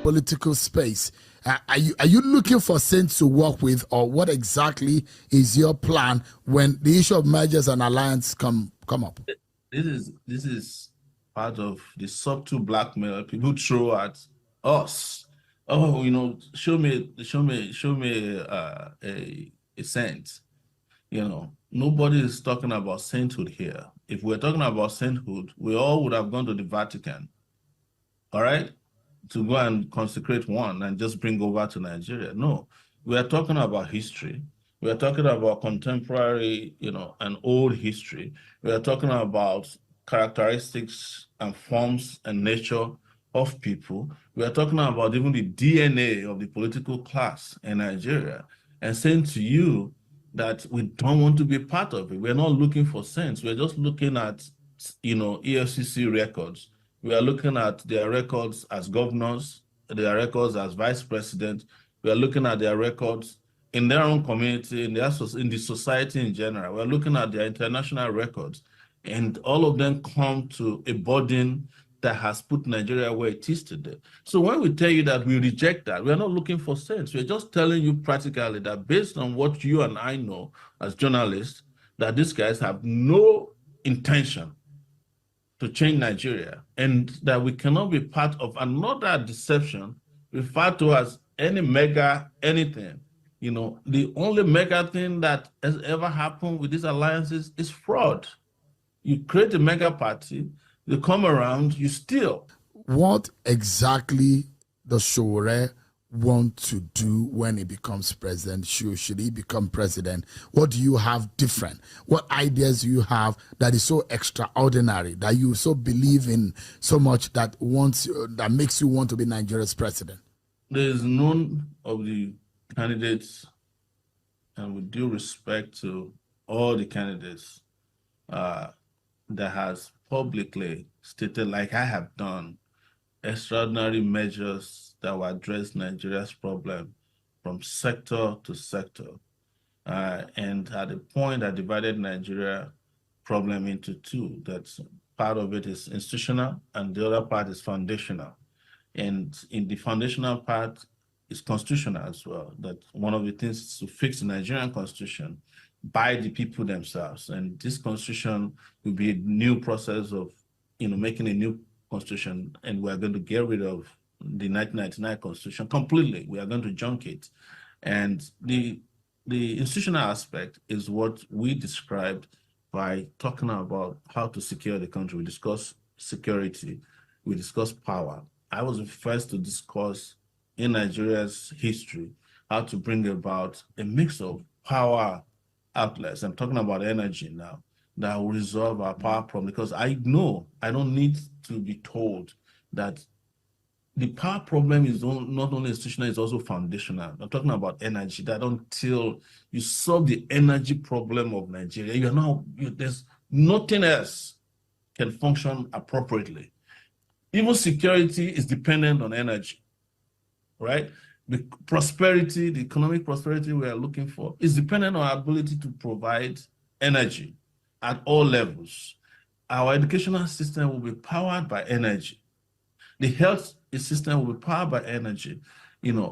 political space. Are you looking for saints to work with, or what exactly is your plan when the issue of mergers and alliance come up? This is part of the subtle blackmail people throw at us. Oh, show me a saint. Nobody is talking about sainthood here. If we're talking about sainthood, we all would have gone to the Vatican, all right, to go and consecrate one and just bring over to Nigeria. No, we are talking about history. We are talking about contemporary, and old history. We are talking about characteristics and forms and nature of people. We are talking about even the DNA of the political class in Nigeria, and saying to you that we don't want to be part of it. We're not looking for sense. We're just looking at, EFCC records. We are looking at their records as governors, their records as vice president. We are looking at their records in their own community, in the society in general. We're looking at their international records, and all of them come to a burden that has put Nigeria where it is today. So when we tell you that we reject that, we're not looking for sense. We're just telling you practically that based on what you and I know as journalists, that these guys have no intention to change Nigeria, and that we cannot be part of another deception referred to as any mega anything. The only mega thing that has ever happened with these alliances is fraud. You create a mega party, you come around, you steal. What exactly does Sowore want to do when he becomes president? Should he become president? What do you have different? What ideas do you have that is so extraordinary, that you so believe in so much, that makes you want to be Nigeria's president? There is none of the candidates, and with due respect to all the candidates, that has publicly stated, like I have done, extraordinary measures that will address Nigeria's problem from sector to sector. And at the point that divided Nigeria problem into two, that's part of it is institutional and the other part is foundational. And in the foundational part is constitutional as well. That one of the things is to fix the Nigerian constitution by the people themselves. And this constitution will be a new process of, making a new constitution, and we're going to get rid of the 1999 constitution completely. We are going to junk it. And the institutional aspect is what we described by talking about how to secure the country. We discuss security, we discuss power. I was the first to discuss in Nigeria's history how to bring about a mix of power outlets. I'm talking about energy now, that will resolve our power problem, because I know I don't need to be told that the power problem is not only institutional, it's also foundational. I'm talking about energy, that until you solve the energy problem of Nigeria, there's nothing else can function appropriately. Even security is dependent on energy, right? The prosperity, the economic prosperity we are looking for is dependent on our ability to provide energy at all levels. Our educational system will be powered by energy. The health system will be powered by energy.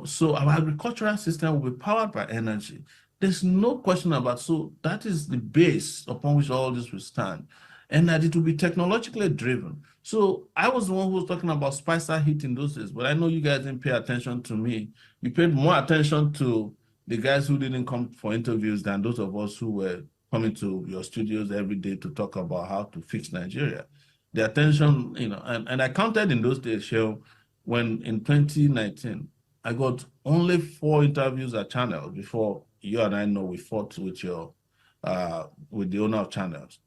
So our agricultural system will be powered by energy. There's no question about, so that is the base upon which all this will stand, and that it will be technologically driven. So I was the one who was talking about Spicer heat in those days, but I know you guys didn't pay attention to me. You paid more attention to the guys who didn't come for interviews than those of us who were coming to your studios every day to talk about how to fix Nigeria. The attention, and I counted in those days, Shell, when in 2019, I got only 4 interviews at Channels before you and I know we fought with with the owner of Channels.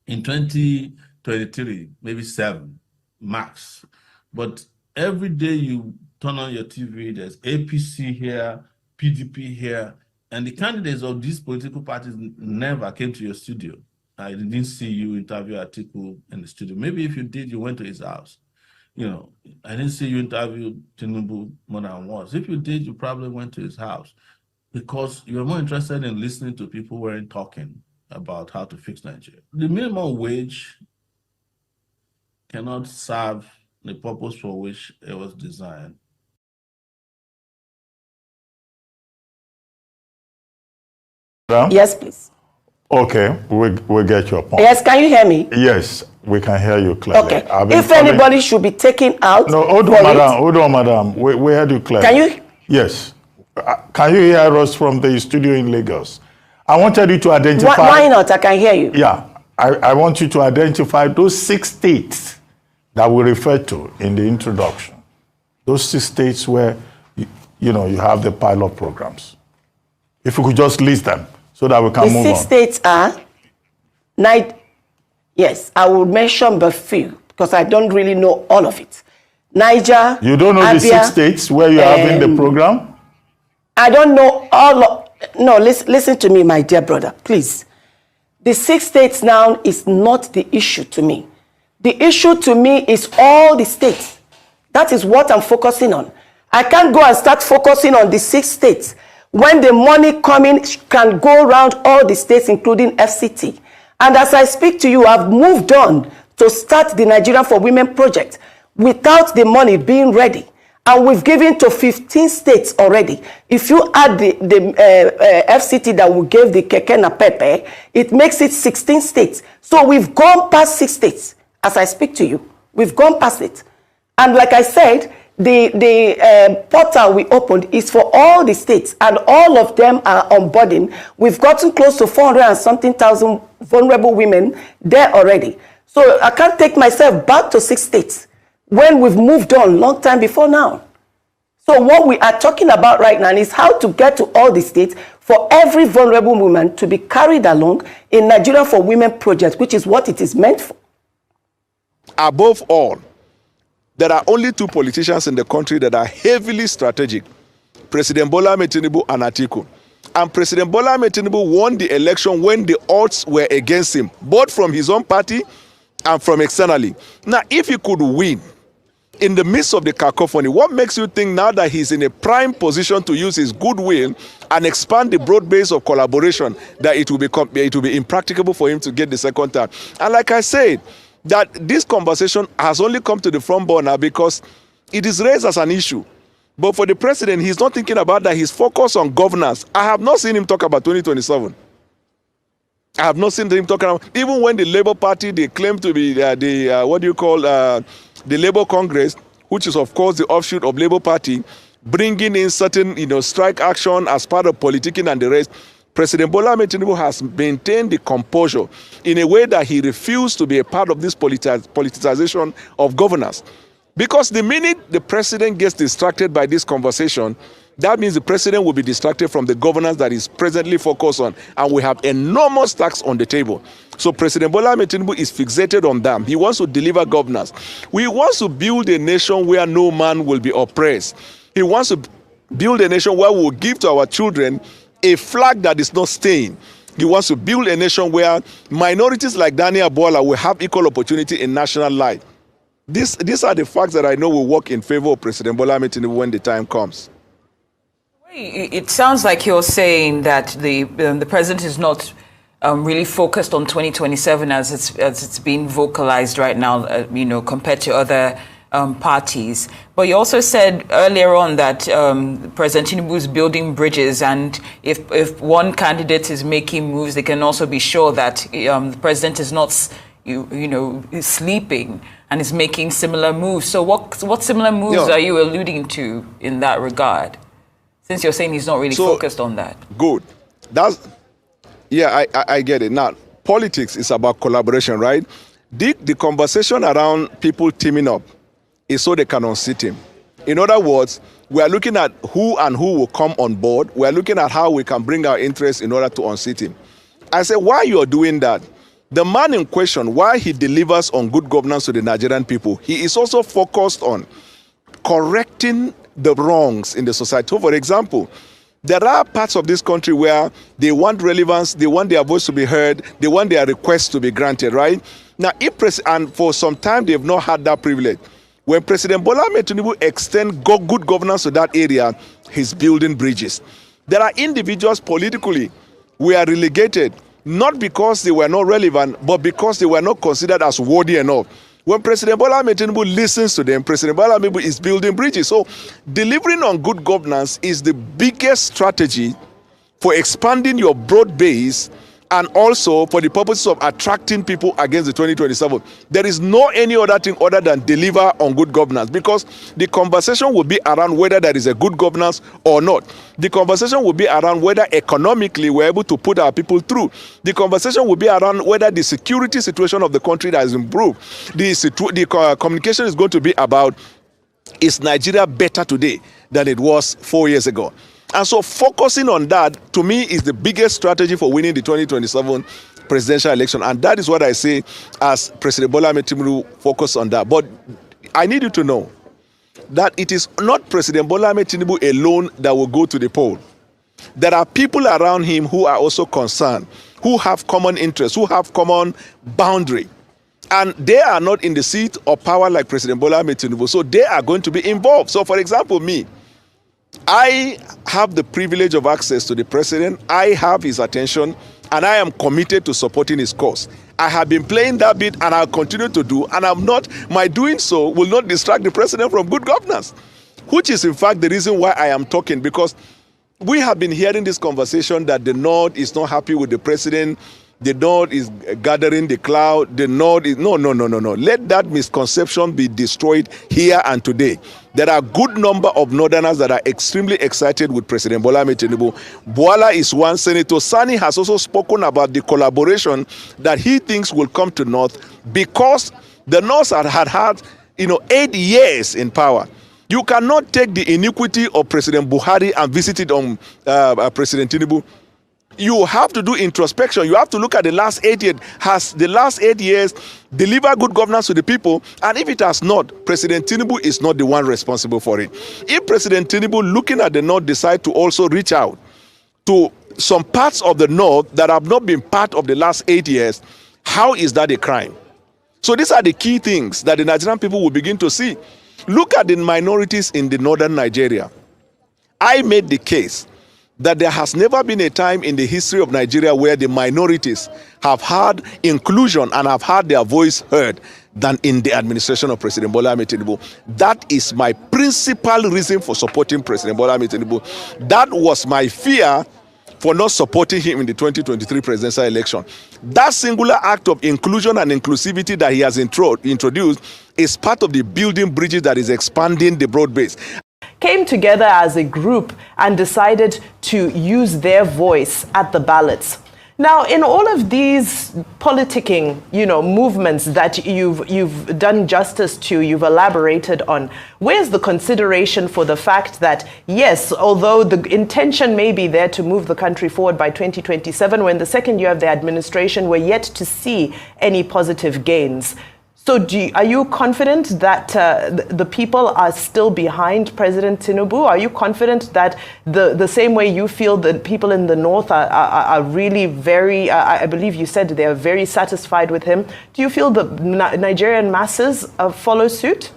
In 2023, maybe 7 max. But every day you turn on your TV, there's APC here, PDP here, and the candidates of these political parties never came to your studio. I didn't see you interview Atiku in the studio. Maybe if you did, you went to his house. I didn't see you interview Tinubu more than once. If you did, you probably went to his house, because you're more interested in listening to people who weren't talking about how to fix Nigeria. The minimum wage cannot serve the purpose for which it was designed. Yes, please. Okay, we'll get your point. Yes, can you hear me? Yes, we can hear you clearly. Okay. If anybody should be taken out. No, hold on, madam. We heard you clearly. Can you? Yes. Can you hear us from the studio in Lagos? I wanted you to identify. Why not? I can hear you. Yeah. I want you to identify those 6 states that we referred to in the introduction. Those 6 states where, you have the pilot programs. If you could just list them so that we can move on. The 6 states are, yes, I will mention but few because I don't really know all of it. Niger. You don't know Abia, the 6 states where you're having the program? I don't know all of, no, listen to me, my dear brother, please. The 6 states now is not the issue to me. The issue to me is all the states. That is what I'm focusing on. I can't go and start focusing on the 6 states when the money coming can go around all the states, including FCT. And as I speak to you, I've moved on to start the Nigeria for Women project without the money being ready. And we've given to 15 states already. If you add the FCT that we gave the Keke na Pepe, it makes it 16 states. So we've gone past 6 states. As I speak to you, we've gone past it. And like I said, the portal we opened is for all the states, and all of them are onboarding. We've gotten close to 400 and something thousand vulnerable women there already. So I can't take myself back to 6 states when we've moved on long time before now. So what we are talking about right now is how to get to all the states for every vulnerable woman to be carried along in Nigeria for Women project, which is what it is meant for. Above all, there are only 2 politicians in the country that are heavily strategic, President Bola Ahmed Tinubu and Atiku. And President Bola Ahmed Tinubu won the election when the odds were against him, both from his own party and from externally. Now, if he could win in the midst of the cacophony, what makes you think now that he's in a prime position to use his goodwill and expand the broad base of collaboration that it will be impracticable for him to get the second term? And like I said, that this conversation has only come to the front burner because it is raised as an issue. But for the president, he's not thinking about that. He's focused on governance. I have not seen him talk about 2027. I have not seen him talking about, even when the Labour Party, they claim to be the Labour Congress, which is of course the offshoot of Labour Party, bringing in certain, strike action as part of politicking and the rest. President Bola Ahmed Tinubu has maintained the composure in a way that he refused to be a part of this politicization of governance. Because the minute the president gets distracted by this conversation, that means the president will be distracted from the governance that is presently focused on, and we have enormous tax on the table. So President Bola Ahmed Tinubu is fixated on them. He wants to deliver governance. He wants to build a nation where no man will be oppressed. He wants to build a nation where we will give to our children a flag that is not stained. He wants to build a nation where minorities like Daniel Bola will have equal opportunity in national life. These are the facts that I know will work in favor of President Bola Ahmed Tinubu when the time comes. It sounds like you're saying that the president is not really focused on 2027 as it's being vocalized right now, compared to other parties. But you also said earlier on that President Tinubu is building bridges, and if one candidate is making moves, they can also be sure that the president is not, is sleeping and is making similar moves. So what similar moves are you alluding to in that regard? Since you're saying he's not really focused on that. Good. I get it. Now, politics is about collaboration, right? The conversation around people teaming up is so they can unseat him. In other words, we are looking at who will come on board. We are looking at how we can bring our interests in order to unseat him. I said, why you are doing that? The man in question, why he delivers on good governance to the Nigerian people, he is also focused on correcting the wrongs in the society. So, for example, there are parts of this country where they want relevance, they want their voice to be heard, they want their requests to be granted, right? Now, and for some time, they have not had that privilege. When President Bola Ahmed Tinubu extends good governance to that area, he's building bridges. There are individuals politically who are relegated, not because they were not relevant, but because they were not considered as worthy enough. When President Bola Ahmed Tinubu listens to them, President Bola Ahmed Tinubu is building bridges. So delivering on good governance is the biggest strategy for expanding your broad base, and also for the purposes of attracting people against the 2027. There is no any other thing other than deliver on good governance, because the conversation will be around whether there is a good governance or not. The conversation will be around whether economically we're able to put our people through. The conversation will be around whether the security situation of the country has improved. The communication is going to be about, is Nigeria better today than it was 4 years ago? And so focusing on that, to me, is the biggest strategy for winning the 2027 presidential election. And that is what I say as President Bola Ahmed Tinubu focus on that. But I need you to know that it is not President Bola Ahmed Tinubu alone that will go to the poll. There are people around him who are also concerned, who have common interests, who have common boundary. And they are not in the seat of power like President Bola Ahmed Tinubu. So they are going to be involved. So for example, me, I have the privilege of access to the president. I have his attention, and I am committed to supporting his cause. I have been playing that bit, and I'll continue to do, and my doing so will not distract the president from good governance, which is in fact the reason why I am talking, because we have been hearing this conversation that the North is not happy with the president. The North is gathering the cloud. The North is... No. Let that misconception be destroyed here and today. There are a good number of Northerners that are extremely excited with President Bola Ahmed Tinubu. Bola is one. Senator Sani has also spoken about the collaboration that he thinks will come to North, because the North had 8 years in power. You cannot take the iniquity of President Buhari and visit it on President Tinubu. You have to do introspection. You have to look at the last 8 years. Has the last 8 years delivered good governance to the people? And if it has not, President Tinubu is not the one responsible for it. If President Tinubu, looking at the North, decide to also reach out to some parts of the North that have not been part of the last 8 years, how is that a crime? So these are the key things that the Nigerian people will begin to see. Look at the minorities in the northern Nigeria. I made the case that there has never been a time in the history of Nigeria where the minorities have had inclusion and have had their voice heard than in the administration of President Bola Ahmed Tinubu. That is my principal reason for supporting President Bola Ahmed Tinubu. That was my fear for not supporting him in the 2023 presidential election. That singular act of inclusion and inclusivity that he has introduced is part of the building bridges that is expanding the broad base. Came together as a group and decided to use their voice at the ballots. Now, in all of these politicking, movements that you've done justice to, you've elaborated on, where's the consideration for the fact that, yes, although the intention may be there to move the country forward by 2027, when the second year of the administration, we're yet to see any positive gains. So are you confident that the people are still behind President Tinubu? Are you confident that the same way you feel that people in the North are really very, I believe you said they are very satisfied with him. Do you feel the Nigerian masses follow suit?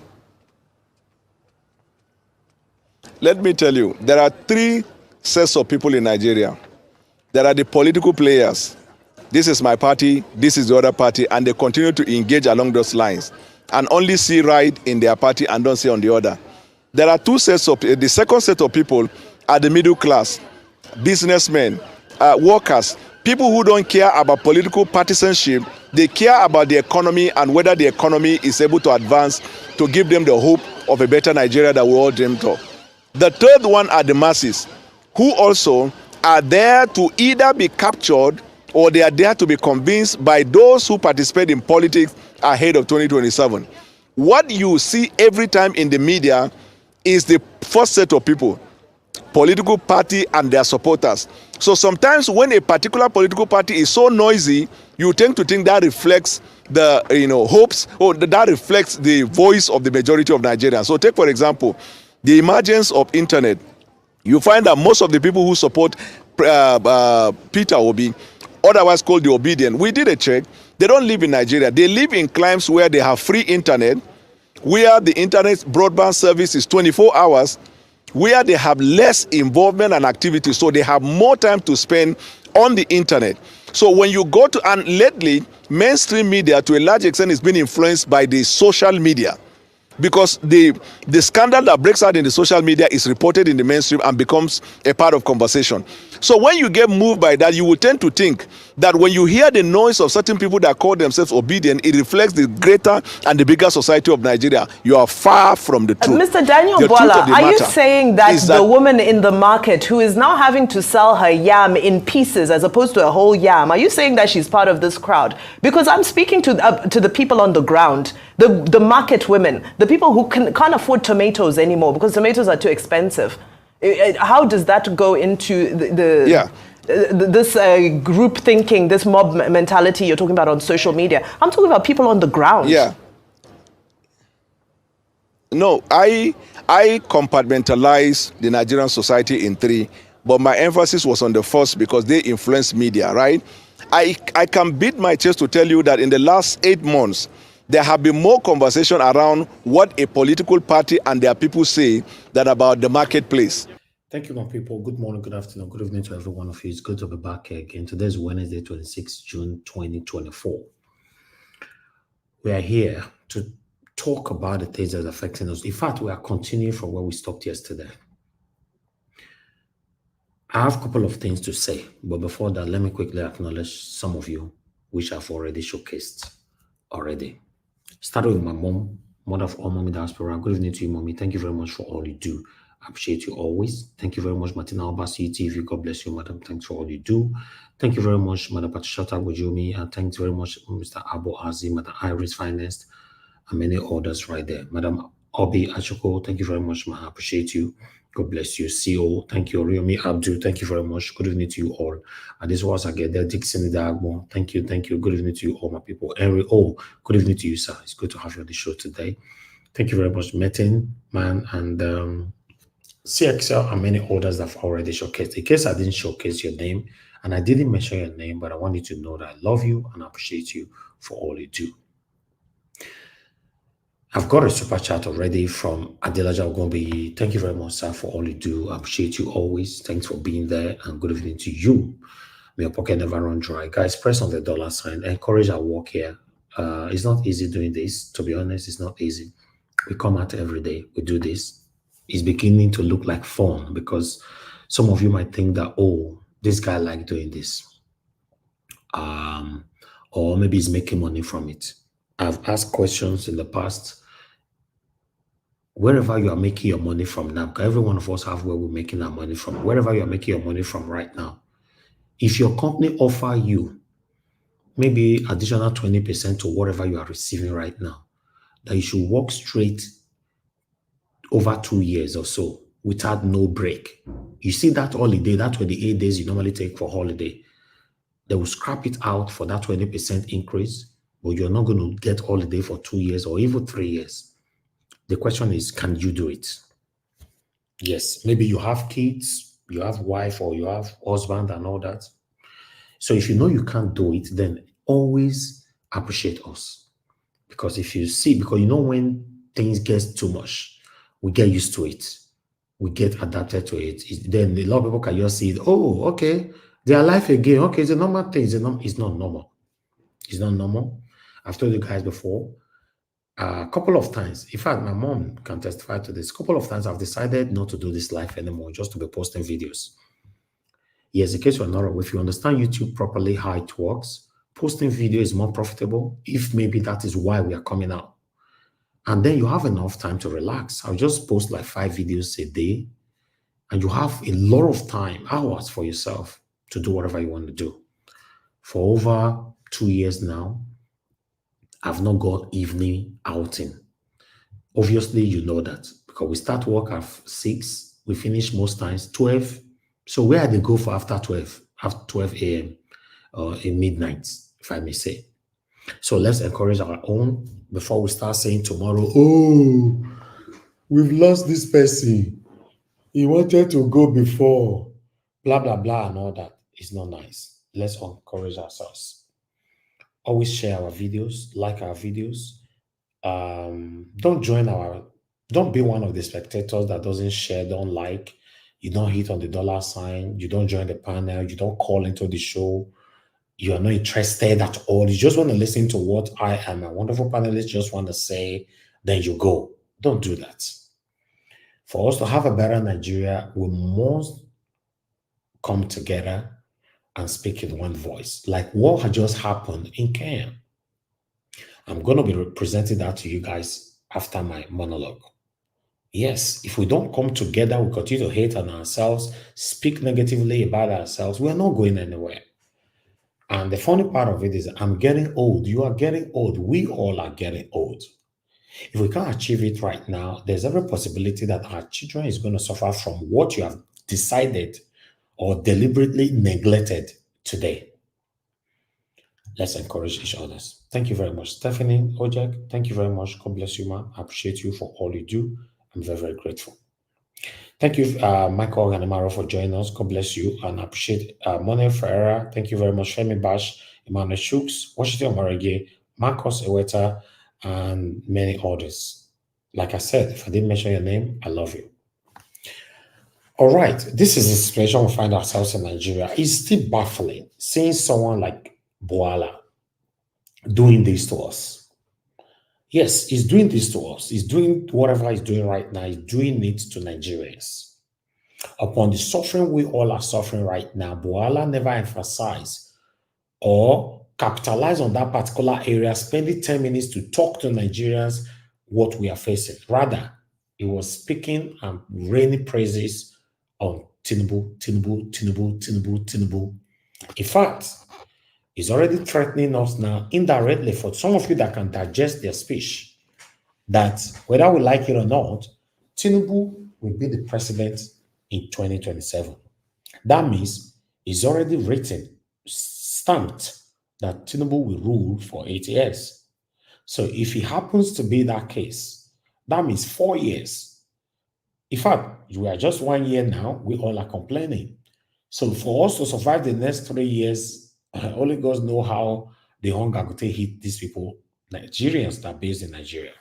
Let me tell you, there are 3 sets of people in Nigeria. There are the political players. This is my party, this is the other party, and they continue to engage along those lines and only see right in their party and don't see on the other. There are 2 sets of, the second set of people are the middle class, businessmen, workers, people who don't care about political partisanship. They care about the economy and whether the economy is able to advance to give them the hope of a better Nigeria that we all dreamed of. The third one are the masses, who also are there to either be captured or they are there to be convinced by those who participate in politics ahead of 2027. What you see every time in the media is the first set of people, political party and their supporters. So sometimes when a particular political party is so noisy, you tend to think that reflects the hopes, or that reflects the voice of the majority of Nigerians. So take, for example, the emergence of internet. You find that most of the people who support Peter Obi, otherwise called the Obedient, we did a check. They don't live in Nigeria. They live in climes where they have free internet, where the internet broadband service is 24 hours, where they have less involvement and activity, so they have more time to spend on the internet. So when you go to, and lately, mainstream media to a large extent is being influenced by the social media. because the scandal that breaks out in the social media is reported in the mainstream and becomes a part of conversation. So when you get moved by that, you will tend to think that when you hear the noise of certain people that call themselves obedient, it reflects the greater and the bigger society of Nigeria. You are far from the truth. Mr. Daniel The truth Bola, of the are you matter saying that is the woman in the market who is now having to sell her yam in pieces as opposed to a whole yam, are you saying that she's part of this crowd? Because I'm speaking to the people on the ground, the market women, the people who can't afford tomatoes anymore because tomatoes are too expensive. How does that go into this group thinking, this mob mentality you're talking about on social media? I'm talking about people on the ground. Yeah. No, I compartmentalize the Nigerian society in three, but my emphasis was on the first because they influence media, right? I can beat my chest to tell you that in the last 8 months, there have been more conversation around what a political party and their people say than about the marketplace. Thank you, my people. Good morning, good afternoon, good evening to every one of you. It's good to be back here again. Today is Wednesday, 26 June 2024. We are here to talk about the things that are affecting us. In fact, we are continuing from where we stopped yesterday. I have a couple of things to say, but before that, let me quickly acknowledge some of you, which I've already showcased already. Starting with my mom, mother of all Mommy Diaspora. Good evening to you, Mommy. Thank you very much for all you do. I appreciate you always. Thank you very much, Martina Albasi TV. God bless you, Madam. Thanks for all you do. Thank you very much, Madam Patricia Tagojumi. And thanks very much, Mr. Abo Azi, Madam Iris Finest, and many others right there. Madam Obi Achoko, thank you very much, ma. I appreciate you. God bless you. CEO, thank you. Riomi Abdul, thank you very much. Good evening to you all. And this was again there, Dixon Dagbo. Thank you, thank you. Good evening to you all, my people. Henry O, good evening to you, sir. It's good to have you on the show today. Thank you very much, Metin, man, and CXL and many others that have already showcased. In case I didn't showcase your name and I didn't mention your name, but I want you to know that I love you and I appreciate you for all you do. I've got a super chat already from Adelaja Ogombi. Thank you very much, sir, for all you do. I appreciate you always. Thanks for being there and good evening to you. May your pocket never run dry. Guys, press on the dollar sign. Encourage our work here. It's not easy doing this. To be honest, it's not easy. We come out every day. We do this. It's beginning to look like fun because some of you might think that, oh, this guy like doing this. Or maybe he's making money from it. I've asked questions in the past. Wherever you are making your money from now, because every one of us have where we're making our money from. Wherever you are making your money from right now, if your company offer you maybe additional 20% to whatever you are receiving right now, that you should work straight over 2 years or so without no break. You see that holiday, that 28 days you normally take for holiday, they will scrap it out for that 20% increase, but you're not going to get holiday for 2 years or even 3 years. The question is, can you do it? Yes, maybe you have kids, you have wife or you have husband and all that. So if you know you can't do it, then always appreciate us. Because if you see, because you know when things get too much, we get used to it. We get adapted to it. Then a lot of people can just see it. Oh, okay, they are life again. Okay, it's a normal thing. It's not normal. It's not normal. I've told you guys before, a couple of times, in fact, my mom can testify to this. A couple of times I've decided not to do this life anymore, just to be posting videos. Yes, in case you're not aware, if you understand YouTube properly, how it works, posting video is more profitable, if maybe that is why we are coming out. And then you have enough time to relax. I'll just post like 5 videos a day, and you have a lot of time, hours for yourself to do whatever you want to do. For over 2 years now, I've not got evening outing. Obviously, you know that because we start work at 6, we finish most times 12. So where they go for after 12 a.m. In midnight, if I may say. So let's encourage our own before we start saying tomorrow, oh, we've lost this person. He wanted to go before, blah, blah, blah, and all that. It's not nice. Let's encourage ourselves. Always share our videos, like our videos. Don't be one of the spectators that doesn't share, don't like, you don't hit on the dollar sign, you don't join the panel, you don't call into the show, you are not interested at all. You just want to listen to what I am, a wonderful panelist, just want to say, then you go. Don't do that. For us to have a better Nigeria, we must come together and speak in one voice, like what had just happened in Kenya. I'm going to be presenting that to you guys after my monologue. Yes, if we don't come together, we continue to hate on ourselves, speak negatively about ourselves, we're not going anywhere. And the funny part of it is I'm getting old. You are getting old. We all are getting old. If we can't achieve it right now, there's every possibility that our children is going to suffer from what you have decided or deliberately neglected today. Let's encourage each other. Thank you very much, Stephanie Ojek. Thank you very much. God bless you, man. I appreciate you for all you do. I'm very, very grateful. Thank you, Michael Ganamaro, for joining us. God bless you. And I appreciate Mone Ferreira. Thank you very much, Femi Bash, Emmanuel Shooks, Washington Marage, Marcos Eweta, and many others. Like I said, if I didn't mention your name, I love you. All right, this is the situation we find ourselves in Nigeria. It's still baffling seeing someone like Boala doing this to us. Yes, he's doing this to us. He's doing whatever he's doing right now. He's doing it to Nigerians. Upon the suffering we all are suffering right now, Boala never emphasized or capitalize on that particular area, spending 10 minutes to talk to Nigerians what we are facing. Rather, he was speaking and raining praises on Tinubu. In fact, he's already threatening us now indirectly for some of you that can digest their speech, that whether we like it or not, Tinubu will be the president in 2027. That means it's already written, stamped, that Tinubu will rule for 8 years. So if it happens to be that case, that means 4 years. In fact, we are just 1 year now, we all are complaining. So for us to survive the next 3 years, only God knows how the hunger could hit these people, Nigerians that are based in Nigeria.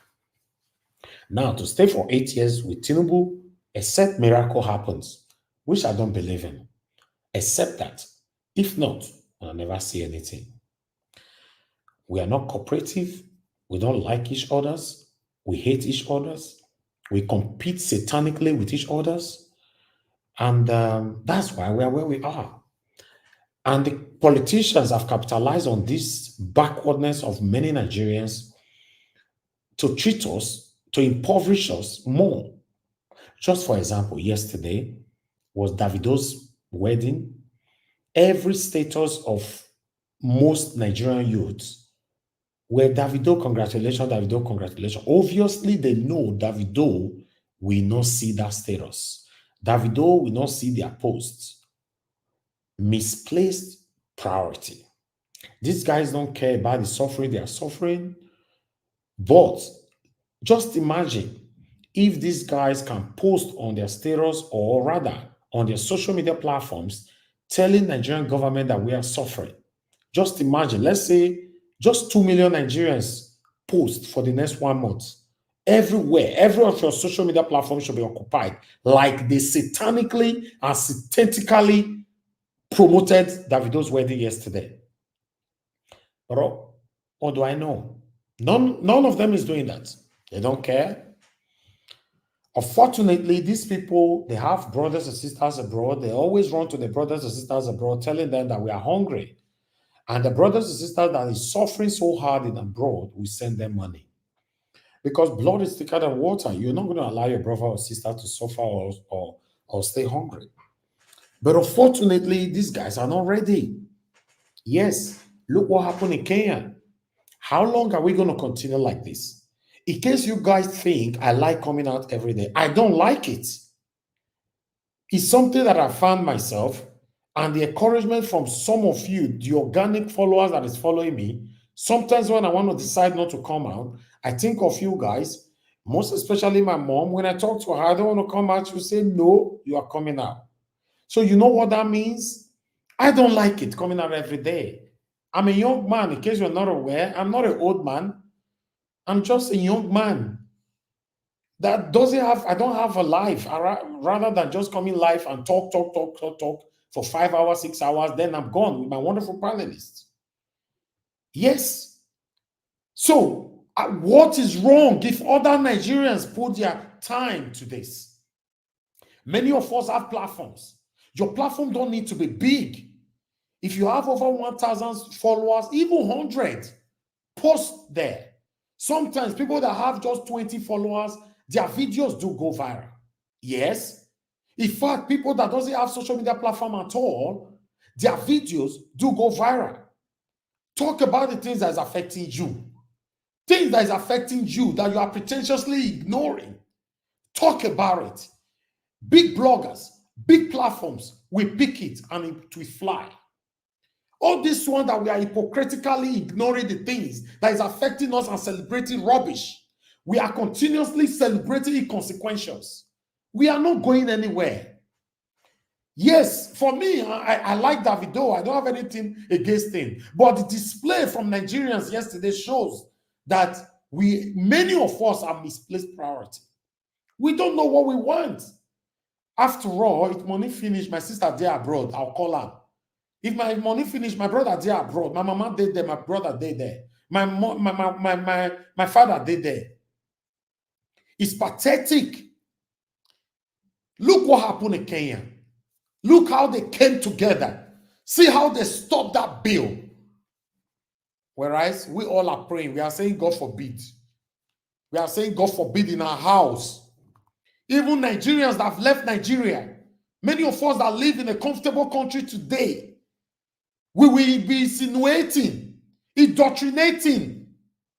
Now, to stay for 8 years with Tinubu, except miracle happens, which I don't believe in, except that, if not, I'll never see anything. We are not cooperative. We don't like each other's. We hate each other's. We compete satanically with each other's. And that's why we are where we are. And the politicians have capitalized on this backwardness of many Nigerians to treat us, to impoverish us more. Just for example, yesterday was Davido's wedding. Every status of most Nigerian youths were Davido, congratulations, Davido, congratulations. Obviously, they know Davido will not see that status. Davido will not see their posts. Misplaced priority. These guys don't care about the suffering they are suffering. But just imagine if these guys can post on their status, or rather on their social media platforms, telling Nigerian government that we are suffering. Just imagine, let's say just 2 million Nigerians post for the next 1 month. Everywhere, every of your social media platforms should be occupied, like they satanically and synthetically promoted Davido's wedding yesterday. But what do I know? None of them is doing that. They don't care. Unfortunately, these people, they have brothers and sisters abroad. They always run to the brothers and sisters abroad, telling them that we are hungry. And the brothers and sisters that is suffering so hard in abroad, we send them money. Because blood is thicker than water. You're not going to allow your brother or sister to suffer or stay hungry. But unfortunately, these guys are not ready. Yes, look what happened in Kenya. How long are we going to continue like this? In case you guys think I like coming out every day, I don't like it. It's something that I found myself, and the encouragement from some of you, the organic followers that is following me. Sometimes when I want to decide not to come out, I think of you guys, most especially my mom. When I talk to her, I don't want to come out. She will say, no, you are coming out. So you know what that means? I don't like it coming out every day. I'm a young man. In case you're not aware, I'm not an old man. I'm just a young man that I don't have a life. Rather than just coming live and talk for 5 hours, 6 hours, then I'm gone with my wonderful panelists. Yes. So What is wrong if other Nigerians put their time to this? Many of us have platforms. Your platform don't need to be big. If you have over 1,000 followers, even 100, post there. Sometimes people that have just 20 followers, their videos do go viral. Yes. In fact, people that doesn't have social media platform at all, their videos do go viral. Talk about the things that is affecting you. Things that is affecting you that you are pretentiously ignoring. Talk about it. Big bloggers, big platforms will pick it and it will fly. All this one that we are hypocritically ignoring the things that is affecting us and celebrating rubbish. We are continuously celebrating inconsequentials. We are not going anywhere. Yes, for me, I like Davido. I don't have anything against him. But the display from Nigerians yesterday shows that many of us are misplaced priority. We don't know what we want. After all, if money finish, my sister there abroad, I'll call her. If my money finish, my brother there abroad, my mama did there, my brother did there, my father did there. It's pathetic. Look what happened in Kenya. Look how they came together. See how they stopped that bill. Whereas we all are praying. We are saying, God forbid. We are saying, God forbid in our house. Even Nigerians that have left Nigeria, many of us that live in a comfortable country today, we will be insinuating, indoctrinating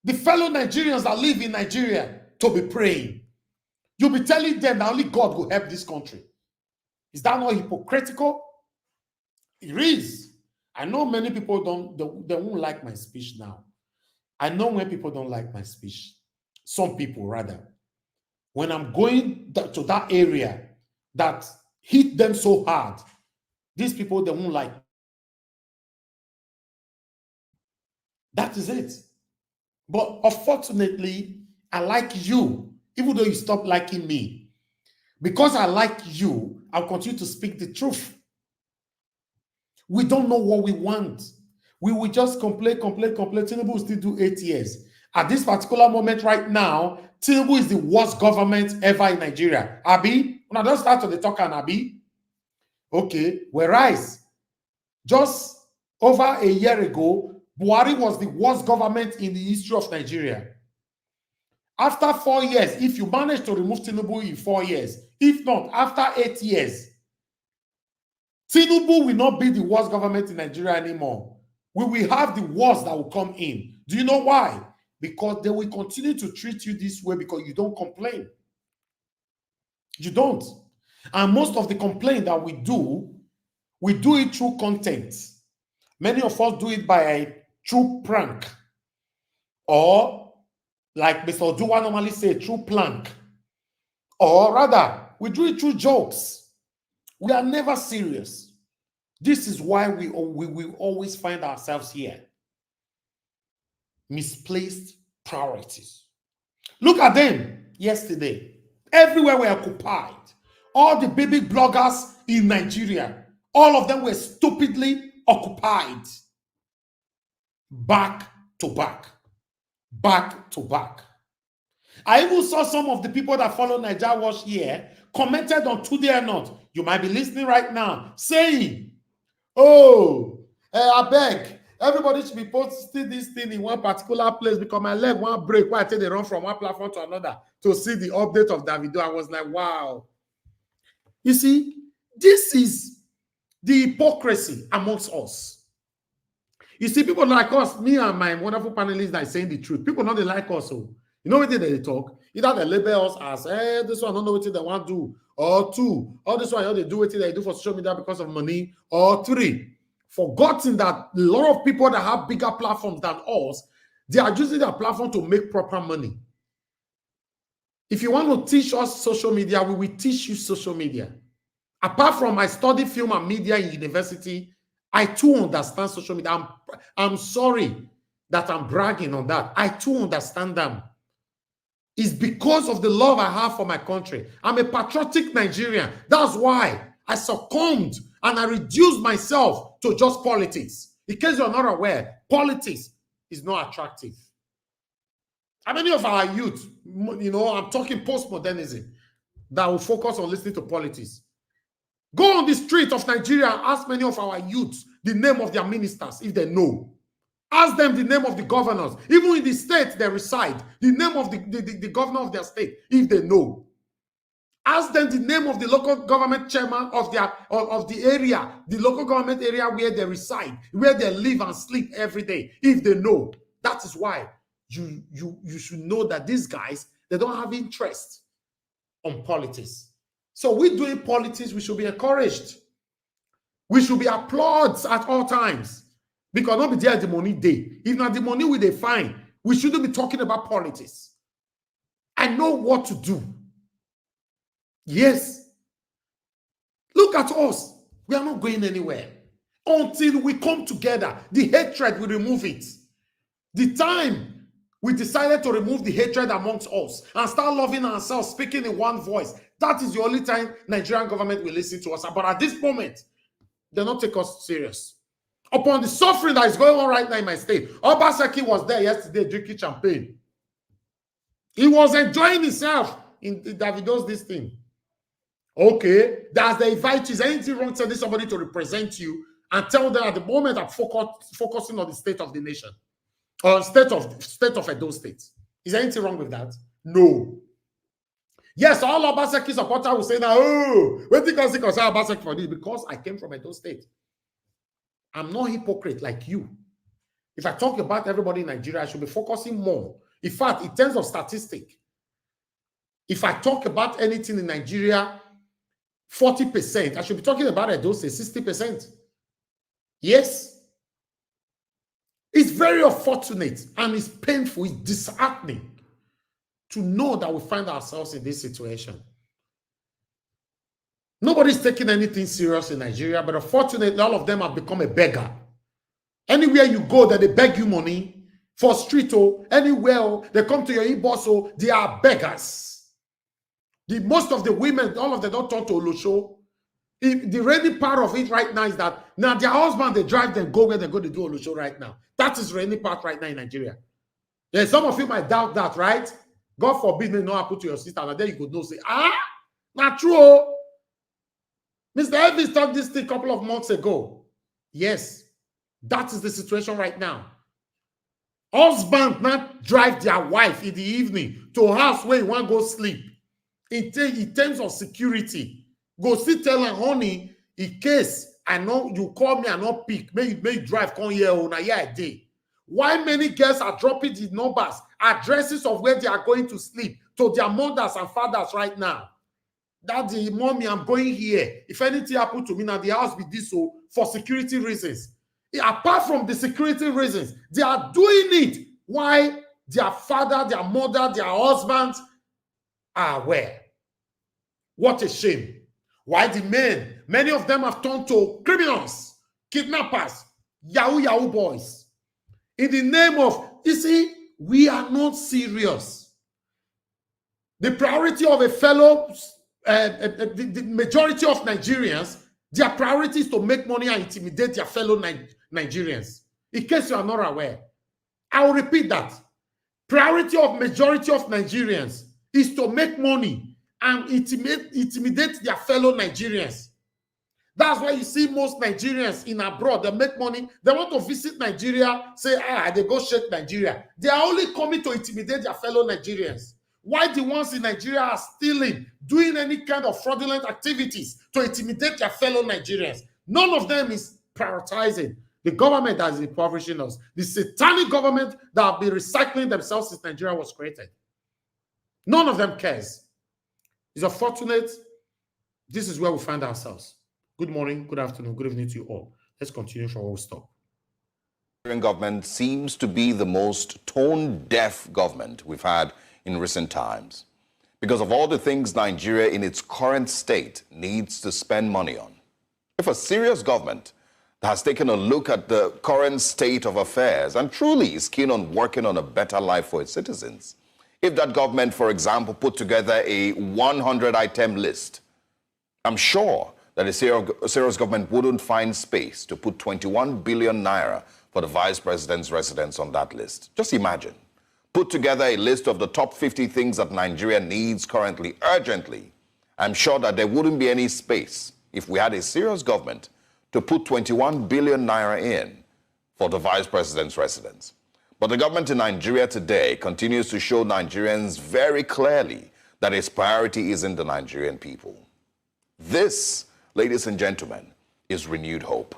the fellow Nigerians that live in Nigeria to be praying. You'll be telling them that only God will help this country. Is that not hypocritical? It is. I know many people they won't like my speech now. I know when people don't like my speech. Some people rather. When I'm going to that area that hit them so hard, these people, they won't like. That is it. But unfortunately, I like you, even though you stop liking me. Because I like you, I'll continue to speak the truth. We don't know what we want. We will just complain. Tinubu will still do 8 years. At this particular moment right now, Tinubu is the worst government ever in Nigeria. Abi? When I don't start to the talk on Abi. Okay. Whereas, just over a year ago, Buhari was the worst government in the history of Nigeria. After 4 years, if you manage to remove Tinubu in 4 years, if not, after 8 years, Tinubu will not be the worst government in Nigeria anymore. We will have the worst that will come in. Do you know why? Because they will continue to treat you this way because you don't complain. You don't. And most of the complaint that we do it through content. Many of us do it by a true prank. Or, like Mr. Oduwa normally say, true plank. Or rather, we do it through jokes. We are never serious. This is why we will always find ourselves here. Misplaced priorities. Look at them yesterday. Everywhere were occupied. All the baby bloggers in Nigeria, all of them were stupidly occupied. Back to back. Back to back. I even saw some of the people that follow Naija Watch here commented on Today or Not. You might be listening right now, saying, oh, I beg, everybody should be posting this thing in one particular place because my leg won't break while I take the run from one platform to another to see the update of Davido. I was like, wow. You see, this is the hypocrisy amongst us. You see, people like us, me and my wonderful panelists that are saying the truth. People know they like us. So, you know what they talk? Either they label us as, hey, this one, I don't know what they want to do. Or two, or this one, you know, they do what they do for social media because of money. Or three, forgotten that a lot of people that have bigger platforms than us, they are using their platform to make proper money. If you want to teach us social media, we will teach you social media. Apart from I studied film and media in university, I too understand social media. I'm sorry that I'm bragging on that. I too understand them. It's because of the love I have for my country. I'm a patriotic Nigerian. That's why I succumbed and I reduced myself to just politics. In case you're not aware, politics is not attractive. How many of our youth, you know, I'm talking postmodernism, that will focus on listening to politics? Go on the street of Nigeria and ask many of our youths the name of their ministers, if they know. Ask them the name of the governors, even in the state they reside, the name of the governor of their state, if they know. Ask them the name of the local government chairman of the area, the local government area where they reside, where they live and sleep every day, if they know. That is why you should know that these guys, they don't have interest on politics. So we doing politics, we should be encouraged. We should be applauded at all times. Because not be there the money day. If not the money we define, we shouldn't be talking about politics. I know what to do. Yes. Look at us. We are not going anywhere. Until we come together, the hatred, we remove it. The time we decided to remove the hatred amongst us and start loving ourselves, speaking in one voice, that is the only time Nigerian government will listen to us. But at this moment, they don't take us serious. Upon the suffering that is going on right now in my state, Obaseki was there yesterday drinking champagne. He was enjoying himself in Davido's this thing. Okay, that's the invite. Is anything wrong sending somebody to represent you and tell them at the moment I'm focusing on the state of the nation or state of Edo State? Is there anything wrong with that? No. Yes, all Obaseki supporters will say now, oh, wait till I see Obaseki for this, because I came from Edo State. I'm not hypocrite like you. If I talk about everybody in Nigeria, I should be focusing more. In fact, in terms of statistic, if I talk about anything in Nigeria, 40%, I should be talking about Edo State, 60%. Yes. It's very unfortunate and it's painful, it's disheartening to know that we find ourselves in this situation. Nobody's taking anything serious in Nigeria, but unfortunately, all of them have become a beggar. Anywhere you go, that they beg you money for street, anywhere, they come to your e-boss, they are beggars. Most of the women, all of them don't turn to Olosho. The reigning part of it right now is that now their husband, they drive them, go where they go to do Olosho right now. That is reigning part right now in Nigeria. Yeah, some of you might doubt that, right? God forbid me not happen to your sister, and then you could know, say, not true. Mr. Elvis talked this thing a couple of months ago. Yes, that is the situation right now. Husband not drive their wife in the evening to a house where you want to go sleep. In terms of security, go sit tell her, honey, in case I know you call me and not pick, may you drive, come here on a year a day. Why many girls are dropping the numbers, addresses of where they are going to sleep to their mothers and fathers right now? Daddy, mommy, I'm going here. If anything happened to me now, the house be this for security reasons. Apart from the security reasons, they are doing it. Why? Their father, their mother, their husbands are aware. What a shame. Why the men? Many of them have turned to criminals, kidnappers, Yahoo boys. In the name of, you see, we are not serious. The priority of a fellow, the majority of Nigerians, their priority is to make money and intimidate their fellow Nigerians. In case you are not aware, I will repeat that. Priority of majority of Nigerians is to make money and intimidate their fellow Nigerians. That's why you see most Nigerians in abroad, they make money. They want to visit Nigeria, say, they go shake Nigeria. They are only coming to intimidate their fellow Nigerians. Why the ones in Nigeria are stealing, doing any kind of fraudulent activities to intimidate their fellow Nigerians? None of them is prioritizing the government that is impoverishing us. The satanic government that have been recycling themselves since Nigeria was created. None of them cares. It's unfortunate. This is where we find ourselves. Good morning, good afternoon, good evening to you all. Let's continue from where we stop. The Nigerian government seems to be the most tone-deaf government we've had in recent times because of all the things Nigeria in its current state needs to spend money on. If a serious government that has taken a look at the current state of affairs and truly is keen on working on a better life for its citizens, if that government, for example, put together a 100-item list, I'm sure that a serious government wouldn't find space to put 21 billion naira for the vice president's residence on that list. Just imagine. put together a list of the top 50 things that Nigeria needs currently, urgently, I'm sure that there wouldn't be any space if we had a serious government to put 21 billion naira in for the vice president's residence. But the government in Nigeria today continues to show Nigerians very clearly that its priority isn't the Nigerian people. This, ladies and gentlemen, is renewed hope.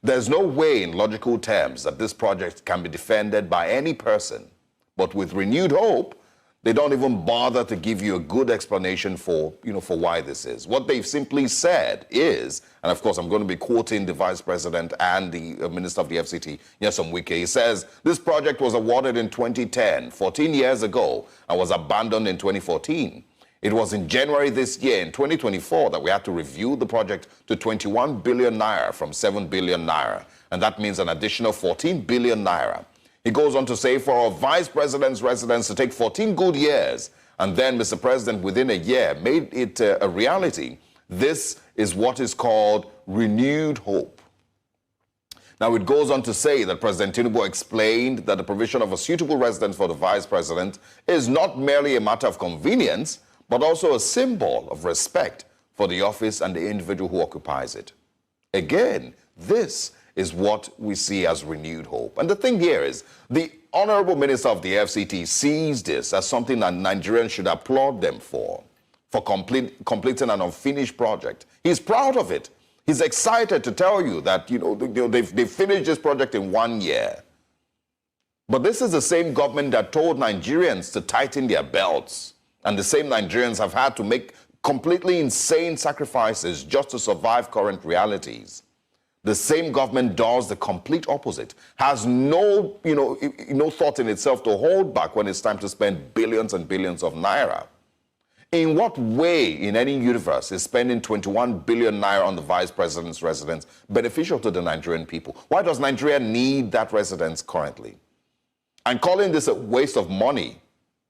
There's no way in logical terms that this project can be defended by any person, but with renewed hope, they don't even bother to give you a good explanation for why this is. What they've simply said is, and of course I'm going to be quoting the Vice President and the Minister of the FCT, Nyesom Wike. He says, this project was awarded in 2010, 14 years ago, and was abandoned in 2014. It was in January this year, in 2024, that we had to review the project to 21 billion naira from 7 billion naira, and that means an additional 14 billion naira. He goes on to say, for our vice president's residence to take 14 good years, and then Mr. President within a year made it a reality. This is what is called renewed hope. Now, it goes on to say that President Tinubu explained that the provision of a suitable residence for the vice president is not merely a matter of convenience, but also a symbol of respect for the office and the individual who occupies it. Again, this is what we see as renewed hope. And the thing here is, the Honorable Minister of the FCT sees this as something that Nigerians should applaud them for completing an unfinished project. He's proud of it. He's excited to tell you that they've finished this project in 1 year. But this is the same government that told Nigerians to tighten their belts, and the same Nigerians have had to make completely insane sacrifices just to survive current realities. The same government does the complete opposite, has no thought in itself to hold back when it's time to spend billions and billions of naira. In what way in any universe is spending 21 billion naira on the vice president's residence beneficial to the Nigerian people? Why does Nigeria need that residence currently? And calling this a waste of money,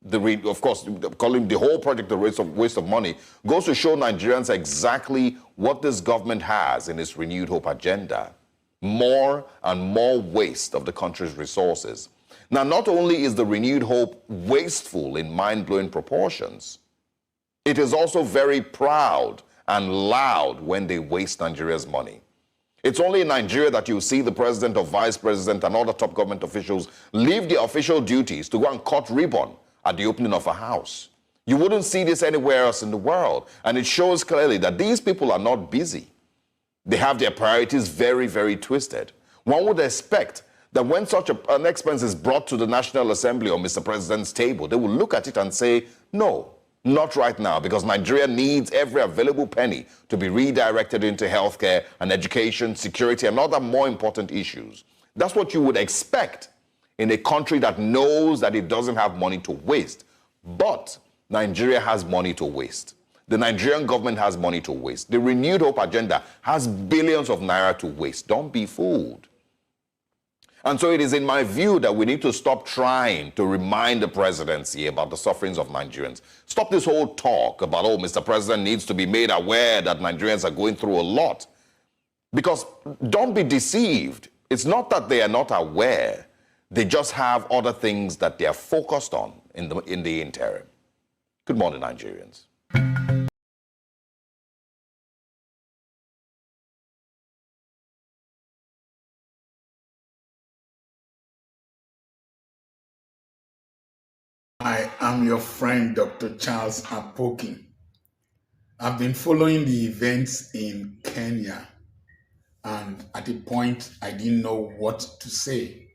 of course, calling the whole project a waste of money, goes to show Nigerians exactly what this government has in its renewed hope agenda. More and more waste of the country's resources. Now, not only is the renewed hope wasteful in mind-blowing proportions, it is also very proud and loud when they waste Nigeria's money. It's only in Nigeria that you see the president or vice president and other top government officials leave their official duties to go and cut ribbon at the opening of a house. You wouldn't see this anywhere else in the world. And it shows clearly that these people are not busy. They have their priorities very, very twisted. One would expect that when such an expense is brought to the National Assembly or Mr. President's table, they will look at it and say, no, not right now, because Nigeria needs every available penny to be redirected into healthcare and education, security, and other more important issues. That's what you would expect in a country that knows that it doesn't have money to waste. But Nigeria has money to waste. The Nigerian government has money to waste. The renewed hope agenda has billions of naira to waste. Don't be fooled. And so it is in my view that we need to stop trying to remind the presidency about the sufferings of Nigerians. Stop this whole talk about, oh, Mr. President needs to be made aware that Nigerians are going through a lot. Because don't be deceived. It's not that they are not aware. They just have other things that they are focused on in the interim. Good morning, Nigerians. I am your friend, Dr. Charles Apoki. I've been following the events in Kenya, and at a point I didn't know what to say.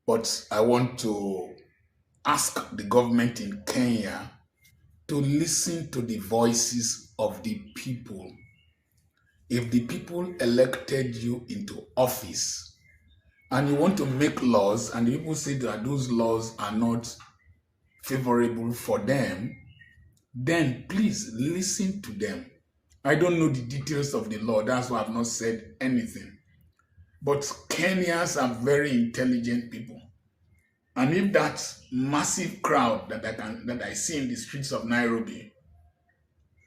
But I want to ask the government in Kenya to listen to the voices of the people. If the people elected you into office and you want to make laws and the people say that those laws are not favorable for them, then please listen to them. I don't know the details of the law, that's why I've not said anything. But Kenyans are very intelligent people. And if that massive crowd that I see in the streets of Nairobi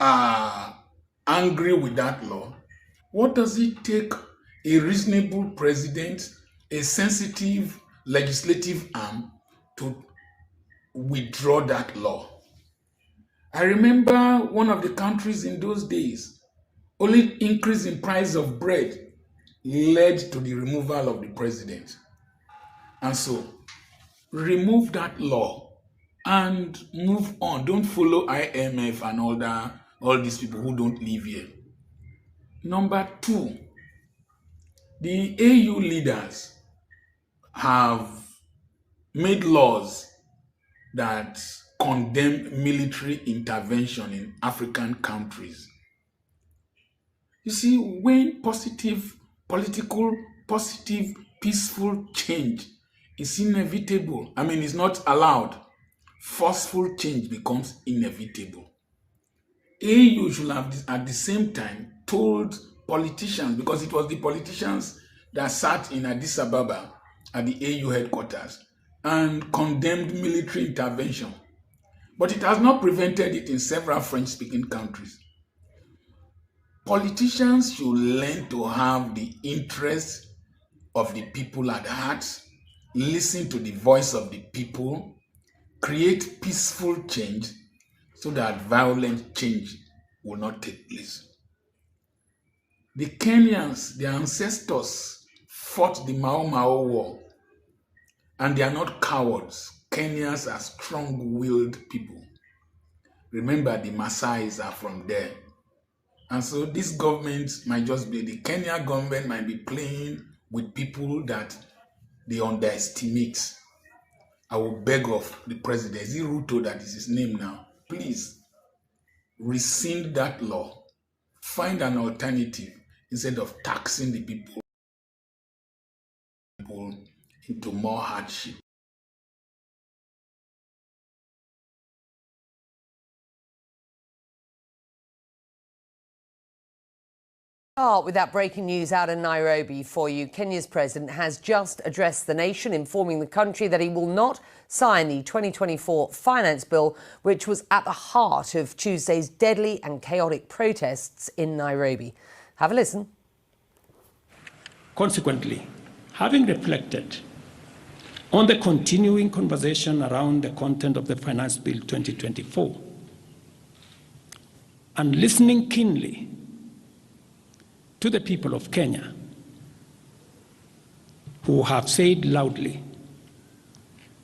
are angry with that law, what does it take a reasonable president, a sensitive legislative arm, to withdraw that law. I remember one of the countries in those days, only increase in price of bread led to the removal of the president. And so, remove that law and move on. Don't follow IMF and all these people who don't live here. Number two, the AU leaders have made laws that condemn military intervention in African countries. You see, when positive, peaceful change is inevitable, it's not allowed, forceful change becomes inevitable. AU should have, at the same time, told politicians, because it was the politicians that sat in Addis Ababa at the AU headquarters and condemned military intervention. But it has not prevented it in several French-speaking countries. Politicians should learn to have the interests of the people at heart, listen to the voice of the people, create peaceful change so that violent change will not take place. The Kenyans, their ancestors, fought the Mau Mau War, and they are not cowards. Kenyans are strong-willed people. Remember, the Maasais are from there. And so this government might just be, the Kenya government might be playing with people that they underestimate. I will beg of the president, is it Ruto that is his name now? Please, rescind that law. Find an alternative instead of taxing the people into more hardship. With that breaking news out in Nairobi for you. Kenya's president has just addressed the nation, informing the country that he will not sign the 2024 finance bill, which was at the heart of Tuesday's deadly and chaotic protests in Nairobi. Have a listen. Consequently, having reflected on the continuing conversation around the content of the Finance Bill 2024 and listening keenly to the people of Kenya, who have said loudly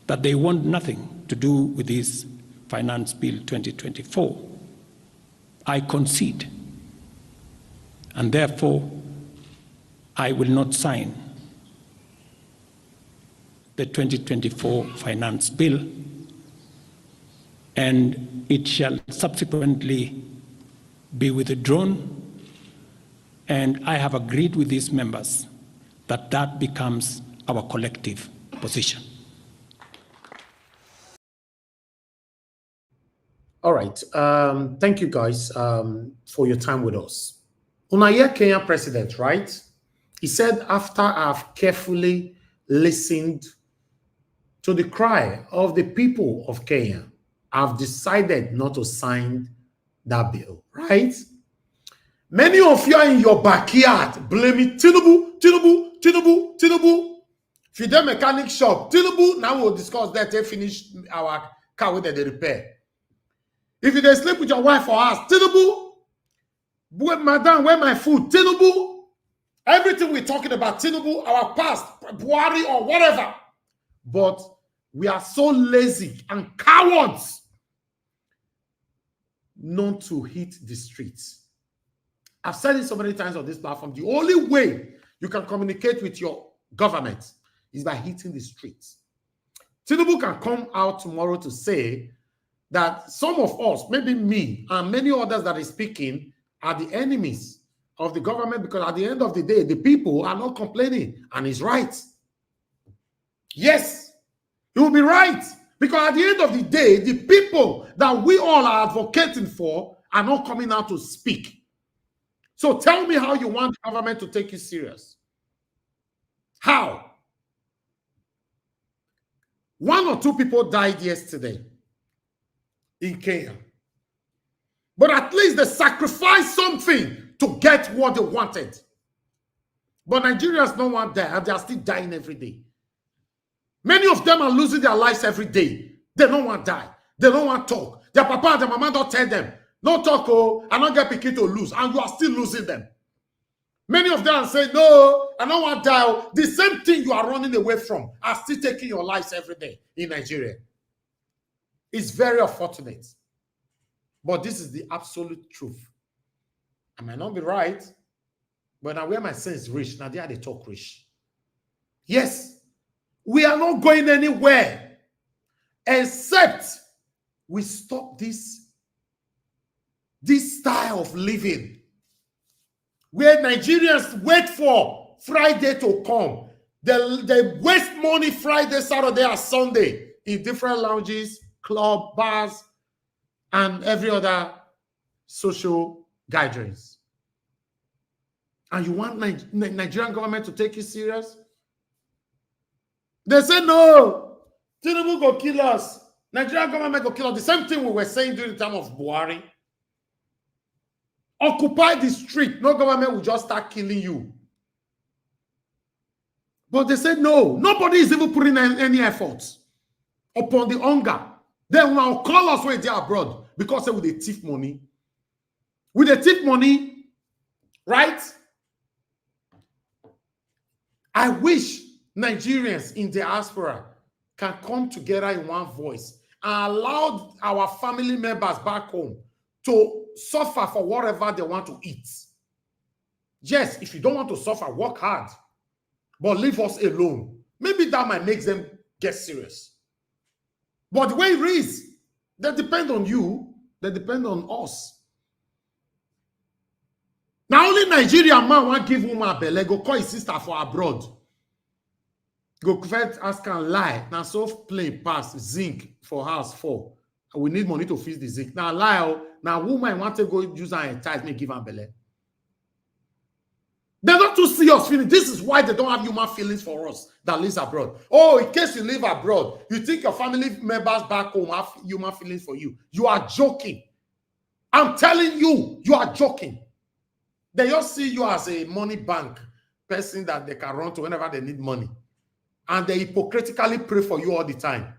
that they want nothing to do with this Finance Bill 2024, I concede, and therefore I will not sign the 2024 Finance Bill, and it shall subsequently be withdrawn. And I have agreed with these members that that becomes our collective position. All right. Thank you guys for your time with us. Unaya Kenya president, right? He said, after I've carefully listened to the cry of the people of Kenya, I've decided not to sign that bill, right? Many of you are in your backyard blaming Tinubu. If you're mechanic shop, Tinubu, now we'll discuss that. They finish our car with the repair. If you dey sleep with your wife for us, Tinubu, madam, where my food? Tinubu. Everything we're talking about, Tinubu, our past, Buhari or whatever. But we are so lazy and cowards not to hit the streets. I've said it so many times on this platform. The only way you can communicate with your government is by hitting the streets. Tinubu can come out tomorrow to say that some of us, maybe me and many others that is speaking, are the enemies of the government, because at the end of the day, the people are not complaining, and he's right. Yes, he will be right, because at the end of the day, the people that we all are advocating for are not coming out to speak. So tell me how you want the government to take you serious. How? 1 or 2 people died yesterday in Kenya. But at least they sacrificed something to get what they wanted. But Nigerians don't want that, and they are still dying every day. Many of them are losing their lives every day. They don't want to die. They don't want to talk. Their papa and their mama don't tell them, no talk, oh, I don't get picky to lose. And you are still losing them. Many of them are saying, no, I don't want to die. The same thing you are running away from are still taking your lives every day in Nigeria. It's very unfortunate. But this is the absolute truth. I might not be right, but now where my sense reach, now they talk rich. Yes, we are not going anywhere except we stop this style of living where Nigerians wait for Friday to come. They waste money Friday, Saturday, and Sunday in different lounges, club, bars, and every other social gatherings. And you want Nigerian government to take you serious? They say, no, Tinubu go kill us. Nigerian government go kill us. The same thing we were saying during the time of Buhari. Occupy the street. No government will just start killing you. But they said, no, nobody is even putting any efforts upon the hunger. They will now call us when they're abroad because with the thief money. With the thief money, right? I wish Nigerians in diaspora can come together in one voice and allow our family members back home to suffer for whatever they want to eat. Yes, if you don't want to suffer, work hard, but leave us alone. Maybe that might make them get serious. But the way it is, they depend on you, they depend on us. Now only Nigerian man want give woman belle, go call his sister for abroad. Go first ask and lie. Now so plain pass zinc for house 4. We need money to fix the zinc. Now lie. Now woman want to go use her entice me give her belle. They're not too serious feeling. This is why they don't have human feelings for us that lives abroad. Oh, in case you live abroad, you think your family members back home have human feelings for you. You are joking. I'm telling you, you are joking. They just see you as a money bank person that they can run to whenever they need money. And they hypocritically pray for you all the time.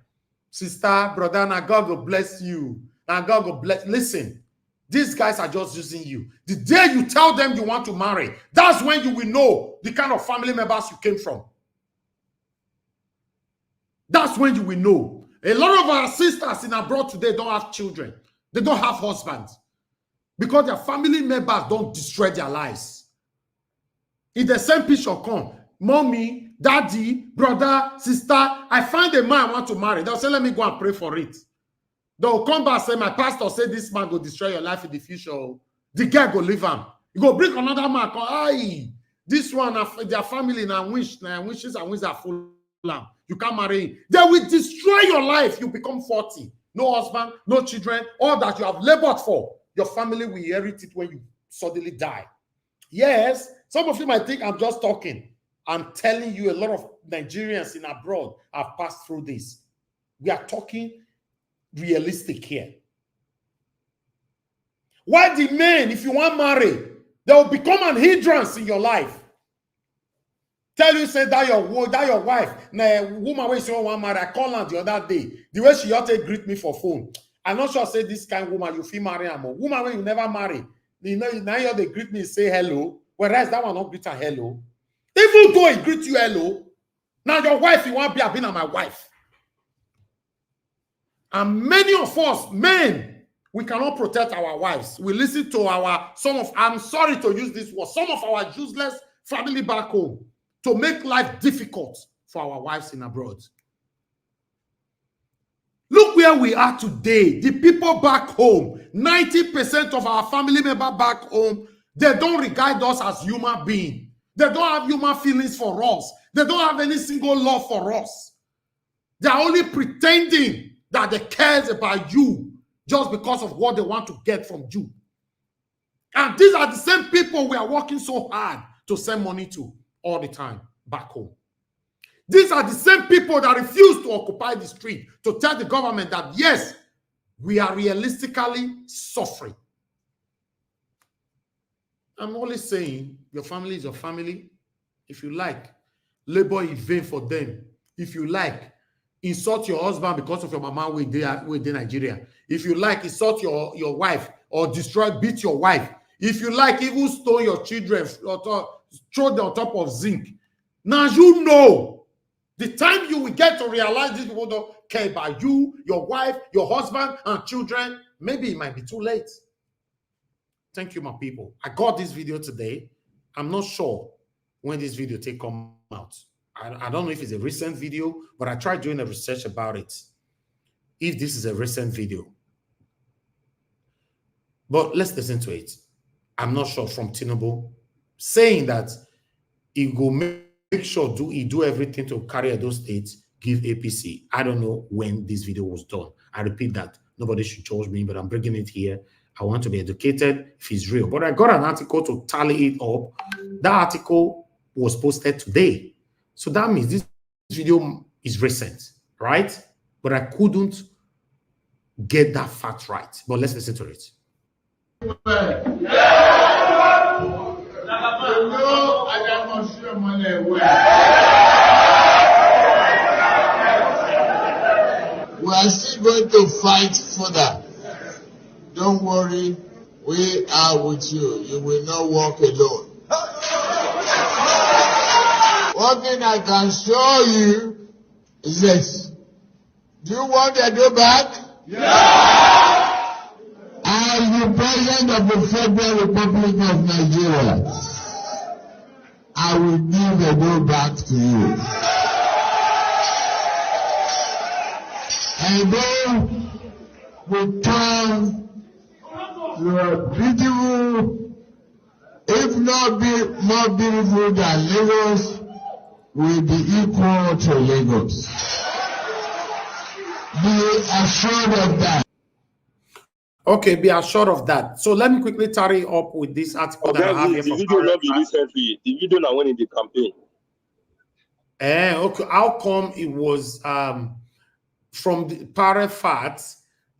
Sister, brother, now God will bless you. Now God will bless. Listen, these guys are just using you. The day you tell them you want to marry, that's when you will know the kind of family members you came from. That's when you will know. A lot of our sisters in abroad today don't have children. They don't have husbands. Because their family members don't destroy their lives. If the same picture come, mommy, daddy, brother, sister, I find a man I want to marry. They'll say, let me go and pray for it. They'll come back and say, my pastor said this man will destroy your life in the future. The guy go leave him. You go bring another man, come, aye, this one, their family now wishes and wishes are full. You can't marry him. They will destroy your life. You become 40. No husband, no children, all that you have labored for. Your family will inherit it when you suddenly die. Yes, some of you might think I'm just talking. I'm telling you, a lot of Nigerians in abroad have passed through this. We are talking realistic here. Why the men, if you want to marry, they will become an hindrance in your life. Tell you, say that your wife, na woman wey she want marry, I call her the other day. The way she ought to greet me for phone. I'm not sure say this kind of woman, you feel marry am. Woman when you never marry, you know, now you they greet me say hello, whereas that one not greet her hello. Even though he greet you hello, now your wife, you want to be my wife. And many of us, men, we cannot protect our wives. We listen to I'm sorry to use this word, some of our useless family back home to make life difficult for our wives in abroad. Look where we are today. The people back home, 90% of our family members back home, they don't regard us as human beings. They don't have human feelings for us. They don't have any single love for us. They are only pretending that they care about you just because of what they want to get from you. And these are the same people we are working so hard to send money to all the time back home. These are the same people that refuse to occupy the street to tell the government that, yes, we are realistically suffering. I'm only saying your family is your family. If you like, labor in vain for them. If you like, insult your husband because of your mama within Nigeria. If you like, insult your wife or beat your wife. If you like, even stone your children or throw them on top of zinc. Now you know the time you will get to realize these people don't care about you, your wife, your husband, and children. Maybe it might be too late. Thank you, my people. I got this video today. I'm not sure when this video come out. I don't know if it's a recent video, but I tried doing a research about it. If this is a recent video. But let's listen to it. I'm not sure, from Tinubu, saying that he will make sure he do everything to carry those states, give APC. I don't know when this video was done. I repeat that. Nobody should judge me, but I'm bringing it here. I want to be educated if it's real. But I got an article to tally it up. That article was posted today. So that means this video is recent, right? But I couldn't get that fact right. But let's listen to it. We are still going to fight further. Don't worry, we are with you. You will not walk alone. One thing I can show you is this. Do you want to go back? Yeah! As the President of the Federal Republic of Nigeria, I will give the go back to you. And then we turn your beautiful, if not more beautiful than Lagos, will be equal to Lagos. Be assured of that. Okay, be assured of that. So let me quickly tally up with this article that I have here. The video not be recently. The video now went in the campaign. Okay. How come it was from the Parafat?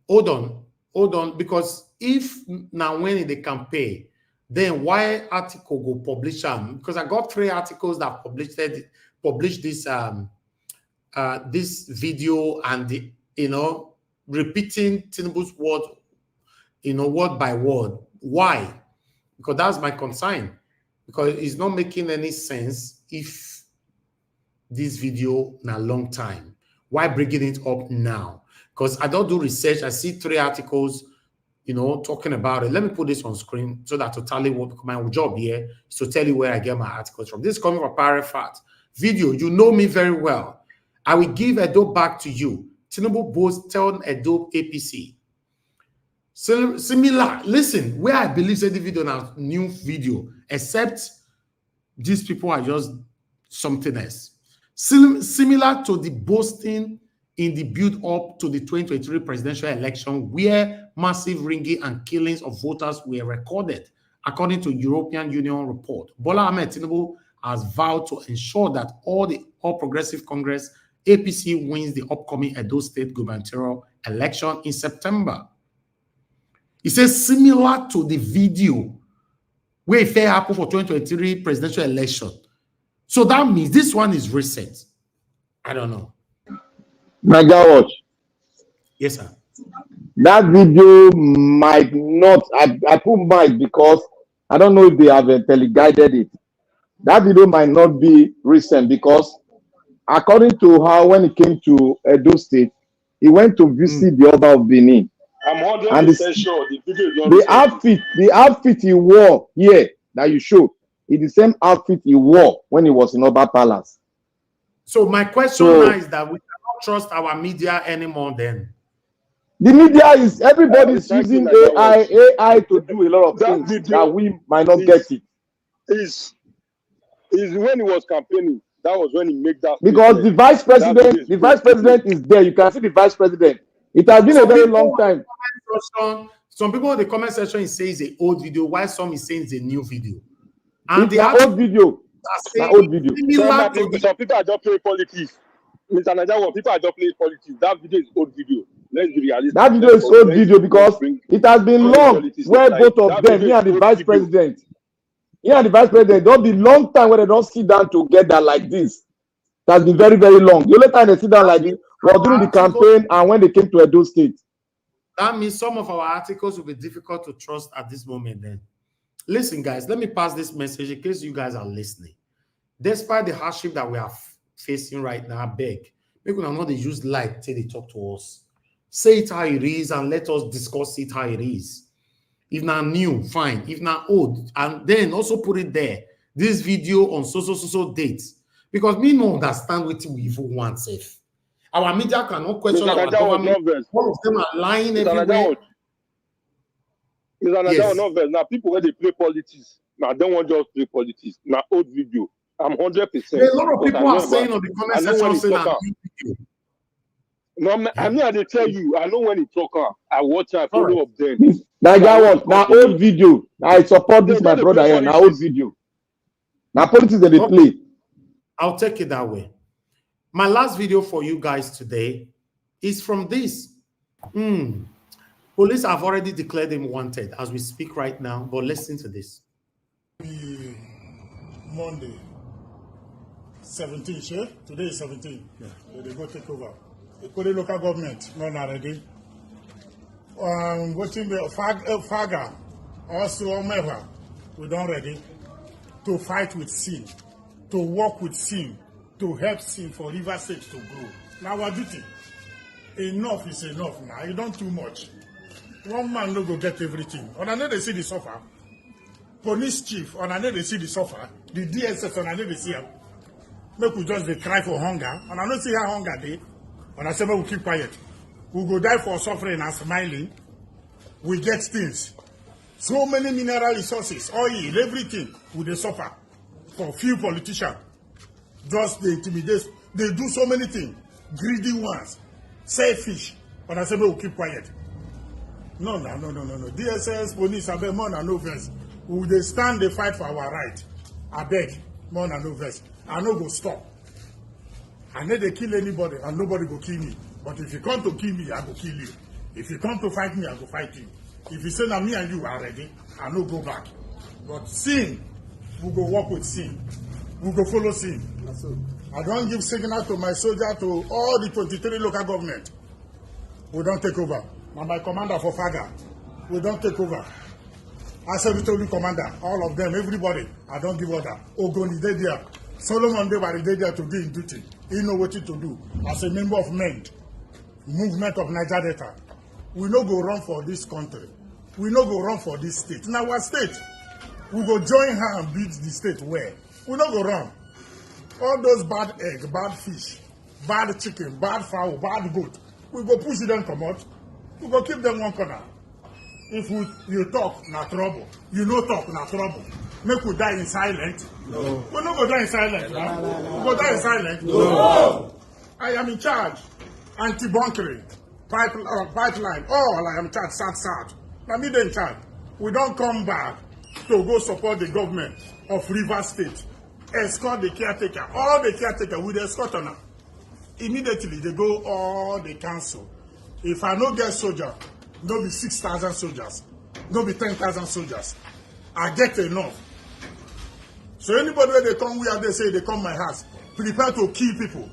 Hold on, because if now when in the campaign, then why article go publish them? Because I got 3 articles that published this this video and repeating Tinubu's word, word by word. Why? Because that's my concern. Because it's not making any sense if this video in a long time. Why bringing it up now? Because I don't do research. I see 3 articles, talking about it. Let me put this on screen so that to tell you what my job here is to tell you where I get my articles from. This is coming from Parafat. Video, you know me very well. I will give Edo back to you. Tinubu both tell Edo APC. Similar, listen, where I believe the video now, new video, except these people are just something else. Similar to the boasting in the build-up to the 2023 presidential election, where massive ringing and killings of voters were recorded, according to European Union report. Bola Ahmed Tinubu has vowed to ensure that All Progressive Congress APC wins the upcoming Edo State gubernatorial election in September. He says similar to the video where it fair happened for 2023 presidential election. So that means this one is recent. I don't know. Watch. Yes, sir. That video might not, I put might because I don't know if they have teleguided it. That video might not be recent because according to how when he came to Edo State, he went to visit the Oba of Benin. I'm 100% sure the video is not the outfit he wore here that you showed is the same outfit he wore when he was in Oba Palace. So my question now is that we cannot trust our media anymore then. The media is, everybody's using AI to do a lot of things that we might not get it. Is when he was campaigning, that was when he made that. Because the vice president is there. You can see the vice president. It has been a very long time. Some people in the comment section is saying it's an old video, while some is saying it's a new video. And it's an old video. Some people are just playing politics. Mr. Nigeria, people are just playing politics. That video is old video. Let's be realistic. That video is old video because it has been long where both of them, me and the vice president, don't be long time where they don't sit down together like this. It has been very, very long. The only time they sit down like this was during the campaign and when they came to Edo State. That means some of our articles will be difficult to trust at this moment then. Listen, guys, let me pass this message in case you guys are listening. Despite the hardship that we are facing right now, I beg, make una not use light till they talk to us. Say it how it is and let us discuss it how it is. If not new, fine. If not old, and then also put it there. This video on so dates. Because me no understand what we even want safe. Our media cannot question our government. All of them are lying everywhere. Yes. Now people when they play politics, now don't want just play politics. Now old video. I'm 100%. A lot of people are saying on the comment section saying I'm video. No, I mean, I tell you, I know when he talk, I watch, I follow up them. Now that one, now old video. I support this, my brother here. Now old video. Now politics that they play. I'll take it that way. My last video for you guys today is from this. Police have already declared him wanted as we speak right now, but listen to this. Monday, 17, sure? Today is 17. Yeah. So they go take over. The local government, not already. Waiting the Faga, also Omeva, we don't ready to fight with sin, to work with sin, to help sin for River State to grow. Now our duty. Enough is enough now. You don't too much. One man no go get everything. On another they see the suffer. Police chief, on another they see the suffer. The DSS, on another they see him. Make we just they cry for hunger. And I don't see how hunger they. And I say we keep quiet. We go die for suffering and smiling. We get things. So many mineral resources, oil, everything. We they suffer for few politicians. Just they intimidate. They do so many things. Greedy ones. Selfish. And I say we keep quiet. No. DSS, police, I beg more than no verse. We they stand, they fight for our right. I beg more than no verse. I no go stop. I know they kill anybody and nobody go kill me. But if you come to kill me, I go kill you. If you come to fight me, I go fight you. If you say that me and you are ready, I no go back. But sin, we go work with sin. We go follow sin. I don't give signal to my soldier to all the 23 local government. We don't take over. Now my commander for Faga, we don't take over. I said to the commander, all of them, everybody, I don't give order. Ogoni they there. Solomon they were there to be in duty. He know what to do. As a member of MEND, Movement of Niger Delta, we no go run for this country. We no go run for this state. In our state, we go join her and beat the state where. We no go run. All those bad egg, bad fish, bad chicken, bad fowl, bad goat, we go push them come out. We go keep them one corner. If you talk, na trouble. You no talk, na trouble. Make we die in silence. No. We no go die in silence. No. We go die in silence. No. I am in charge. Anti-bunkering, pipeline. All I am in charge. Sad. Now me they in charge. We don't come back to go support the government of River State. Escort the caretaker. All the caretaker with the escort on them. Immediately they go all the council. If I no get soldier, no be 6,000 soldiers, no be 10,000 soldiers. I get enough. So anybody when they come where they say they come my house, prepare to kill people.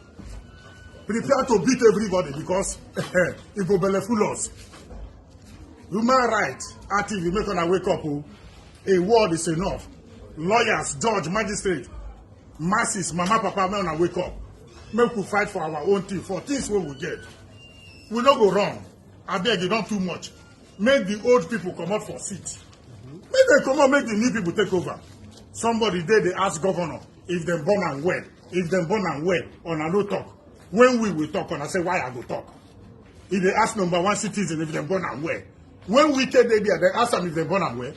Prepare to beat everybody because it go beleful us. Human rights active, make on wake up. A word is enough. Lawyers, judge, magistrate, masses, mama, papa, make on wake up. Make we fight for our own thing, for things where we get. We not go wrong. I beg you, don't too much. Make the old people come out for seat. Make them come out, make the new people take over. Somebody there, they ask governor if them born and well. If them born and well, on a no talk. When we will talk, on I say why I go talk. If they ask number one citizen if them born and well. When we take they there, they ask them if they born and well.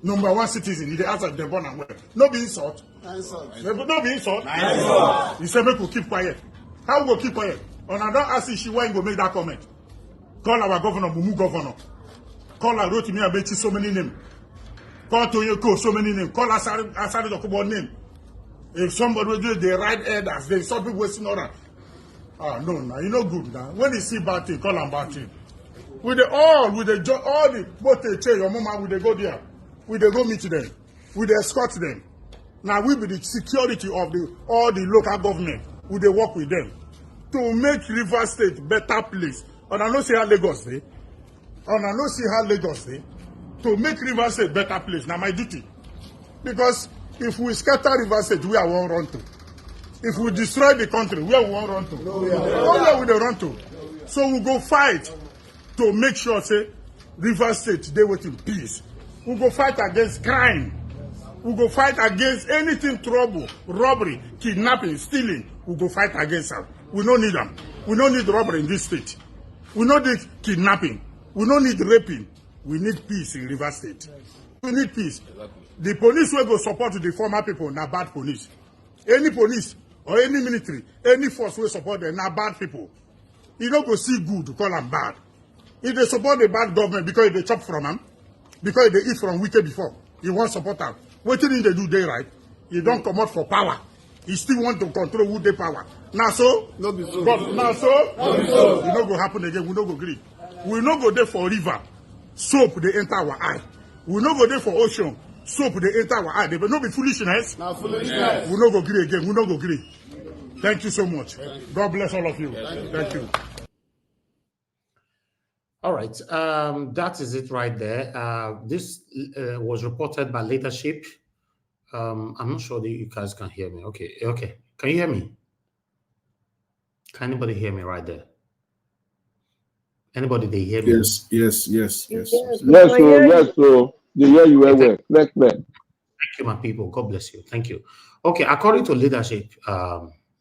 Number one citizen, if they ask them if they born and well. No be insult. No be insult. You say make we keep quiet. How we go keep quiet? And I don't ask she why you go make that comment. Call our governor, Mumu governor. Call our Rotimi Abechi, so many names. Call Toyoko, so many names. Call Asari Dokubo name. If somebody will do the right elders, then some people wasting order. No, you know good now. When you see bad thing, call them bad thing. With all the both they tell your mama, we they go there. We they go meet them. We they escort them. Now we be the security of all the local government. We they work with them. to make River State better place. And I know see how Lagos dey. And I know see how Lagos dey. To make River State better place. Now my duty. Because if we scatter River State, where I won't run to. If we destroy the country, where we won't run to. Where we dey run to. So we go fight to make sure say River State dey with in peace. We go fight against crime. We go fight against anything trouble, robbery, kidnapping, stealing. We go fight against them. We don't need them. We don't need robbery in this state. We don't need kidnapping. We don't need raping. We need peace in River State. We need peace. The police will go support the former people, not bad police. Any police or any military, any force will support them, not bad people. You don't go see good to call them bad. If they support the bad government because they chop from them, because they eat from wicked before, you want support them. What do they do? They right? You don't come out for power. You still want to control who they power. Now so, no be so. But now so, no be so. You know go happen again. We no go green. We no go there for river. Soap they enter our eye. We no go there for ocean. Soap they enter our eye. They will not be foolishness. Now foolishness. We no go green again. We no go green. Thank you so much. God bless all of you. Thank you. All right, that is it right there. This was reported by Leadership. I'm not sure that you guys can hear me. Okay. Can you hear me? Can anybody hear me right there? Anybody they hear me? Yes. Yes, so they hear you well. Thank you, my people. God bless you. Thank you. Okay, according to Leadership,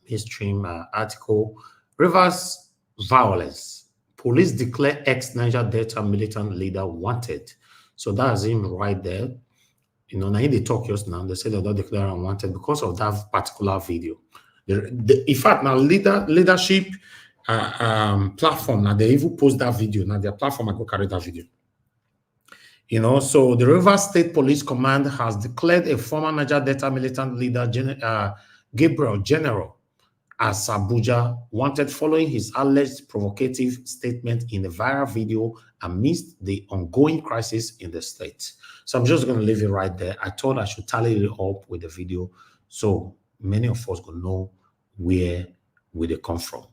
mainstream article, Rivers violence. Police declare ex-Niger Delta militant leader wanted. So that's him right there. You know, now they talk just now. They say they don't declare him wanted because of that particular video. In fact, now Leadership platform, now they even post that video. Now their platform, I go carry that video. You know, so the Rivers State Police Command has declared a former Niger Delta militant leader, Gabriel General, as Abuja wanted following his alleged provocative statement in a viral video amidst the ongoing crisis in the state. So I'm just going to leave it right there. I thought I should tally it up with the video so many of us will know where they come from.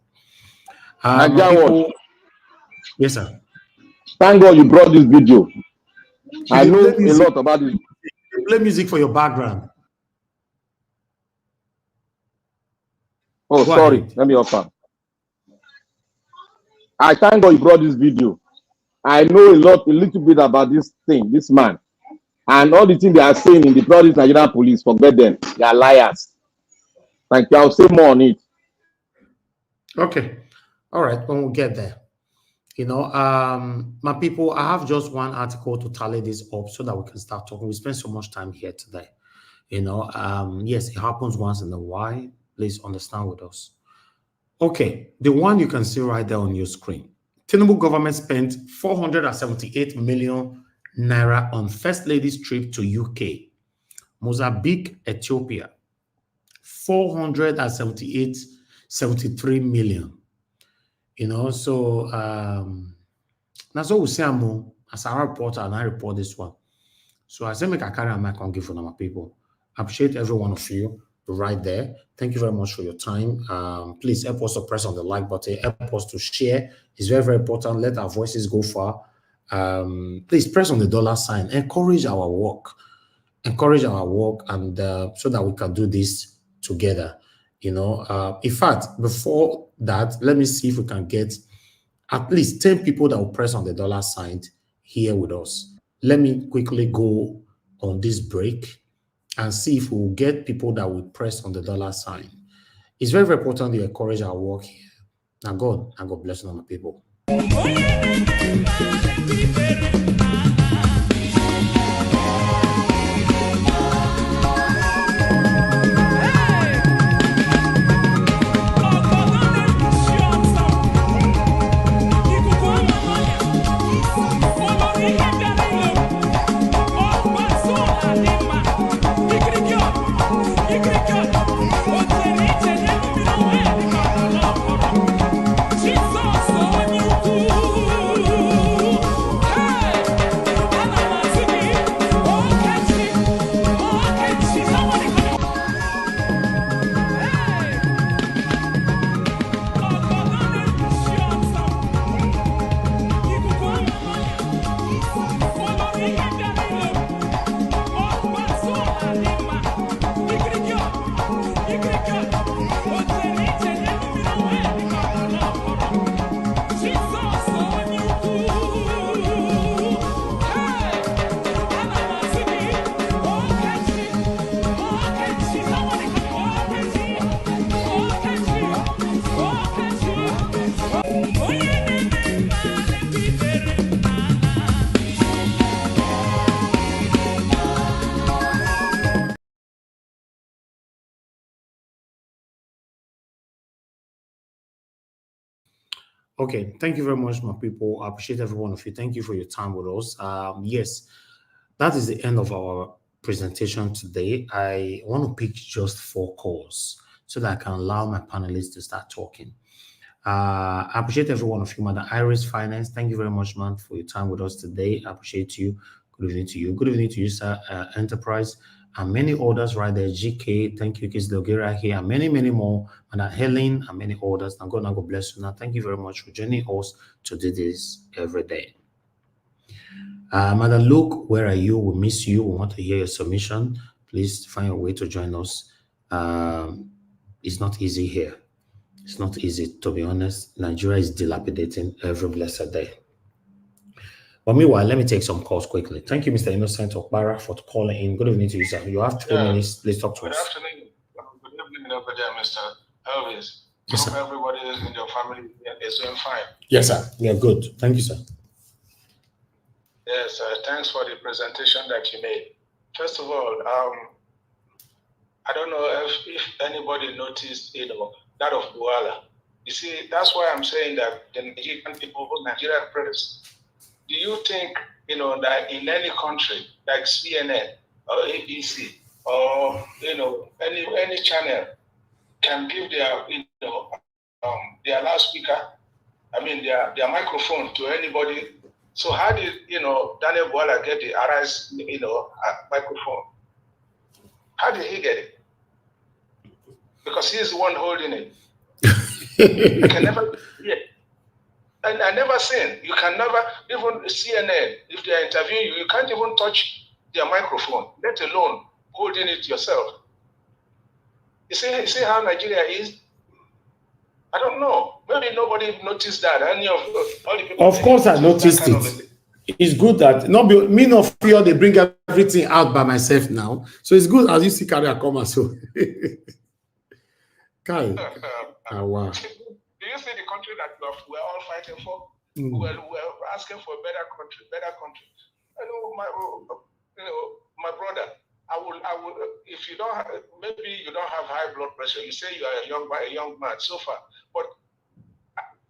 Yes, sir. Thank God you brought this video. I know a lot about this. Play music for your background. Oh, sorry. Let me offer. I thank God you brought this video. I know a little bit about this thing, this man. And all the things they are saying in the broad Nigerian police, forget them. They are liars. Thank you. I'll say more on it. Okay. All right. When we get there. You know, my people, I have just one article to tally this up so that we can start talking. We spend so much time here today. You know, yes, it happens once in a while. Please understand with us. Okay, the one you can see right there on your screen. Tinubu government spent 478 million naira on First Lady's trip to UK. Mozambique, Ethiopia, 73 million. You know, so that's what we say as a reporter, and I report this one. So I say make a carry a mic and give for my people. I appreciate every one of you right there. Thank you very much for your time. Please help us to press on the like button, help us to share. It's very, very important. Let our voices go far. Please press on the dollar sign. Encourage our work. Encourage our work, and so that we can do this together. You know, in fact, before that, let me see if we can get at least 10 people that will press on the dollar sign here with us. Let me quickly go on this break and see if we'll get people that will press on the dollar sign. It's very, very important to encourage our work here. Now, God bless all my people. Okay, thank you very much, my people. I appreciate every one of you. Thank you for your time with us. Yes, that is the end of our presentation today. I want to pick just 4 calls so that I can allow my panelists to start talking. I appreciate every one of you, Madam Iris Finance. Thank you very much, man, for your time with us today. I appreciate you. Good evening to you. Good evening to you, sir. Enterprise and many others right there. GK, thank you, Kiss Logera here, and many, many more. Madam Helen and many others. And God bless you now. Thank you very much for joining us to do this every day. Madam Luke, where are you? We miss you. We want to hear your submission. Please find a way to join us. It's not easy here. It's not easy, to be honest. Nigeria is dilapidating every blessed day. But meanwhile, let me take some calls quickly. Thank you, Mr. Innocent Okpara, for calling in. Good evening to you, sir. You have 3 minutes. Please talk to us. Good afternoon. Good evening over there, Mr. Elvis. Yes, Hope sir. everybody in your family is doing fine. Yes, sir. Yeah, good. Thank you, sir. Yes, thanks for the presentation that you made. First of all, I don't know if anybody noticed, that of Douala. You see, that's why I'm saying that the Nigerian people, Nigerian press, do you think, that in any country like CNN or ABC or, any channel can give their, their loudspeaker, their microphone to anybody? So how did, Daniel Douala get the Arise, microphone? How did he get it? Because he's the one holding it. I can never, and I never seen. You can never, even CNN, if they are interviewing you, you can't even touch their microphone, let alone holding it yourself. You see how Nigeria is? I don't know. Maybe nobody noticed that. Any of all the people. Of course, I noticed it. It's good that me not fear they bring everything out by myself now. So it's good as you see career come as so. Kai. Wow. Do you see the country that we're all fighting for? Mm. We're asking for a better country, I know my brother. I will. If you don't, maybe you don't have high blood pressure. You say you are a young man so far, but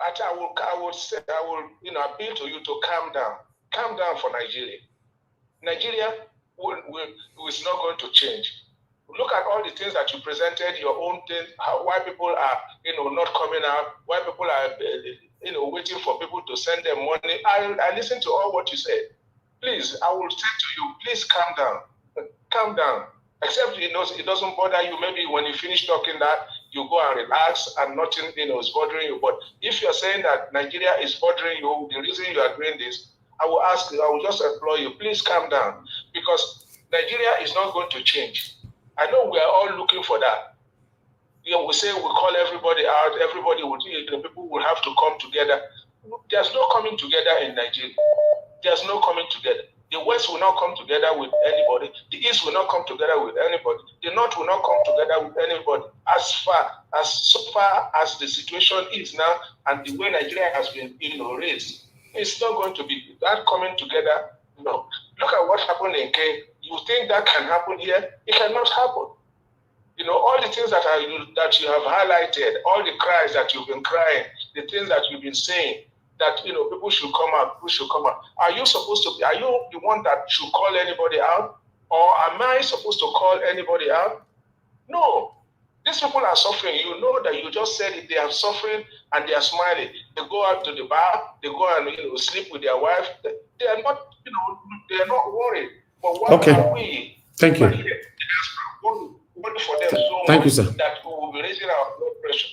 I will say, appeal to you to calm down. Calm down for Nigeria. Nigeria is not going to change. Look at all the things that you presented, your own things, why people are, not coming out, why people are, waiting for people to send them money. I listened to all what you said. Please, I will say to you, please calm down. Calm down. Except, it doesn't bother you. Maybe when you finish talking that, you go and relax and nothing, is bothering you. But if you're saying that Nigeria is bothering you, the reason you are doing this, I will just implore you, please calm down. Because Nigeria is not going to change. I know we are all looking for that. We say we call everybody out, the people will have to come together. There's no coming together in Nigeria. There's no coming together. The West will not come together with anybody. The East will not come together with anybody. The North will not come together with anybody. So far as the situation is now, and the way Nigeria has been, raised, it's not going to be that coming together. No. Look at what happened in Kenya. You think that can happen here? It cannot happen. All the things that you have highlighted, all the cries that you've been crying, the things that you've been saying, that people should come out, Are you the one that should call anybody out? Or am I supposed to call anybody out? No. These people are suffering. You know that you just said it, they are suffering and they are smiling. They go out to the bar, they go and sleep with their wife. They are not, they are not worried. But what are we? Thank you. Worry for them so Thank much you, sir. that we will be raising our blood pressure.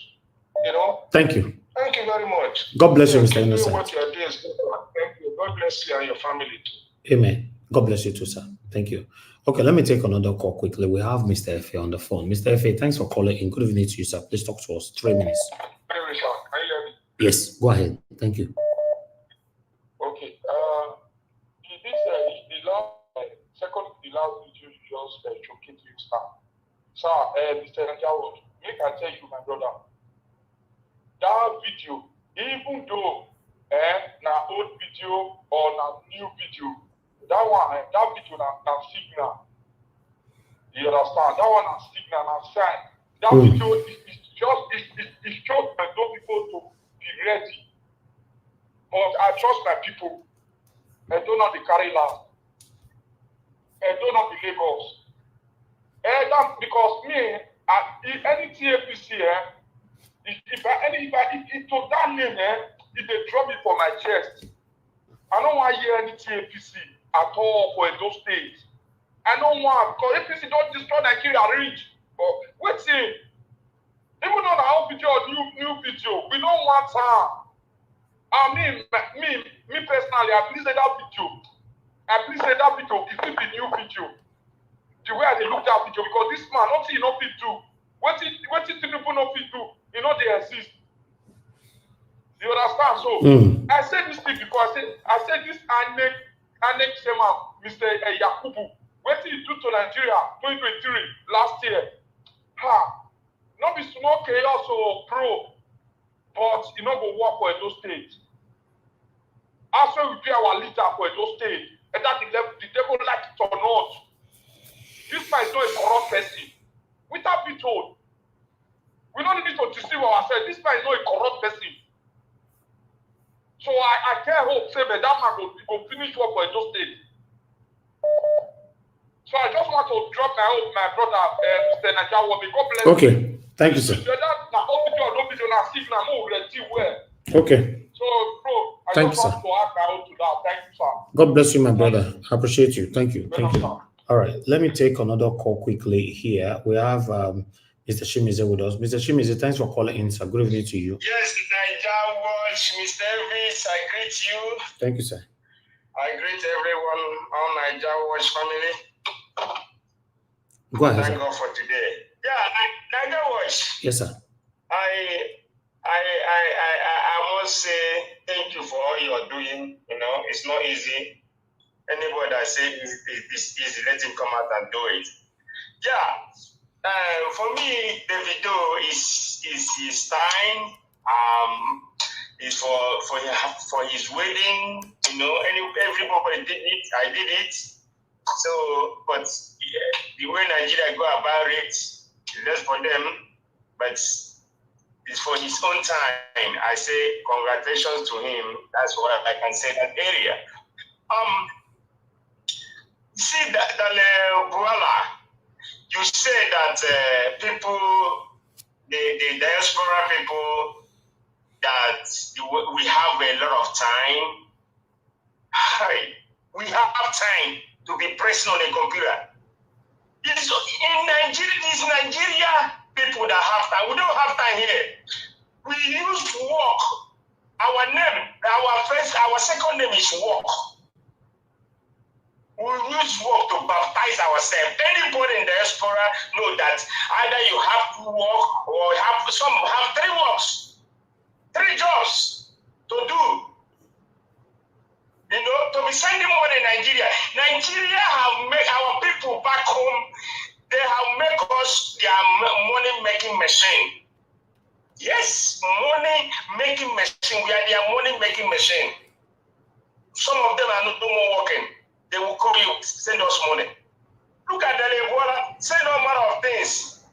Thank you. Thank you very much. God bless you, Mr. Keep Innocent. doing what you are doing. Thank you. God bless you and your family too. Amen. God bless you too, sir. Thank you. Okay, let me take another call quickly. We have Mr. Efe on the phone. Mr. Efe, thanks for calling in. Good evening to you, sir. Please talk to us. 3 minutes. Very short. Can you hear me? Yes, go ahead. Thank you. Okay. Second to the last video you just showcased you, sir. Sir, Mr. Najawo, make I tell you, my brother, that video, even though na old video or na new video, that video na signal. You understand? That one na signal, na sign. That video is just, it shows those people to be ready. But I trust my people. I do not carry last. I do not the Lagos. Because me, any TAPC, if to that name, if they drop it for my chest, I don't want to hear any TAPC at all for those states. I don't want, because APC don't destroy Nigeria rich. But wait see, even on our video, new video, we don't want her. Me personally, I please say that video. If it be new video, the way they look at video, because this man, nothing he not fit do. What Tinubu not fit do, you know they exist. You understand? So I said this thing before. I said this Anek Sema, Mr. Yakubu. What did he do to Nigeria 2023 last year? Not be small chaos or pro, but you know go work for those states. After we pay our leader for those states, and that the devil like it or not. This man is not a corrupt person. Without being told, we don't need to deceive ourselves. This man is not a corrupt person. So I can't hope say that man will finish work for those states. So I just want to drop my brother, Mr. Najawa. God bless you. Okay, thank you, sir. Okay. So, bro, I thank just you, want to add my own to that. Thank you, sir. God bless you, my brother. I appreciate you. Thank you. Thank you. All right, let me take another call quickly here. We have Mr. Shimize with us. Mr. Shimize, thanks for calling in, sir. Good evening to you. Yes, Niger Watch, Mr. Elvis, I greet you. Thank you, sir. I greet everyone on Niger Watch family. Go ahead, Thank sir. God for today. Yeah, Niger Watch. Yes, sir. I must say thank you for all you are doing. You know, it's not easy. Anybody that say it's easy, let him come out and do it. Yeah. For me, the video is time. Is for his wedding. You know, everybody did it. I did it. So, but the way Nigeria go about it, that's for them. But it's for his own time. I say congratulations to him. That's what I can say that area. See that Buala, you said that people, the diaspora people, that we have a lot of time. We have time to be pressing on a computer. In Nigeria, it's Nigeria people that have time. We don't have time here. We used to work. Our name, our second name is work. We use work to baptize ourselves. Anybody in the diaspora know that either you have to work or some have 3 works, 3 jobs to do. You know, to be sending money in Nigeria. Nigeria have made our people back home, they have made us their money-making machine. Yes, money-making machine. We are their money-making machine. Some of them are no more working. They will call you, send us money. Look at the Ebola, send all manner of things.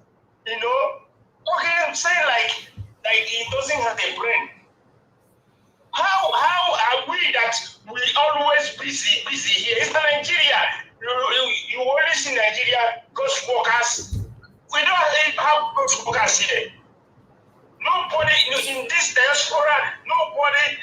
You know? Okay, I'm saying like he doesn't have a brain. How are we that we always busy here? It's Nigeria. You only see Nigeria ghost workers. We don't have ghost workers here. Nobody in this diaspora, nobody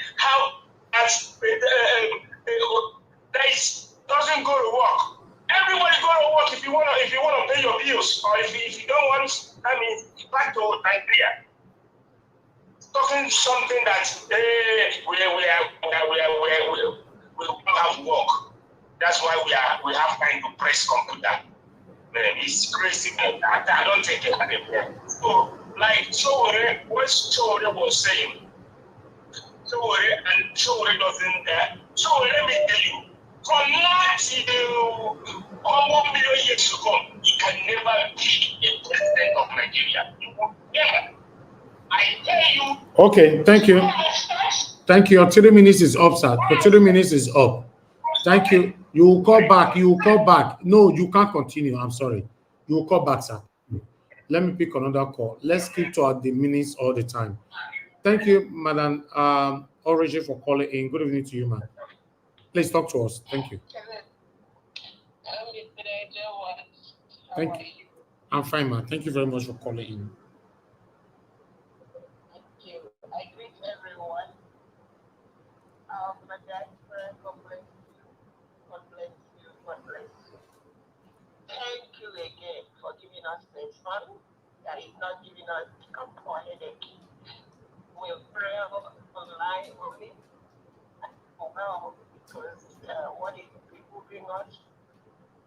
doesn't go to work. Everybody go to work if you want to pay your bills, or if you don't want, back to Nigeria. Talking something that we don't have work. That's why we have time to press computer. It's crazy. I don't take it anymore. So like what Chowore was saying. Chowore doesn't. So let me tell you, from now till 1 million years to come, he can never be a president of Nigeria. He will never. I tell you. Okay, thank you. Thank you. Your 3 minutes is up, sir. Your 3 minutes is up. Thank you. You will call back. You will call back. No, you can't continue. I'm sorry. You will call back, sir. Let me pick another call. Let's keep to the minutes all the time. Thank you, Madam Origin, for calling in. Good evening to you, man. Please talk to us. Thank you. Thank you. I'm fine, man. Thank you very much for calling in. Thank you. I greet everyone. My Diaspora, God bless you. God bless you. God bless you. Thank you again for giving us the fun that is not giving us come for headache. We'll pray online only. Well, because what is removing us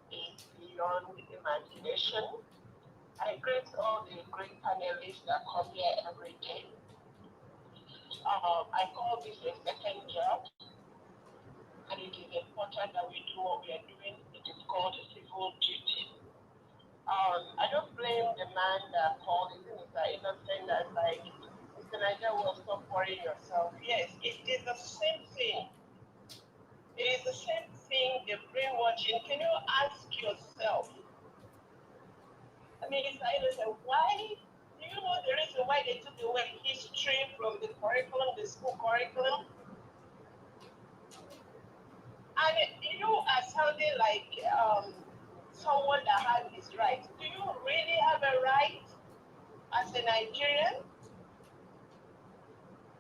is beyond imagination. I greet all the great panelists that come here every day. I call this a second job, and it is important that we do what we are doing. It is called a civil duty. I don't blame the man that called it, Mr. Innocent, that's like, Mr. Niger, will stop worrying yourself. Yes, it is the same thing. It is the same thing, the brainwashing. Can you ask yourself, I mean, Mr. Innocent, why, do you know the reason why they took away history from the curriculum, the school curriculum? And you are sounding like someone that has his rights. Do you really have a right as a Nigerian?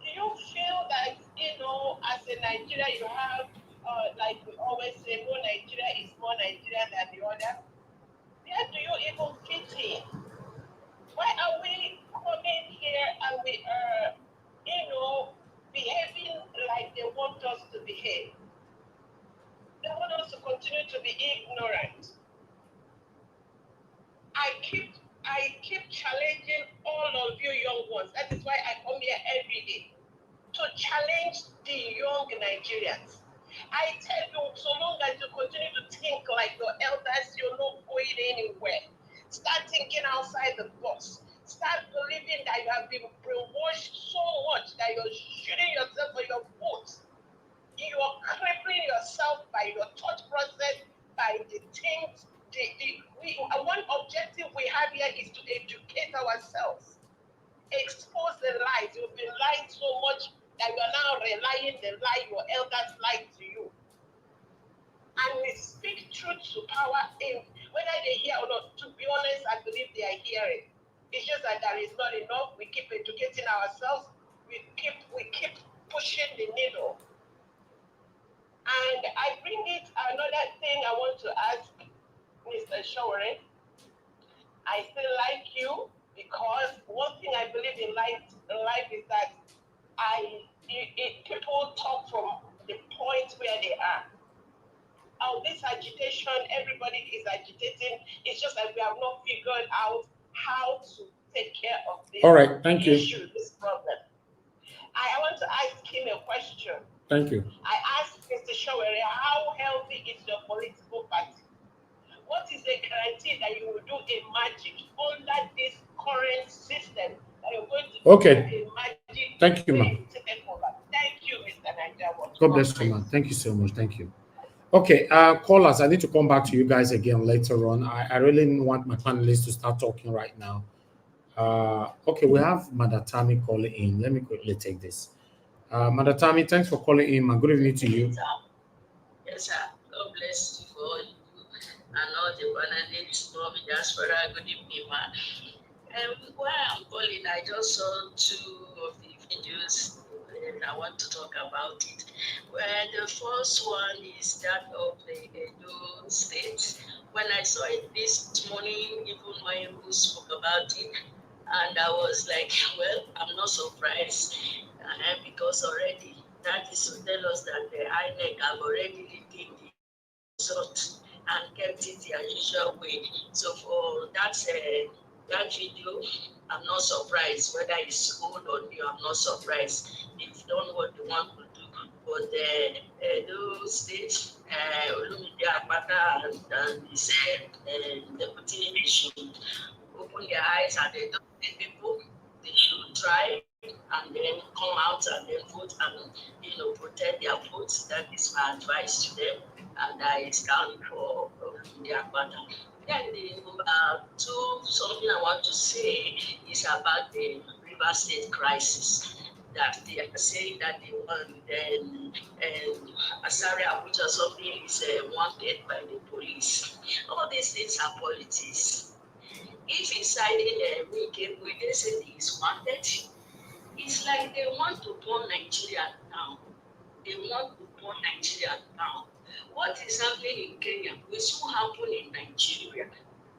Do you feel that, as a Nigerian, you have, like we always say, no Nigeria is more Nigerian than the other? Where do you even fit in? Why are we coming here and we are, behaving like they want us to behave? They want us to continue to be ignorant. I keep challenging all of you young ones. That is why I come here every day to challenge the young Nigerians. I tell you, so long as you continue to think like your elders, you're not going anywhere. Start thinking outside the box. Start believing that you have been brainwashed so much that you're shooting yourself on your foot. You are crippling yourself by your thought process, by the things. One objective we have here is to educate ourselves, expose the lies. You've been lied so much that you are now relying the lie your elders lied to you. And we speak truth to power in whether they hear or not. To be honest, I believe they are hearing. It's just that there is not enough. We keep educating ourselves. We keep pushing the needle. And I bring it another thing I want to ask Mr. Showere. I still like you because one thing I believe in life is that people talk from the point where they are. This agitation, everybody is agitating. It's just that we have not figured out how to take care of this issue, this problem. I want to ask him a question. Thank you. I asked Mr. Showere, how healthy is your political party? What is the guarantee that you will do a magic under this current system that you're going to do a magic? Thank you, ma'am. Thank you, Mr. Niger. God bless you, ma'am. Thank you so much. Thank you. Okay, callers, I need to come back to you guys again later on. I really want my panelists to start talking right now. Okay, we have Madatami calling in. Let me quickly take this. Madatami, thanks for calling in, man. Good evening to you. Yes, sir. God bless you for all you do. And all the panelists from Diaspora. Good evening, man. Where I'm calling, I just saw 2 of the videos and I want to talk about it. Where the first one is that of the Edo state. When I saw it this morning, even my uncle spoke about it, and I was like, well, I'm not surprised because already that is to tell us that the INEC have already leaked the result and kept it their usual way. So for that video, I'm not surprised. Whether it's old or new, I'm not surprised. They've done what they want to do. But those states, Olumide Akpata and the Deputy, they should open their eyes and they don't see people. They should try and then come out and then vote and protect their votes. That is my advice to them. And I stand for Olumide Akpata. Then the something I want to say is about the River State crisis. that they are saying that they want, and Asari Abuja something is wanted by the police. All these things are politics. If inside we say he is wanted, it's like they want to burn Nigeria down. They want to burn Nigeria down. What is happening in Kenya will soon happen in Nigeria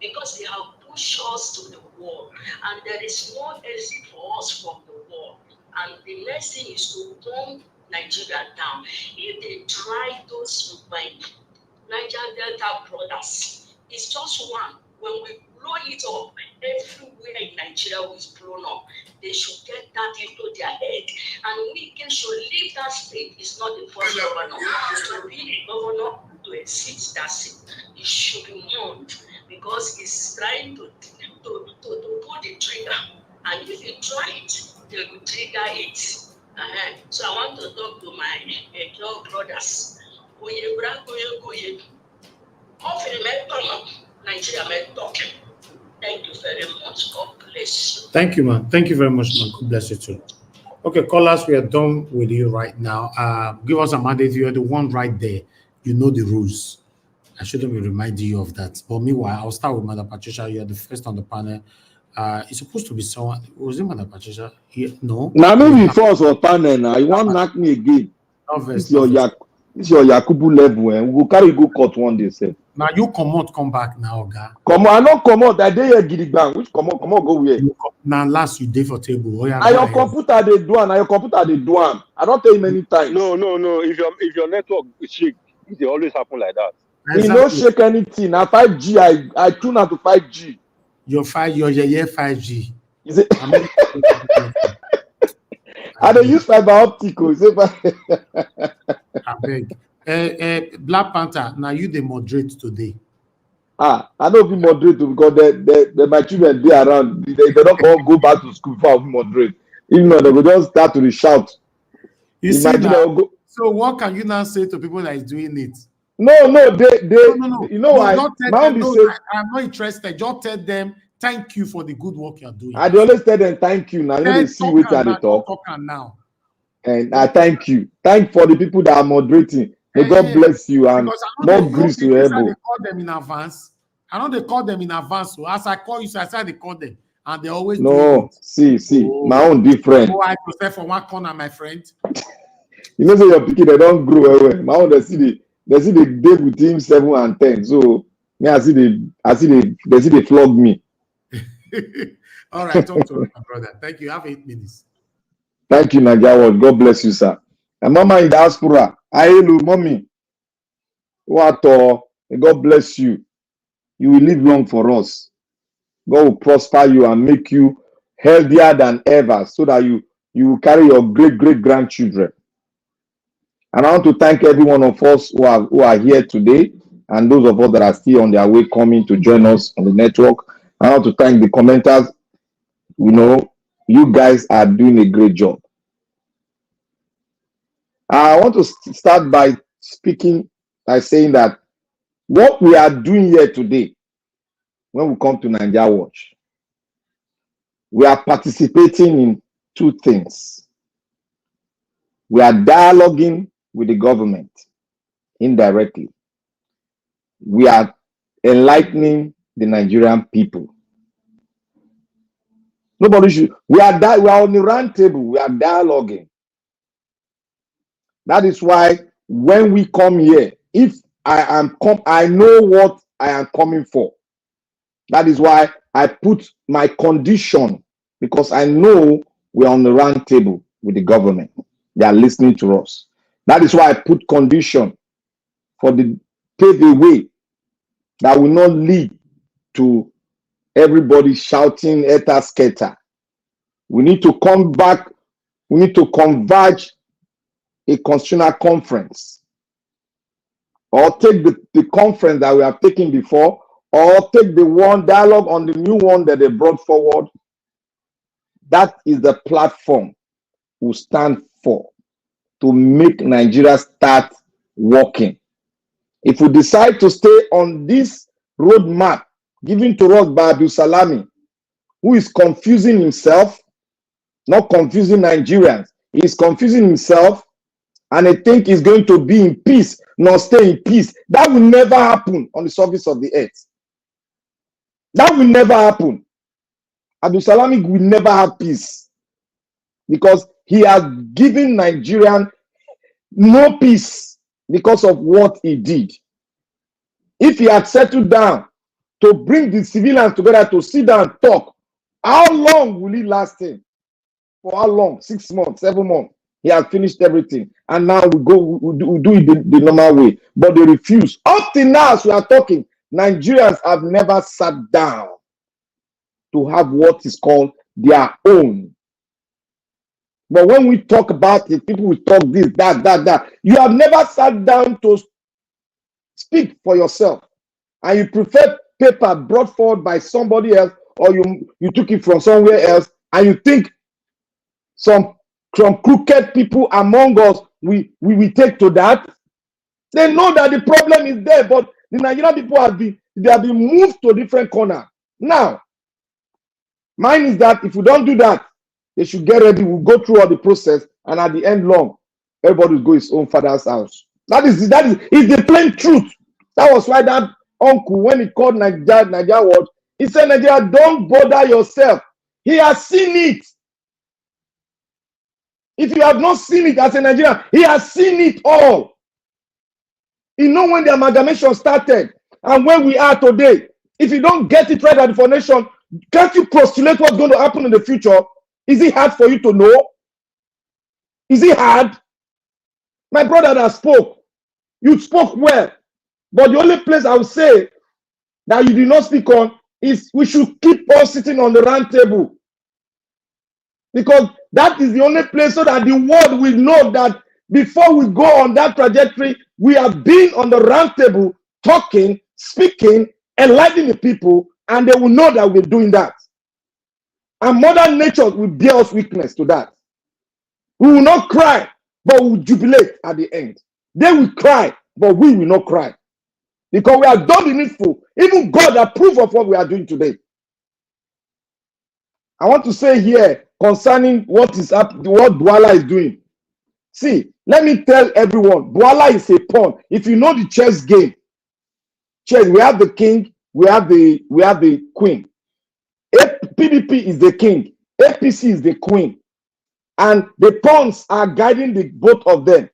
because they have pushed us to the wall, and there is no exit for us from the wall. And the next thing is to burn Nigeria down. If they try those Niger Delta brothers, it's just one. When we blow it up, everywhere in Nigeria is blown up. They should get that into their head. And we should leave that state. It's not the first governor. To be a governor, to exit that seat, it should be mourned because he's trying to pull the trigger. And if you try it, they will trigger it. So I want to talk to my young brothers. Thank you very much. God bless you. Thank you, man. Thank you very much, man. God bless you too. Okay, callers, we are done with you right now. Give us a mandate. You're the one right there. You know the rules. I shouldn't be reminding you of that. But meanwhile, I'll start with Mother Patricia. You're the first on the panel. It's supposed to be someone. Was it Mother Patricia? No. Now maybe first or panel now. You want to knock me again? It's your Yakubu level. We will carry go court one day, sir. Now you come back now, guy. Come on, I don't come out. That day you Gidigban. Which come on, go where? Now last you day for table. Are your computer they do one? Are your computer they do one? I don't tell you many times. No. If your network is shake, it always happen like that. Exactly. You don't shake anything. Now 5G, I tune out to 5G. Your 5G. Is it? I don't use fiber optic. I beg. Black Panther, now you the moderate today. I don't be moderate because my children be around. They don't all go back to school before I be moderate. Even though they will just start to shout. You see now, so what can you now say to people that is doing it? No. You know why? I'm not interested. Just tell them thank you for the good work you're doing. I always tell them thank you. Now they see which are they talk. Now. And I thank you. Thank for the people that are moderating. May God bless you and more grace to you. I call them in advance. I know they call them in advance. So as I call you, so I say they call them. And they always no. See, my own different. Oh, I prefer for one corner, my friend. You know, say your picking, they don't grow away. My own, they see the day with him 7 and 10. So me, I see they flog me. All right, talk to me, my brother. Thank you. Have 8 minutes. Thank you, Nigeria. God bless you, sir. And Mama in Diaspora, hello, mommy. What? God bless you. You will live long for us. God will prosper you and make you healthier than ever, so that you will carry your great grandchildren. And I want to thank every one of us who are here today, and those of us that are still on their way coming to join us on the network. I want to thank the commenters. You know, you guys are doing a great job. I want to start by saying that what we are doing here today, when we come to Nigeria Watch, we are participating in 2 things. We are dialoguing with the government indirectly. We are enlightening the Nigerian people. Nobody should. We are on the round table. We are dialoguing. That is why when we come here, if I know what I am coming for. That is why I put my condition, because I know we're on the round table with the government. They are listening to us. That is why I put condition for the pave the way that will not lead to everybody shouting eta scatter. We need to come back. We need to converge a constitutional conference, or take the conference that we have taken before, or take the one dialogue on the new one that they brought forward. That is the platform we stand for, to make Nigeria start working. If we decide to stay on this roadmap given to us by Abdul Salami, who is confusing himself, not confusing Nigerians. He's confusing himself and I think he's going to be in peace, not stay in peace. That will never happen on the surface of the earth. That will never happen. Abdul Salami will never have peace because he has given Nigerian no peace because of what he did. If he had settled down to bring the civilians together to sit down and talk, how long will he last him? For how long? 6 months, 7 months. He has finished everything. And now we do it the normal way. But they refuse. Up till now, as we are talking, Nigerians have never sat down to have what is called their own. But when we talk about it, people will talk this, that. You have never sat down to speak for yourself. And you prefer paper brought forward by somebody else, or you took it from somewhere else, and you think some crooked people among us we take to that. They know that the problem is there, but the Nigerian people have been moved to a different corner. Now, mine is that if we don't do that, they should get ready. We'll go through all the process, and at the end long, everybody will go his own father's house. That is the plain truth. That was why that uncle, when he called Nigeria Watch, he said, Nigeria, don't bother yourself. He has seen it. If you have not seen it as a Nigerian, he has seen it all. He knows when the amalgamation started and where we are today. If you don't get it right at the foundation, can't you postulate what's going to happen in the future? Is it hard for you to know? Is it hard? My brother that spoke, you spoke well. But the only place I would say that you did not speak on is we should keep on sitting on the round table. Because that is the only place so that the world will know that before we go on that trajectory, we have been on the round table, talking, speaking, enlightening the people, and they will know that we're doing that. And Mother Nature will bear us witness to that. We will not cry, but we will jubilate at the end. They will cry, but we will not cry. Because we have done the needful. Even God approves of what we are doing today. I want to say here concerning what Douala is doing. See, let me tell everyone, Douala is a pawn. If you know the chess game, chess, we have the king, we have the queen. PDP is the king, APC is the queen, and the pawns are guiding the both of them.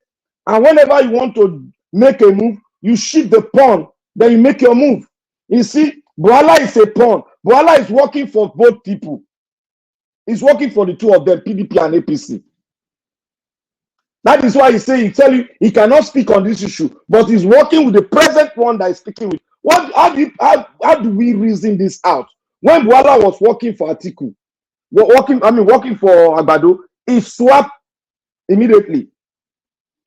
And whenever you want to make a move, you shift the pawn, then you make your move. You see, Douala is a pawn. Douala is working for both people. He's working for the two of them, PDP and APC. That is why he tell you he cannot speak on this issue, but he's working with the present one that is speaking with. How do we reason this out? When Douala was working for Atiku, working for Agbado, he swapped immediately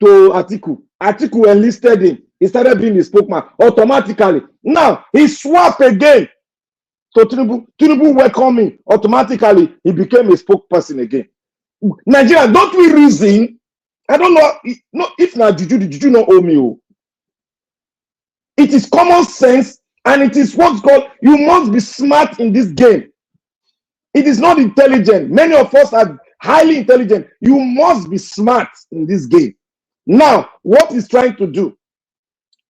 to Atiku. Atiku enlisted him. He started being the spokesman automatically. Now he swapped again. So Tinubu welcomed him. Automatically, he became a spokesperson again. Nigeria, don't we reason? I don't know if not juju not owe me. It is common sense, and it is what's called, you must be smart in this game. It is not intelligent. Many of us are highly intelligent. You must be smart in this game. Now, what he's trying to do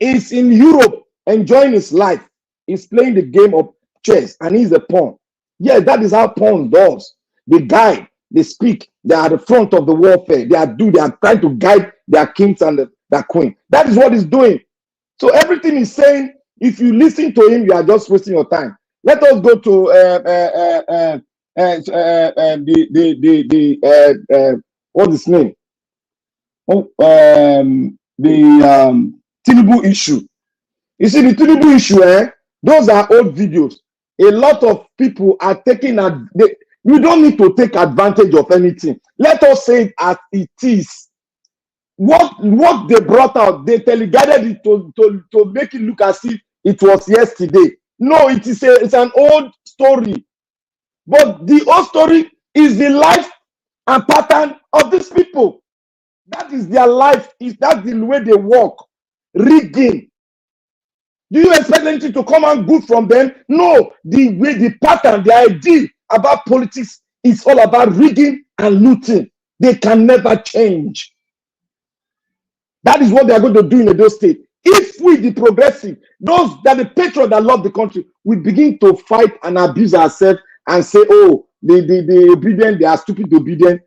is in Europe, enjoying his life. He's playing the game of chess, and he's a pawn. Yeah, that is how pawn does. They guide, they speak, they are at the front of the warfare. They are trying to guide their kings and their queen. That is what he's doing. So everything he's saying, if you listen to him, you are just wasting your time. Let us go to what's his name? The Tinubu issue. You see, the Tinubu issue, those are old videos. A lot of people are taking you don't need to take advantage of anything. Let us say it as it is. What they brought out, they teleguided it to make it look as if it was yesterday. No, it's an old story. But the old story is the life and pattern of these people. That is their life. That's the way they walk. Rigging. Do you expect anything to come out good from them? No. The way, the pattern, the idea about politics is all about rigging and looting. They can never change. That is what they are going to do in Edo State. If we, the progressive, those that the patriots that love the country, we begin to fight and abuse ourselves and say, oh, the obedient, they are stupid obedient.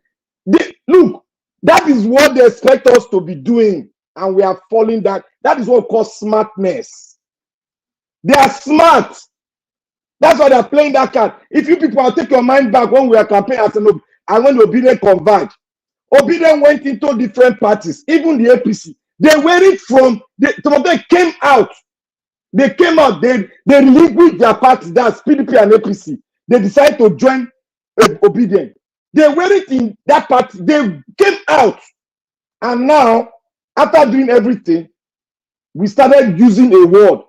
Look, that is what they expect us to be doing, and we are following that. That is what we call smartness. They are smart. That's why they are playing that card. If you people will take your mind back when we are campaigning and when the obedient converged, obedient went into different parties, even the APC. They were it from some of them came out. They came out, they relinquished their parties, that's PDP and APC. They decided to join obedient. They were it in that party, they came out. And now, after doing everything, we started using a word.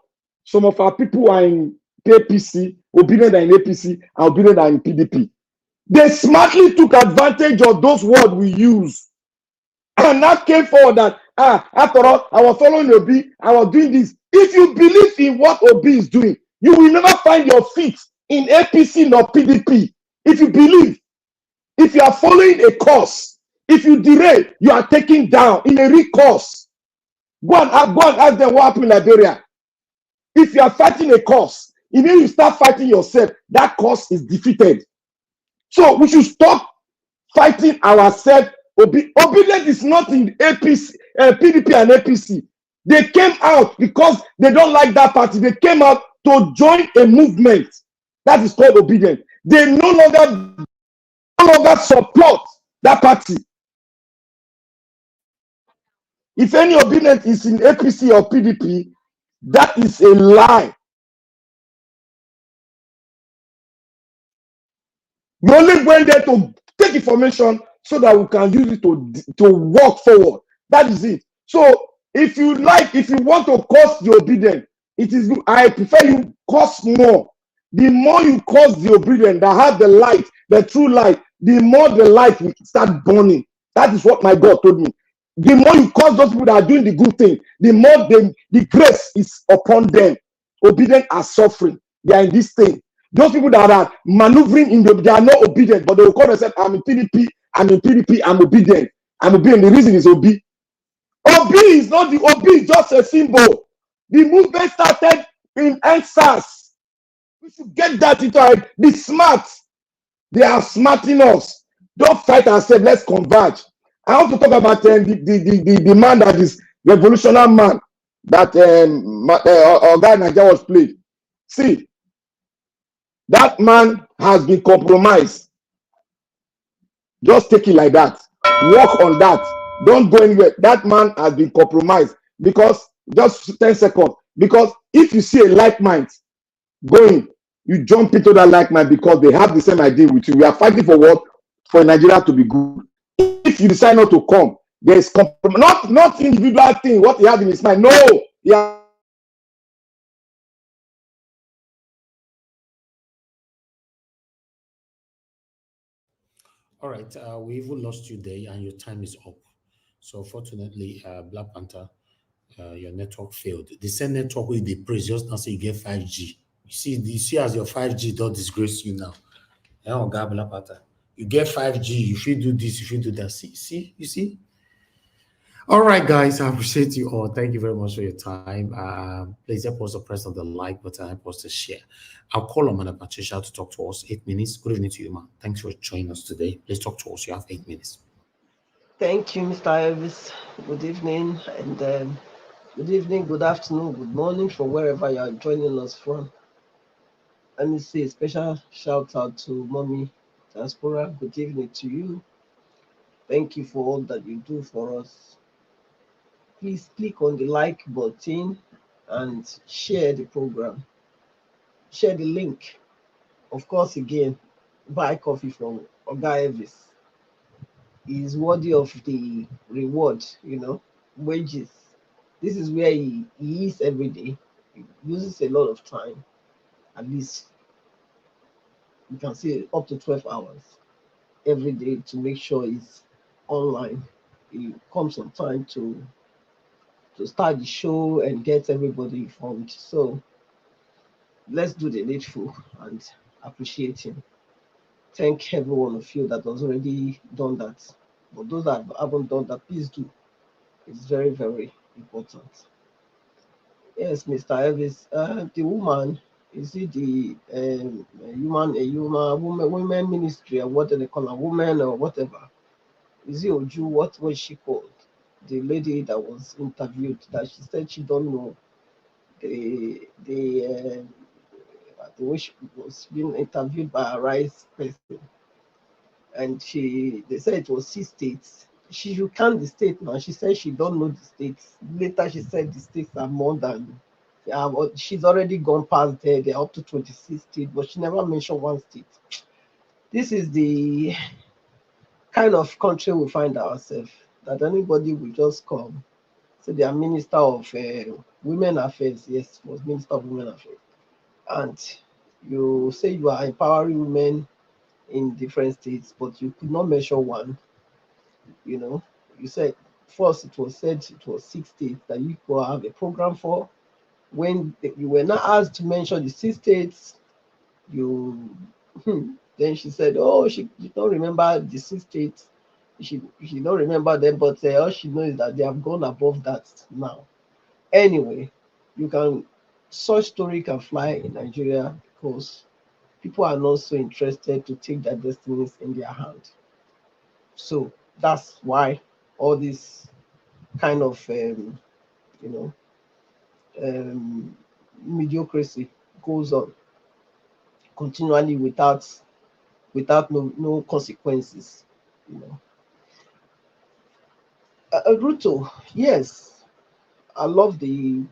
Some of our people are in APC, obedient are in APC, and obedient are in PDP. They smartly took advantage of those words we use. And that came forward that, after all, I was following Obi, I was doing this. If you believe in what Obi is doing, you will never find your feet in APC nor PDP. If you believe, if you are following a course, if you derail, you are taken down in a real course. Go and ask them what happened in Liberia. If you are fighting a cause, if you start fighting yourself, that cause is defeated. So we should stop fighting ourselves. Obedience is not in APC, PDP and APC. They came out because they don't like that party. They came out to join a movement that is called obedience. They no longer support that party. If any obedience is in APC or PDP, that is a lie. We only went there to take information so that we can use it to walk forward. That is it. So if you want to cause the obedient, I prefer you cause more. The more you cause the obedient that have the light, the true light, the more the light will start burning. That is what my God told me. The more you cause those people that are doing the good thing, the more the grace is upon them. Obedient are suffering. They are in this thing. Those people that are maneuvering they are not obedient, but they will call themselves, I'm in PDP, I'm obedient. I'm obedient. The reason is Obi. Obi is not the Obi, is just a symbol. The movement started in NSAS. We should get that into our head. Be smart. They are smarting us. Don't fight ourselves. Let's converge. I want to talk about the man that is revolutionary man that Oga Naija was played. See, that man has been compromised. Just take it like that. Work on that. Don't go anywhere. That man has been compromised because, just 10 seconds, because if you see a like mind going, you jump into that like mind because they have the same idea with you. We are fighting for what? For Nigeria to be good. If you decide not to come, there is not individual thing, what he had in his mind. No, yeah. All right, we even lost you there, and your time is up. So fortunately, Black Panther, your network failed. The same network with the praise just now say you get 5G. You see as your 5G don't disgrace you now. Oh God, Black Panther. You get 5G, you should do this, you should do that. See, you see? All right, guys, I appreciate you all. Thank you very much for your time. Please help us to press on the like button, help us to share. I'll call on Madam Patricia to talk to us. 8 minutes. Good evening to you, ma'am. Thanks for joining us today. Please talk to us. You have 8 minutes. Thank you, Mr. Elvis. Good evening, and good evening, good afternoon, good morning from wherever you are joining us from. Let me say a special shout out to Mommy Diaspora. Good evening to you. Thank you for all that you do for us. Please click on the like button and share the program. Share the link. Of course, again, buy coffee from Oga Elvis. He is worthy of the reward, wages. This is where he is every day. He uses a lot of time, at least you can say up to 12 hours every day to make sure he's online. He comes on time to start the show and get everybody informed. So let's do the needful and appreciate him. Thank every one of you that has already done that. But those that haven't done that, please do. It's very, very important. Yes, Mr. Elvis. The woman, is it the women ministry or what do they call her, woman or whatever? Is it Oju? What was she called? The lady that was interviewed, that she said she don't know the way she was being interviewed by a rice person, and they said it was 6 states. She should count the state now. She said she don't know the states. Later she said the states are more than. She's already gone past there. They're up to 26 states, but she never mentioned one state. This is the kind of country we find ourselves, that anybody will just come. So they are Minister of Women Affairs. Yes, was Minister of Women Affairs. And you say you are empowering women in different states, but you could not mention one. You know, you said first it was said it was 6 states that you could have a program for. When you were not asked to mention the 6 states, then she said, oh, she don't remember the 6 states. She don't remember them, but all she knows is that they have gone above that now. Anyway, such story can fly in Nigeria because people are not so interested to take their destinies in their hand. So that's why all this kind of mediocrity goes on continually without no consequences. Ruto, yes, I love the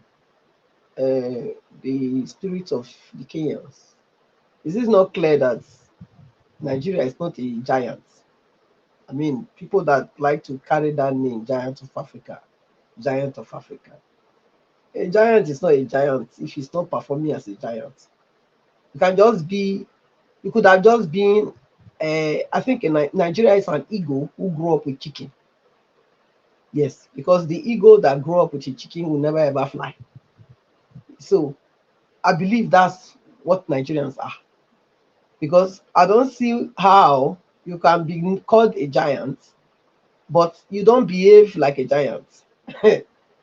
spirit of the Kenyans. Is it not clear that Nigeria is not a giant? I mean, people that like to carry that name, Giant of Africa. A giant is not a giant if he's not performing as a giant. You could have just been, I think in Nigeria is an eagle who grew up with chicken. Yes, because the eagle that grew up with a chicken will never ever fly. So I believe that's what Nigerians are. Because I don't see how you can be called a giant, but you don't behave like a giant.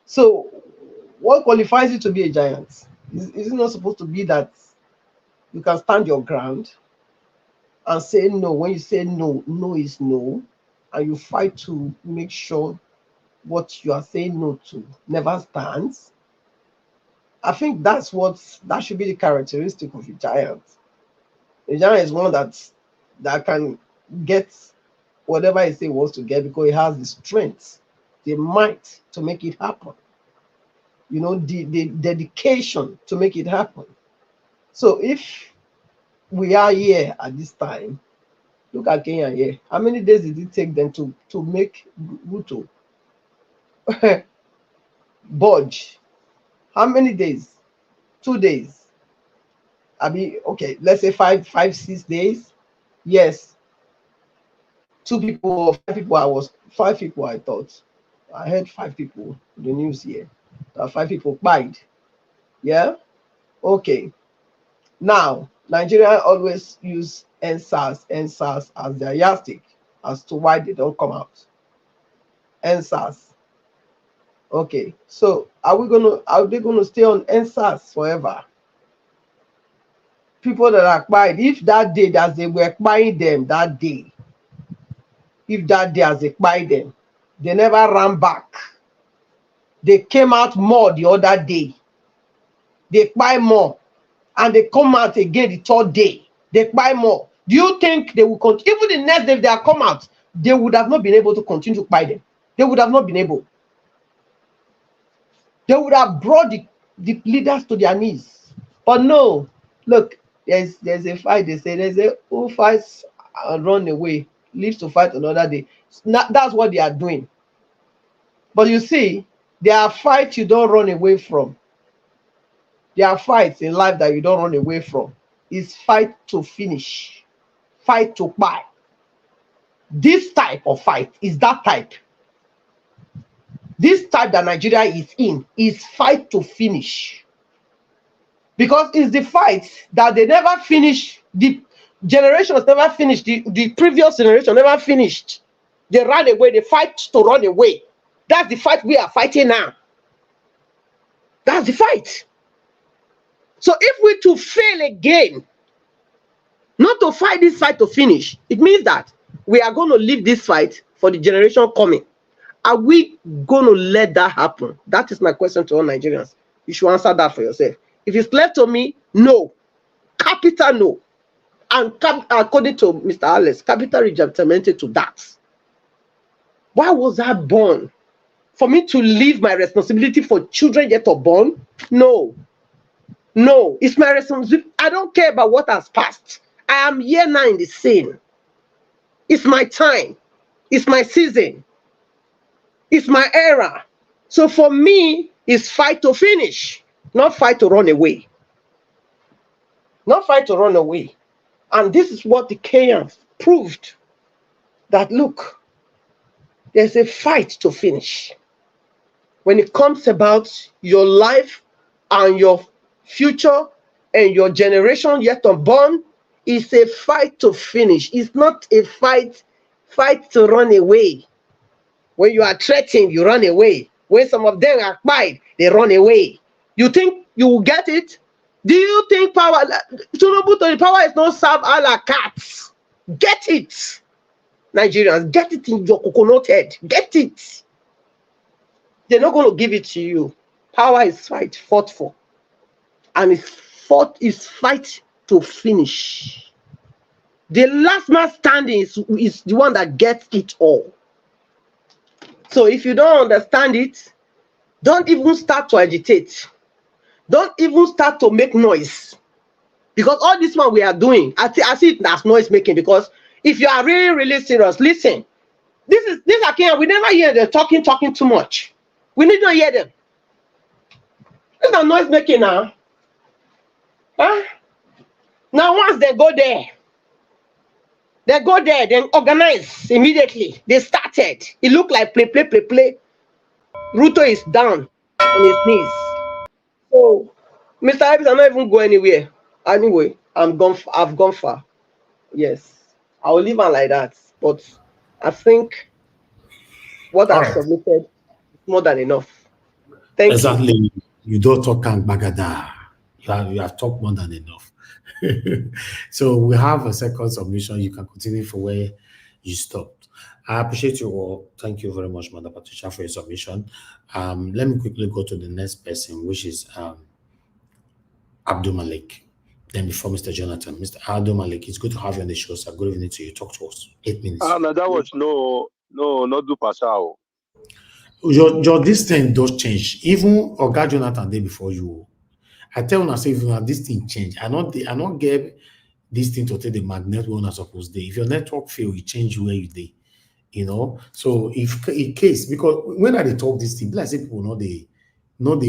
So what qualifies you to be a giant? Is it not supposed to be that you can stand your ground and say no? When you say no, no is no, and you fight to make sure what you are saying no to never stands. I think that should be the characteristic of a giant. A giant is one that can get whatever he say wants to get because he has the strength, the might to make it happen. The dedication to make it happen. So if we are here at this time, look at Kenya here. How many days did it take them to make Ruto budge? How many days? 2 days. I mean, okay, let's say 6 days. Yes. 2 people or 5 people. 5 people, I thought. I heard 5 people in the news here. 5 people died. Yeah? Okay. Now, Nigeria always use NSAS as their yardstick as to why they don't come out. NSAS. Okay. So are they gonna stay on NSAS forever? People that are quiet, if that day that they were buying them that day, if that day as they buy them, they never ran back. They came out more the other day. They buy more. And they come out again the 3rd day. They buy more. Do you think they will continue? Even the next day, if they come out, they would have not been able to continue to buy them. They would have not been able. They would have brought the leaders to their knees. But no, look, there's a fight. They say who fights and run away lives to fight another day. That's what they are doing. But you see, there are fights you don't run away from. There are fights in life that you don't run away from. It's fight to finish, fight to buy. This type of fight is that type. This type that Nigeria is in is fight to finish. Because it's the fight that they never finish, the generations never finished, the previous generation never finished. They run away. They fight to run away. That's the fight we are fighting now. That's the fight. So if we to fail again, not to fight this fight to finish, it means that we are going to leave this fight for the generation coming. Are we going to let that happen? That is my question to all Nigerians. You should answer that for yourself. If it's left to me, no. Capital no. And according to Mr. Alex, capital rejected to that. Why was I born? For me to leave my responsibility for children yet unborn? No. No, it's my responsibility. I don't care about what has passed. I am here now in the scene. It's my time. It's my season. It's my era. So for me, it's fight to finish, not fight to run away. Not fight to run away. And this is what the Kenyans proved. That look, there's a fight to finish. When it comes about your life and your future and your generation yet unborn, it's a fight to finish. It's not a fight to run away. When you are threatened, you run away. When some of them are quiet, they run away. You think you will get it? Do you think power, Tinubu to the power is not served a la carte? Get it. Nigerians, get it in your coconut head. Get it. They're not going to give it to you. Power is fought for. And it's fight to finish. The last man standing is the one that gets it all. So if you don't understand it, don't even start to agitate. Don't even start to make noise. Because all this one we are doing, I see it as noise making. Because if you are really, really serious, listen. This are Kenya. We never hear them talking too much. We need to hear them. This is noise making now. Huh? Now once they go there, then organize immediately. They started. It looked like play. Ruto is down on his knees. So, Mr. Ibis, I'm not even going anywhere. Anyway, I've gone far. Yes. I will leave on like that. But I think what I've submitted is more than enough. Thank you. Exactly. You don't talk and bagada. You have talked more than enough. So we have a second submission. You can continue for where you stopped. I appreciate you all. Thank you very much, Mother Patricia, for your submission. Let me quickly go to the next person, which is Abdul Malik. Then before Mr. Jonathan, Mr. Abdul Malik, it's good to have you on the show, sir. Good evening to you. Talk to us. 8 minutes. No, that was not do pasao. Your this thing does change. Even Oga Jonathan day before you. I tell you, say if this thing change, I not get this thing to take the magnet where you're supposed to. If your network fail, it change where you day. You know. So if in case, because when I talk this thing, like say people know they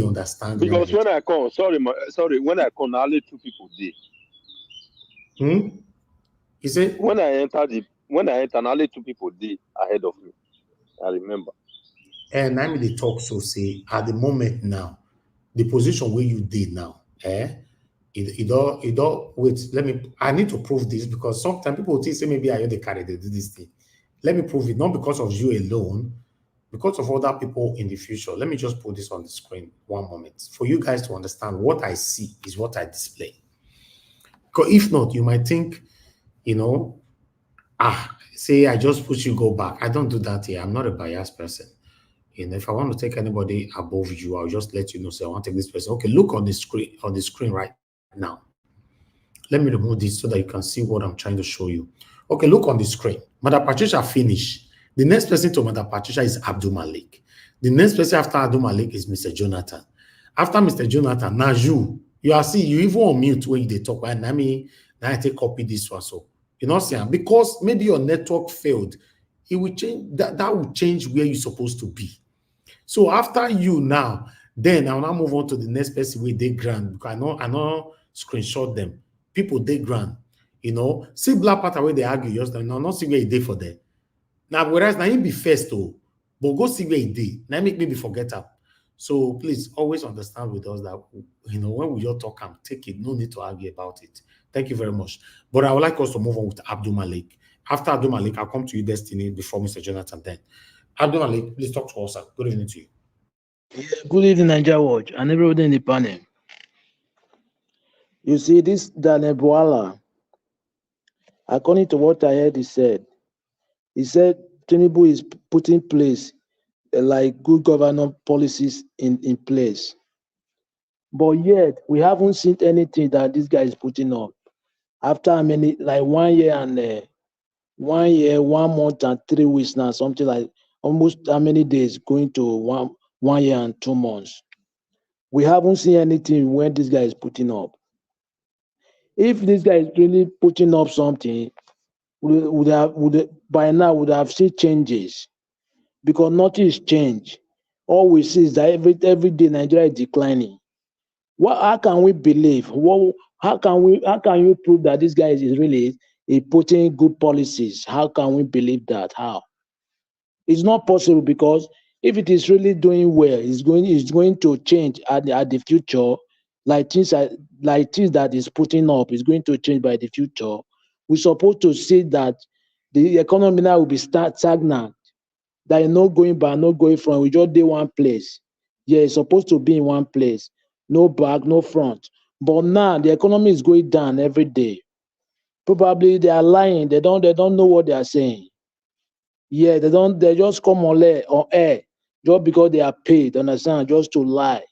understand. Because when I come, when I come, only 2 people did. You say when I enter, only 2 people did ahead of me. I remember. And I'm the talk so say at the moment now, the position where you did now, it all wait. I need to prove this because sometimes people will say maybe I the carry they do this thing. Let me prove it, not because of you alone, because of other people in the future. Let me just put this on the screen one moment for you guys to understand what I see is what I display. Because if not, you might think, say I just push you go back. I don't do that here. I'm not a biased person. And if I want to take anybody above you, I'll just let you know. Say I want to take this person. Okay, look on the screen right now. Let me remove this so that you can see what I'm trying to show you. Okay, look on the screen. Mother Patricia finished. The next person to Mother Patricia is Abdul Malik. The next person after Abdul Malik is Mr. Jonathan. After Mr. Jonathan, now you are see you even on mute when they talk. And now I take copy this one. So you know what I'm saying? Because maybe your network failed, it will change that will change where you're supposed to be. So after you now, then I'll now move on to the next person where they grant because I know screenshot them. People they grant, see black part where they argue just now, not see where they for them. Now, whereas now you be first though, but go see where it did. Now make me forget up. So please always understand with us that when we all talk and take it, no need to argue about it. Thank you very much. But I would like us to move on with Abdul Malik. After Abdul Malik, I'll come to you, Destiny, before Mr. Jonathan then. Abdul Malik, please talk to us, sir. Good evening to you. Good evening, Nigeria Watch, and everybody in the panel. You see, this Daniel Bwala, according to what I heard he said Tinubu is putting in place like good governance policies in place. But yet, we haven't seen anything that this guy is putting up. After how many, like 1 year and 1 year, 1 month and 3 weeks now, something like almost how many days going to 1 year and 2 months. We haven't seen anything when this guy is putting up. If this guy is really putting up something, by now would have seen changes, because nothing is changed. All we see is that every day Nigeria is declining. How can we believe? How can you prove that this guy is really putting good policies? How can we believe that? How? It's not possible, because if it is really doing well, it's going to change at the future. Like things that is putting up is going to change by the future. We're supposed to see that the economy now will be stagnant, that you're not going back, not going front. We just did one place. Yeah, it's supposed to be in one place. No back, no front. But now the economy is going down every day. Probably they are lying. They don't know what they are saying. Yeah, they just come on air just because they are paid, understand, just to lie.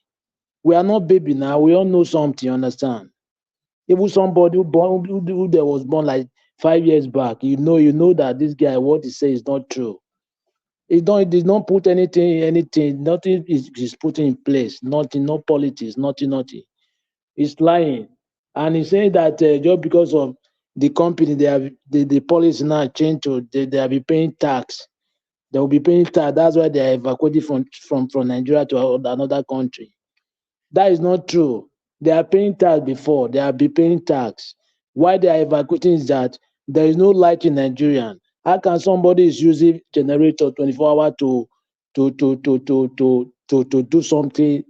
We are not baby now. We all know something, understand. Even somebody who was born like 5 years back, you know that this guy, what he says is not true. He did not put anything, nothing is put in place, nothing, no politics, nothing. He's lying. And he's saying that just because of the company, the policy now changed to, they will be paying tax. They will be paying tax. That's why they are evacuating from Nigeria to another country. That is not true. They are paying tax before. They are be paying tax. Why they are evacuating is that there is no light in Nigeria. How can somebody is using generator 24 hours to do something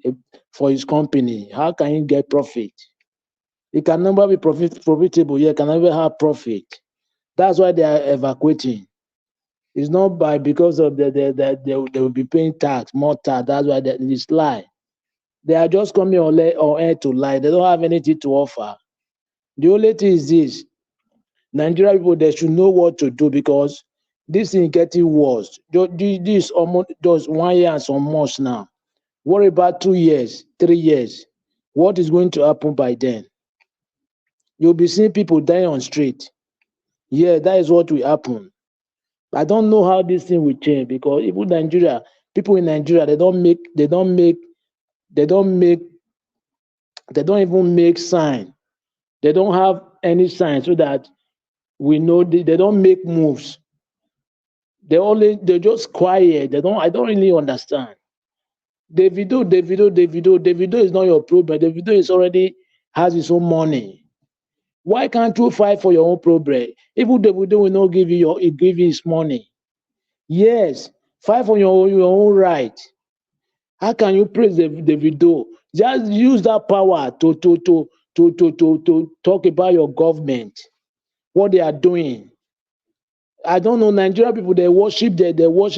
for his company? How can he get profit? It can never be profitable. He can never have profit. That's why they are evacuating. It's not because of they will be paying tax, more tax. That's why it's lie. They are just coming on air to lie. They don't have anything to offer. The only thing is this: Nigerian people, they should know what to do, because this thing is getting worse. This almost just 1 year and some months now. What about 2 years, 3 years? What is going to happen by then? You'll be seeing people dying on street. Yeah, that is what will happen. I don't know how this thing will change, because even people in Nigeria, they don't even make sign. They don't have any sign, so that we know they don't make moves. They're just quiet. I don't really understand. Davido is not your problem. Davido is already has his own money. Why can't you fight for your own problem? Even Davido will not give you his money. Yes, fight for your own right. How can you praise Davido? Just use that power to talk about your government, what they are doing. I don't know, Nigerian people, they worship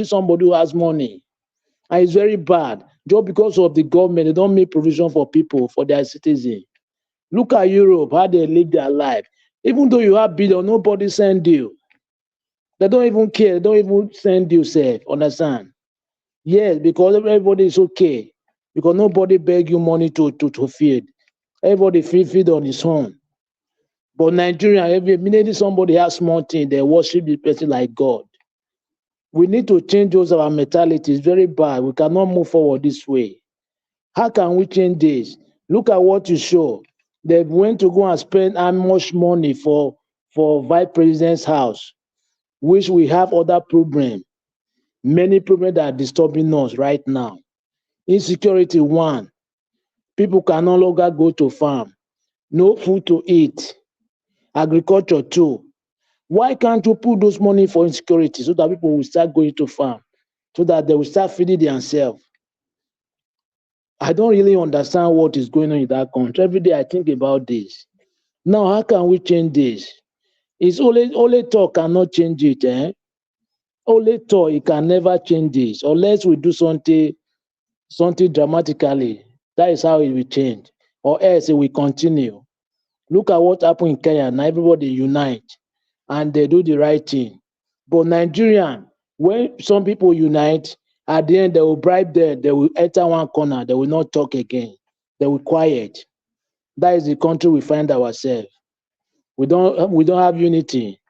somebody who has money. And it's very bad. Just because of the government, they don't make provision for people, for their citizens. Look at Europe, how they live their life. Even though you have billion, nobody send you. They don't even care. They don't even send you, safe. Understand? Yes, because everybody is okay. Because nobody beg you money to feed. Everybody feed on his own. But Nigeria, every minute somebody has small thing, they worship the person like God. We need to change those our mentality. It's very bad. We cannot move forward this way. How can we change this? Look at what you show. They went to go and spend how much money for Vice President's house, which we have other problems. Many problems that are disturbing us right now. Insecurity, 1. People can no longer go to farm. No food to eat. Agriculture, 2. Why can't you put those money for insecurity, so that people will start going to farm, so that they will start feeding themselves? I don't really understand what is going on in that country. Every day I think about this. Now, how can we change this? It's only talk cannot change it, eh? Only talk, it can never change this unless we do something dramatically. That is how it will change, or else it will continue. Look at what happened in Kenya. Now everybody unite and they do the right thing. But Nigerian, when some people unite, at the end they will bribe them. They will enter one corner. They will not talk again. They will quiet. That is the country we find ourselves. We don't have unity.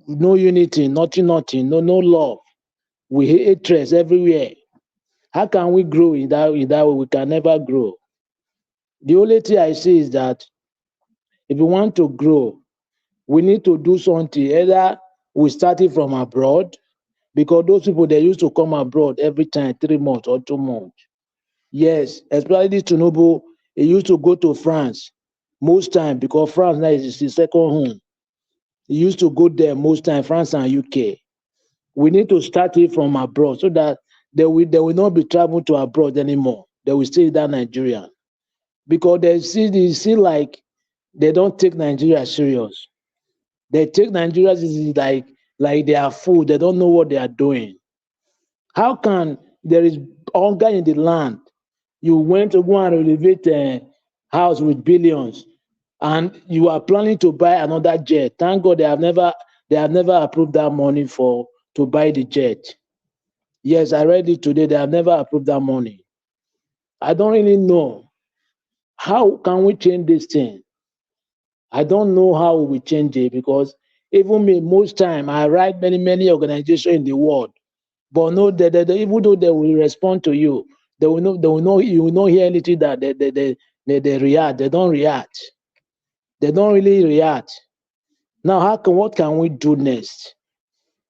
No unity. Nothing. No love. We hate hatred everywhere. How can we grow in that way? We can never grow. The only thing I see is that if we want to grow, we need to do something. Either we start it from abroad, because those people, they used to come abroad every time, 3 months or 2 months. Yes, especially this Tinubu, he used to go to France most time, because France now is his second home. He used to go there most time, France and UK. We need to start it from abroad so that they will not be traveling to abroad anymore. They will stay in Nigeria. Because they see like they don't take Nigeria serious. They take Nigeria like they are fool. They don't know what they are doing. How can there is hunger in the land? You went to go and renovate a house with billions, and you are planning to buy another jet. Thank God they have never approved that money to buy the jet. Yes, I read it today. They have never approved that money. I don't really know. How can we change this thing? I don't know how we change it, because even me, most time I write many organizations in the world, but no, even though they will respond to you, you will not hear anything that they react. They don't react. They don't really react. Now, what can we do next?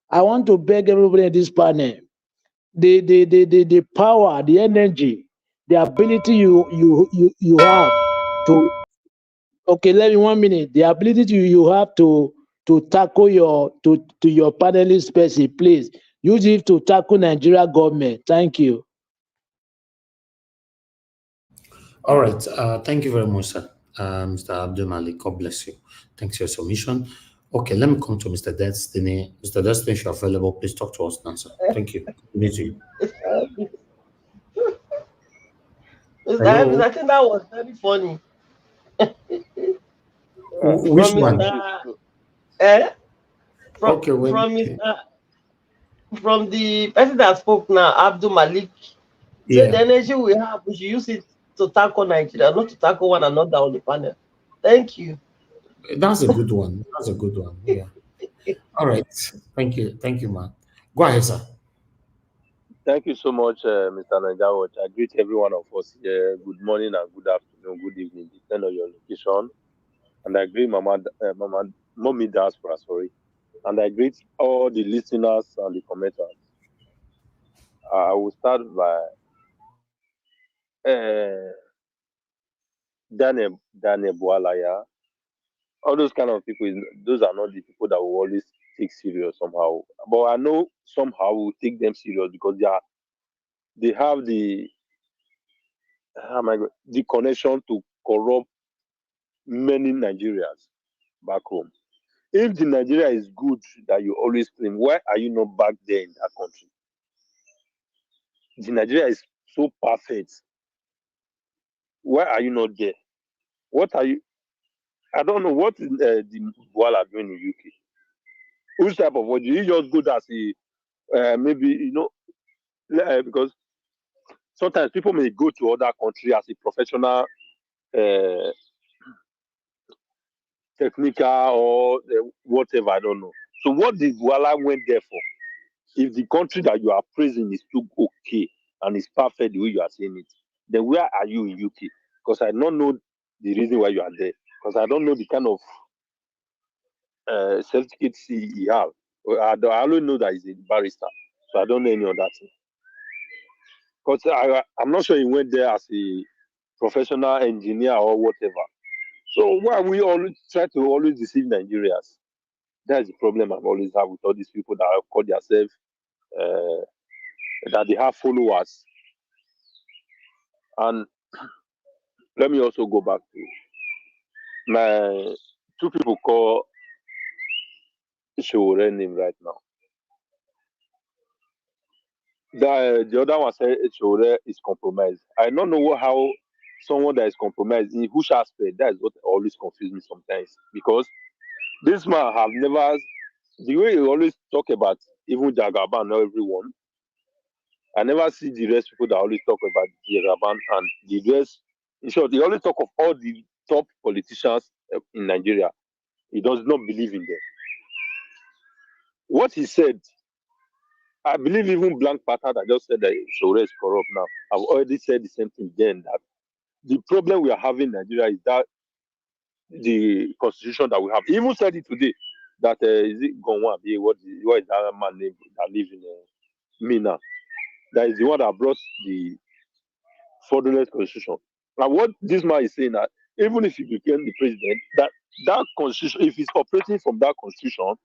I want to beg everybody in this panel, the power, the energy, the ability you have to. Okay, let me 1 minute. The ability you have to tackle your panelist space, please use it to tackle Nigeria government. Thank you. All right. Thank you very much, sir. Mr. Abdul Malik, God bless you. Thanks for your submission. Okay, let me come to Mr. Destiny. Mr. Destiny, if you're available, please talk to us now, sir. Thank you. Good to you. Mr. Evans, I think that was very funny. Which one? From the person that spoke now, Abdul Malik. So the energy we have, we should use it to tackle Nigeria, not to tackle one another on the panel. Thank you. That's a good one. That's a good one. Yeah. All right. Thank you. Thank you, man. Go ahead, sir. Thank you so much, Mr. Najawat. I greet every one of us here. Good morning and good afternoon, good evening, depending on your location. And I greet Mommy Diaspora, sorry. And I greet all the listeners and the commenters. I will start by Daniel Bualaya. All those kind of people, those are not the people that will always take serious somehow. But I know somehow we'll take them serious because they have the connection to corrupt many Nigerians back home. If the Nigeria is good that you always claim, why are you not back there in that country? The Nigeria is so perfect. Why are you not there? What are you? I don't know what is the Wala doing in UK. Which type of what? Do you just go as a maybe because sometimes people may go to other country as a professional, technical or whatever. I don't know. So what did Wala went there for? If the country that you are praising is still okay and is perfect the way you are saying it, then where are you in UK? Because I don't know the reason why you are there. Because I don't know the kind of certificate he have. I only know that he's a barrister, so I don't know any of that thing. Because I'm not sure he went there as a professional engineer or whatever. So why we always try to always deceive Nigerians? That's the problem I've always had with all these people that have called themselves that they have followers. And let me also go back to my two people call Showore name right now. The other one said Showore is compromised. I don't know how someone that is compromised in which aspect. That is what always confuses me sometimes, because this man have never, the way he always talk about even Jagaban, not everyone. I never see the rest people that always talk about Jagaban and the rest. In short, he always talk of all the top politicians in Nigeria. He does not believe in them. What he said, I believe even Blank Pata that just said that Showore is corrupt now. I've already said the same thing then, that the problem we are having in Nigeria is that the constitution that we have. He even said it today that is it Gonwa? What is that man name that lives in Mina? That is the one that brought the fraudulent constitution. Now, what this man is saying that even if he became the president, that constitution, if he's operating from that constitution,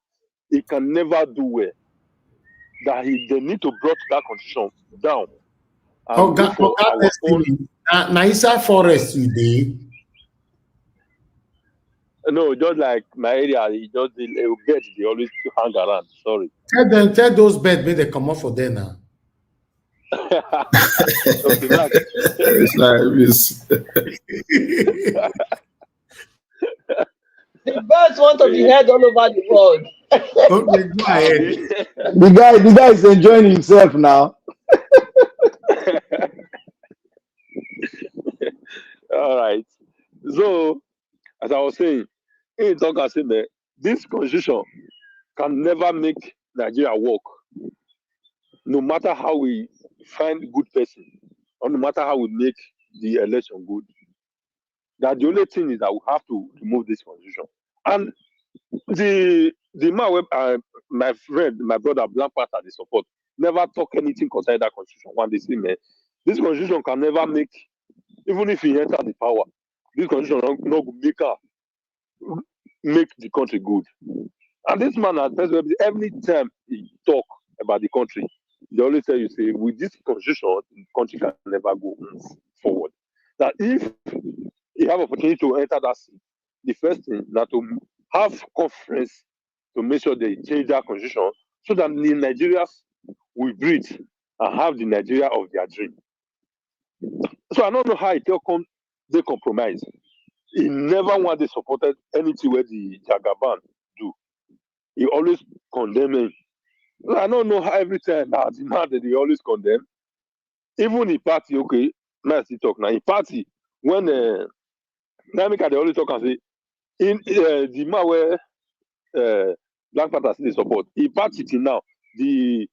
he can never do well. That they need to bring that constitution down and go for our own. Naisa Forest today. No, just like my area, beds they always hang around. Sorry. Tell those beds may they come off for there now. Okay, Max. It's like this. The birds want to be heard all over the world. Okay, go ahead. The guy is enjoying himself now. All right. So, as I was saying, in talk I said, this constitution can never make Nigeria work. No matter how we find a good person, or no matter how we make the election good. That the only thing is that we have to remove this constitution. And the man, my friend, my brother, Black Panther, the support, never talk anything concerning that constitution. One day, man, this constitution can never make, even if he enter the power, this constitution not make the country good. And this man, every time he talk about the country, they always tell you, say, with this constitution, the country can never go forward. That if you have opportunity to enter that seat, the first thing that to have conference to make sure they change that constitution so that the Nigerians will breathe and have the Nigeria of their dream. So I don't know how it come they compromise. He never once they supported anything where the Jagaban do. He always condemn him. I don't know how every time that the man that they always condemn. Even in party, okay, nice to talk now. In party, when Namika they always talk and say, in the man where Black Panther still support, in party till now, the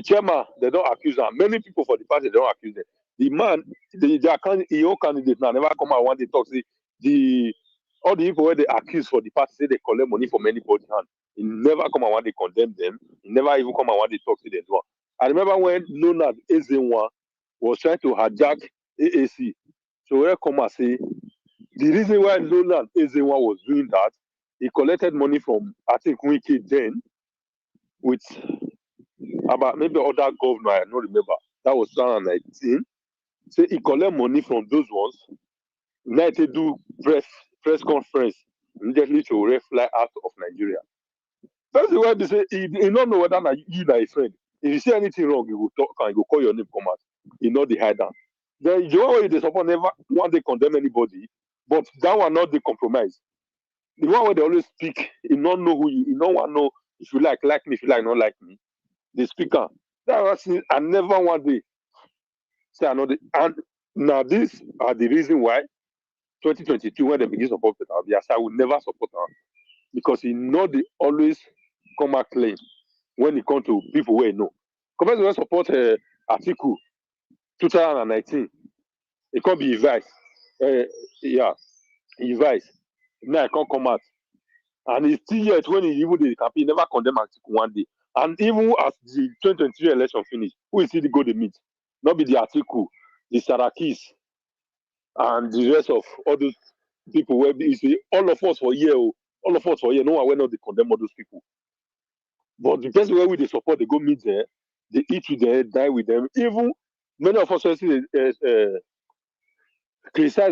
chairman, they don't accuse them. Many people for the party, they don't accuse them. The man, the own candidate now never come out one day talk, say, all the people where they accuse for the party say they collect money from anybody hand. He never come out one day condemn them. He never even come out one day talk to them. I remember when Leonard Ezenwa was trying to hijack AAC. So where come and say, the reason why Leonard Ezenwa was doing that, he collected money from, I think, Wiki then, with about maybe other governor, I don't remember. That was 2019. So he collect money from those ones. Now they do press conference immediately to fly out of Nigeria. That's the way they say he don't know whether you are a friend. If you see anything wrong, you will talk and you will call your name, come out. You know the hide down. Then the one way they support never want to condemn anybody, but that one not the compromise. The one where they always speak, you don't know who you don't want to know if you like me, if you like not like me. The speaker. That was I never one day say another. And now these are the reason why 2022 when they begin support Peter Obi, I will never support her because he know they always come out claim when it comes to people where know. Compared to when support Atiku 2019, it can't be vice. Vice. Now I can't come out. And it's still yet when he even did the campaign, he never condemn Atiku one day. And even as the 2023 election finished, who is he to go to meet? Not be the Atiku, the Sarakis, and the rest of all those people where you see all of us for a year, no one will not condemn all those people. But the person where we they support, they go meet there, they eat with them, die with them. Even many of us criticize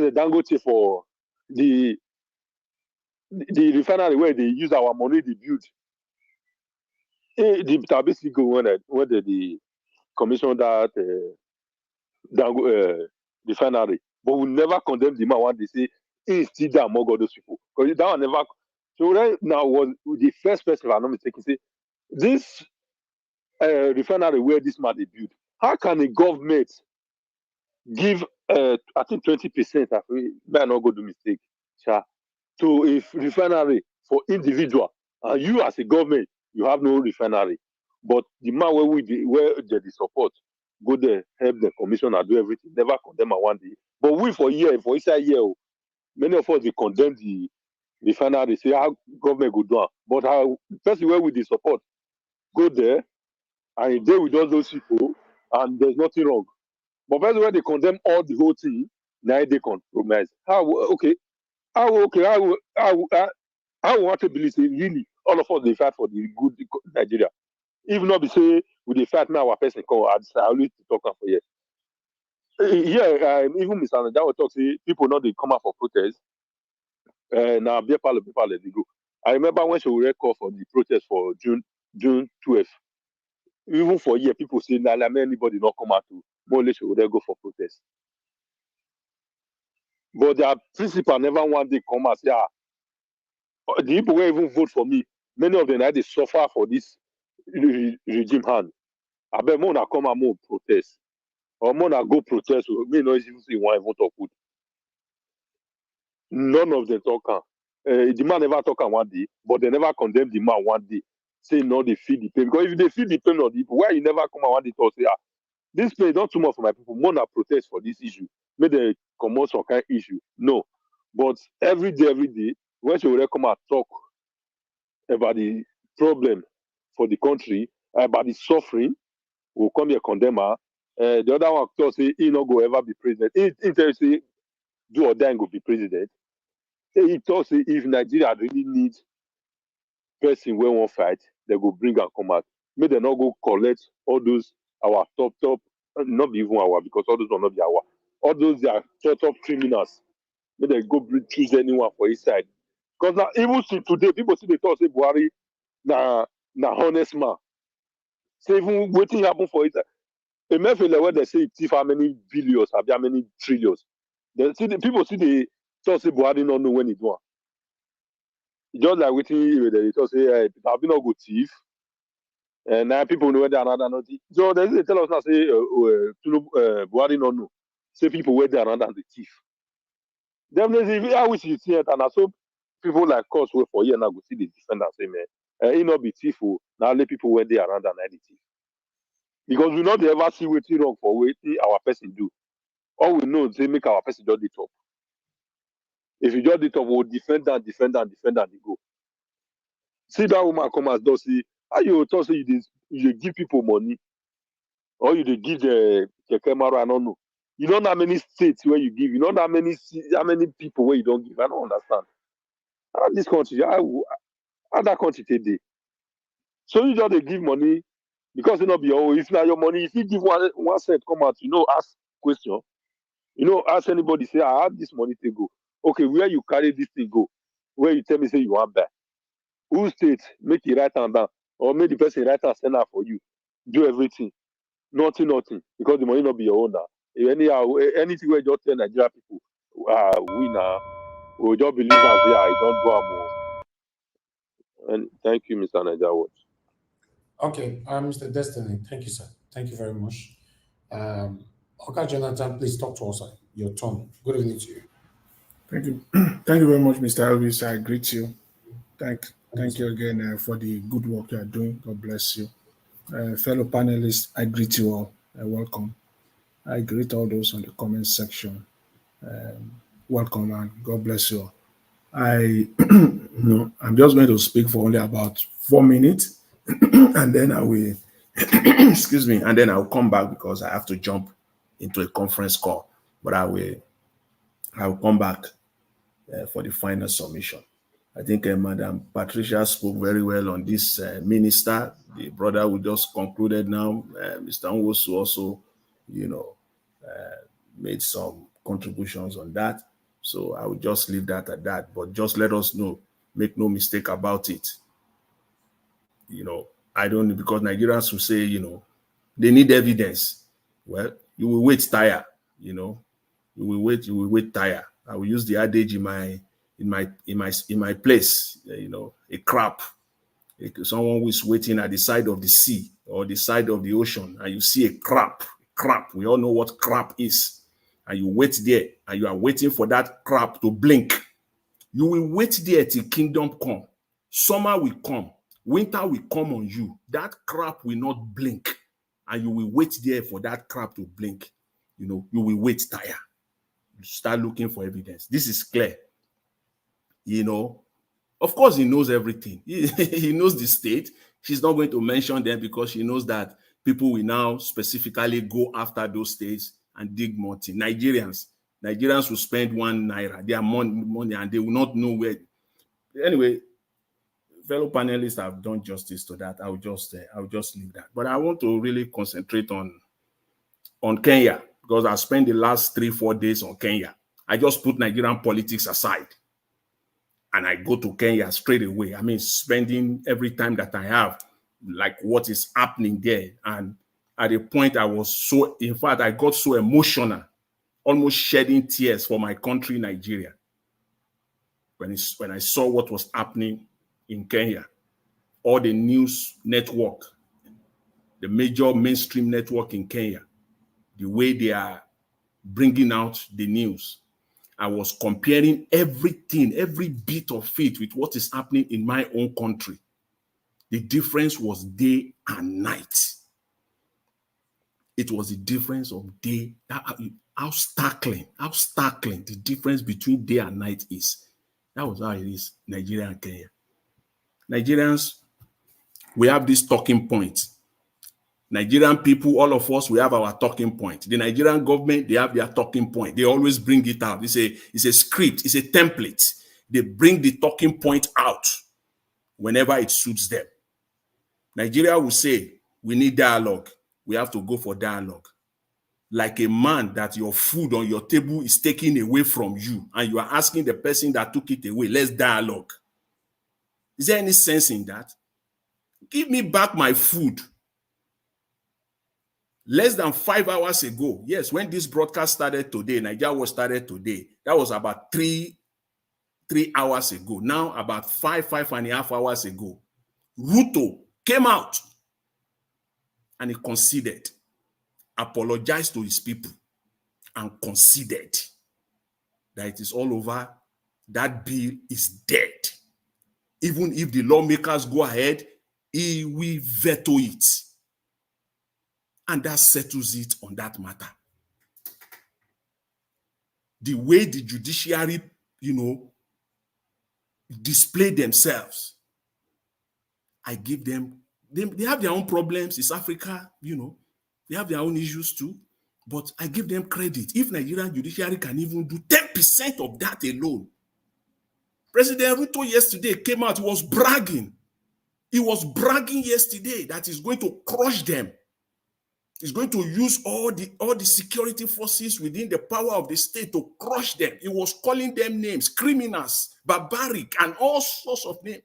the Dangote for the refinery where they use our money they build. The basically go when the commission that refinery, but we never condemn the man when they say he still there among all those people. Because that one never. So right now was the first person, if I'm not mistaken, say this refinery where this man they build. How can a government give I think 20%? May I not go do mistake, sha, to a refinery for individual, and you as a government you have no refinery, but the man where they support go there help the commissioner do everything, never condemn am one day. But we for inside year, many of us they condemn the refinery, say how government go do am, but how person where we dey support go there and dey with all those people and there's nothing wrong. But person where they condemn all the whole thing, now they compromise. How okay? How we want to believe say really all of us dey fight for the good Nigeria? If not be say we dey fight now our person come, I always talk am for here. Even Mr. Najawo talk say people not they come out for protest. Now beer parlor they go. I remember when she will call for the protest for June 12th. Even for a year, people say nah, anybody not come out to more or less she will go for protest. But their principal never one day come and say, the people will even vote for me. Many of them they suffer for this regime hand. I bet more na come and more protest. Or more na go protest. Me not even say one even talk good. None of them talk. The man never talk one day, but they never condemn the man one day. Say no, they feel the pain. Because if they feel the pain of the people, why you never come and one day talk say, this pain is not too much for my people. More na protest for this issue. May they come out some kind of issue. No. But every day, when she will come and talk about the problem for the country, about the suffering, will come here condemn her. The other one talk say he not go ever be president. He tell you say do or die and go be president. He talk say if Nigeria really needs person where won't fight, they go bring and come out. May they not go collect all those our top, not be even our, because all those will not be our. All those they are top criminals. May they go choose anyone for his side. Because now even today, people see the talk say Buhari na honest man. Say even waiting happen for it. A method where they say thief how many billions, how many trillions. People see the talk say Buhari not know when he do. Just like waiting, they talk say I've been not go thief. And now people know where they are not. So they tell us now say Buhari not know. Say people where they are not the thief. Definitely, I wish you see it, and I saw people like us wait for year now go see the defender say, man, he not be thief. Now let people where they are around and the thief. Because we not ever see waiting wrong for waiting our person do. All we know is they make our person just the top. If you just the top, we'll defend and they go. See that woman come as does see how you talk say you give people money or you give the camera, I don't know. You don't know how many states where you give, you don't know how many people where you don't give. I don't understand. How this country, how that country today. So you just they give money because it not be your own. If not your money, if you give one cent come out, ask question. Ask anybody say, I have this money to go. Okay, where you carry this thing go? Where you tell me say you want back? Who state make it right hand down or make the person right hand send out for you? Do everything. Nothing. Because the money not be your own now. If anything where you just tell Nigeria people, we now we just believe as I don't go more. And thank you, Mr. Najawo. Okay, Mr. Destiny, thank you, sir. Thank you very much. Okay, Jonathan, please talk to us. Your turn. Good evening to you. Thank you. Thank you very much, Mr. Elvis. I greet you. Thank you again for the good work you are doing. God bless you. Fellow panelists, I greet you all. Welcome. I greet all those on the comment section. Welcome and God bless you all. I'm just going to speak for only about 4 minutes and then I will, excuse me, and then I'll come back because I have to jump into a conference call, but I will come back for the final submission. I think Madam Patricia spoke very well on this minister. The brother who just concluded now, Mr. Nwosu also, made some contributions on that. So I will just leave that at that. But just let us know, make no mistake about it. I don't know, because Nigerians will say, you know, they need evidence. Well, you will wait tire, you know. You will wait tire. I will use the adage in my place, you know, a crab. Someone who is waiting at the side of the sea or the side of the ocean, and you see a crab. We all know what crab is. And you wait there, and you are waiting for that crab to blink. You will wait there till kingdom come. Summer will come. Winter will come on you. That crab will not blink. And you will wait there for that crab to blink. You know, you will wait tire. You start looking for evidence. This is clear. You know, of course, he knows everything. He knows the state. She's not going to mention them because she knows that people will now specifically go after those states and dig more things. Nigerians will spend 1 naira, their money, and they will not know where. Anyway, fellow panelists have done justice to that. I'll just leave that. But I want to really concentrate on Kenya, because I spent the last 3-4 days on Kenya. I just put Nigerian politics aside and I go to Kenya straight away. I mean, spending every time that I have, like what is happening there. And at a point I got so emotional, almost shedding tears for my country, Nigeria, when I saw what was happening in Kenya. All the news network, the major mainstream network in Kenya, the way they are bringing out the news. I was comparing everything, every bit of it with what is happening in my own country. The difference was day and night. It was the difference of day. How startling the difference between day and night is. That was how it is, Nigeria and Kenya. Nigerians, we have this talking point. Nigerian people, all of us, we have our talking point. The Nigerian government, they have their talking point. They always bring it out. It's a script, it's a template. They bring the talking point out whenever it suits them. Nigeria will say, we need dialogue. We have to go for dialogue. Like a man that your food on your table is taken away from you and you are asking the person that took it away, let's dialogue. Is there any sense in that? Give me back my food. Less than 5 hours ago, yes, when this broadcast started today, Nigeria was started today, that was about 3 hours ago. Now, about 5.5 hours ago, Ruto came out and he conceded, apologized to his people, and conceded that it is all over. That bill is dead. Even if the lawmakers go ahead, he will veto it. And that settles it on that matter. The way the judiciary, display themselves, I give them, they have their own problems. It's Africa, they have their own issues too. But I give them credit. If Nigerian judiciary can even do 10% of that alone. President Ruto yesterday came out, he was bragging. He was bragging yesterday that he's going to crush them. He's going to use all the security forces within the power of the state to crush them. He was calling them names, criminals, barbaric, and all sorts of names.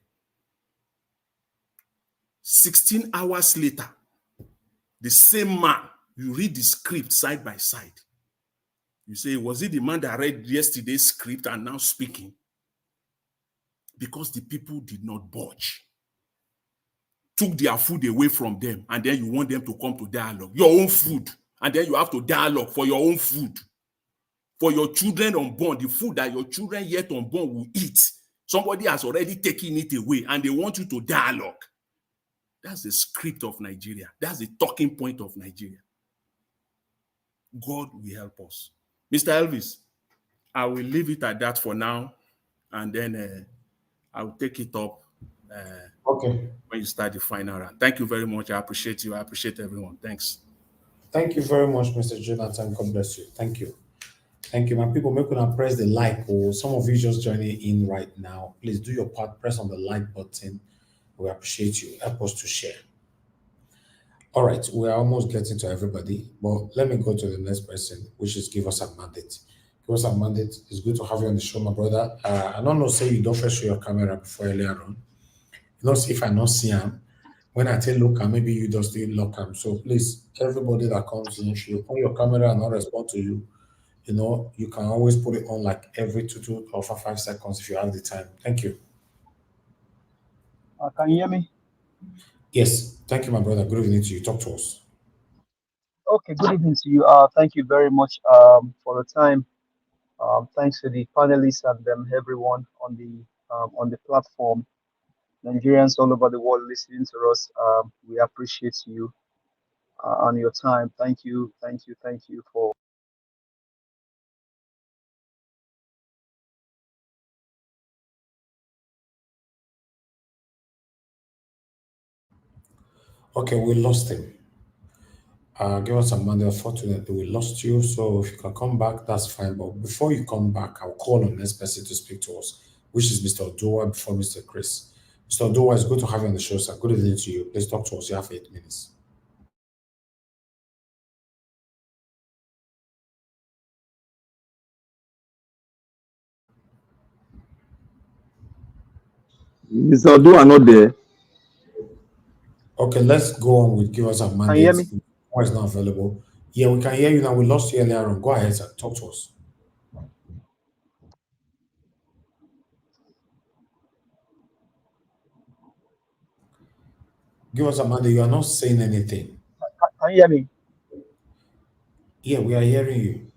16 hours later, the same man, you read the script side by side. You say, was it the man that read yesterday's script and now speaking? Because the people did not budge. Took their food away from them, and then you want them to come to dialogue. Your own food. And then you have to dialogue for your own food. For your children unborn, the food that your children yet unborn will eat. Somebody has already taken it away, and they want you to dialogue. That's the script of Nigeria. That's the talking point of Nigeria. God will help us. Mr. Elvis, I will leave it at that for now, and then I will take it up okay, when you start the final round. Thank you very much. I appreciate you. I appreciate everyone. Thanks. Thank you very much, Mr. Jonathan. God bless you. Thank you. Thank you, my people. Make sure press the like, or some of you just joining in right now. Please do your part. Press on the like button. We appreciate you. Help us to share. All right, we are almost getting to everybody, but let me go to the next person, which is Give Us a Mandate. Give Us a Mandate. It's good to have you on the show, my brother. I don't know, say you don't first show your camera before earlier on. You know, if I don't see him, When I tell look, maybe you just didn't lock them. So please, everybody that comes in, if you open your camera and not respond to you, you can always put it on like every 2 or 5 seconds if you have the time. Thank you. Can you hear me? Yes. Thank you, my brother. Good evening to you. Talk to us. Okay, good evening to you. Thank you very much for the time. Thanks to the panelists and everyone on the platform. Nigerians all over the world listening to us. We appreciate you and your time. Thank you for. Okay, we lost him. Give us a moment. Unfortunately, we lost you. So if you can come back, that's fine. But before you come back, I'll call on the next person to speak to us, which is Mr. Odoa before Mr. Chris. Mr. Odoa, it's good to have you on the show, sir. Good evening to you. Please talk to us. You have 8 minutes. Mr. Odoa not there. Okay, let's go on with give us a mandate. Can you hear me? Why is not available? Yeah, we can hear you now. We lost you earlier on. Go ahead, sir. Talk to us. Give us a mandate. You are not saying anything. Can you hear me? Yeah, we are hearing you.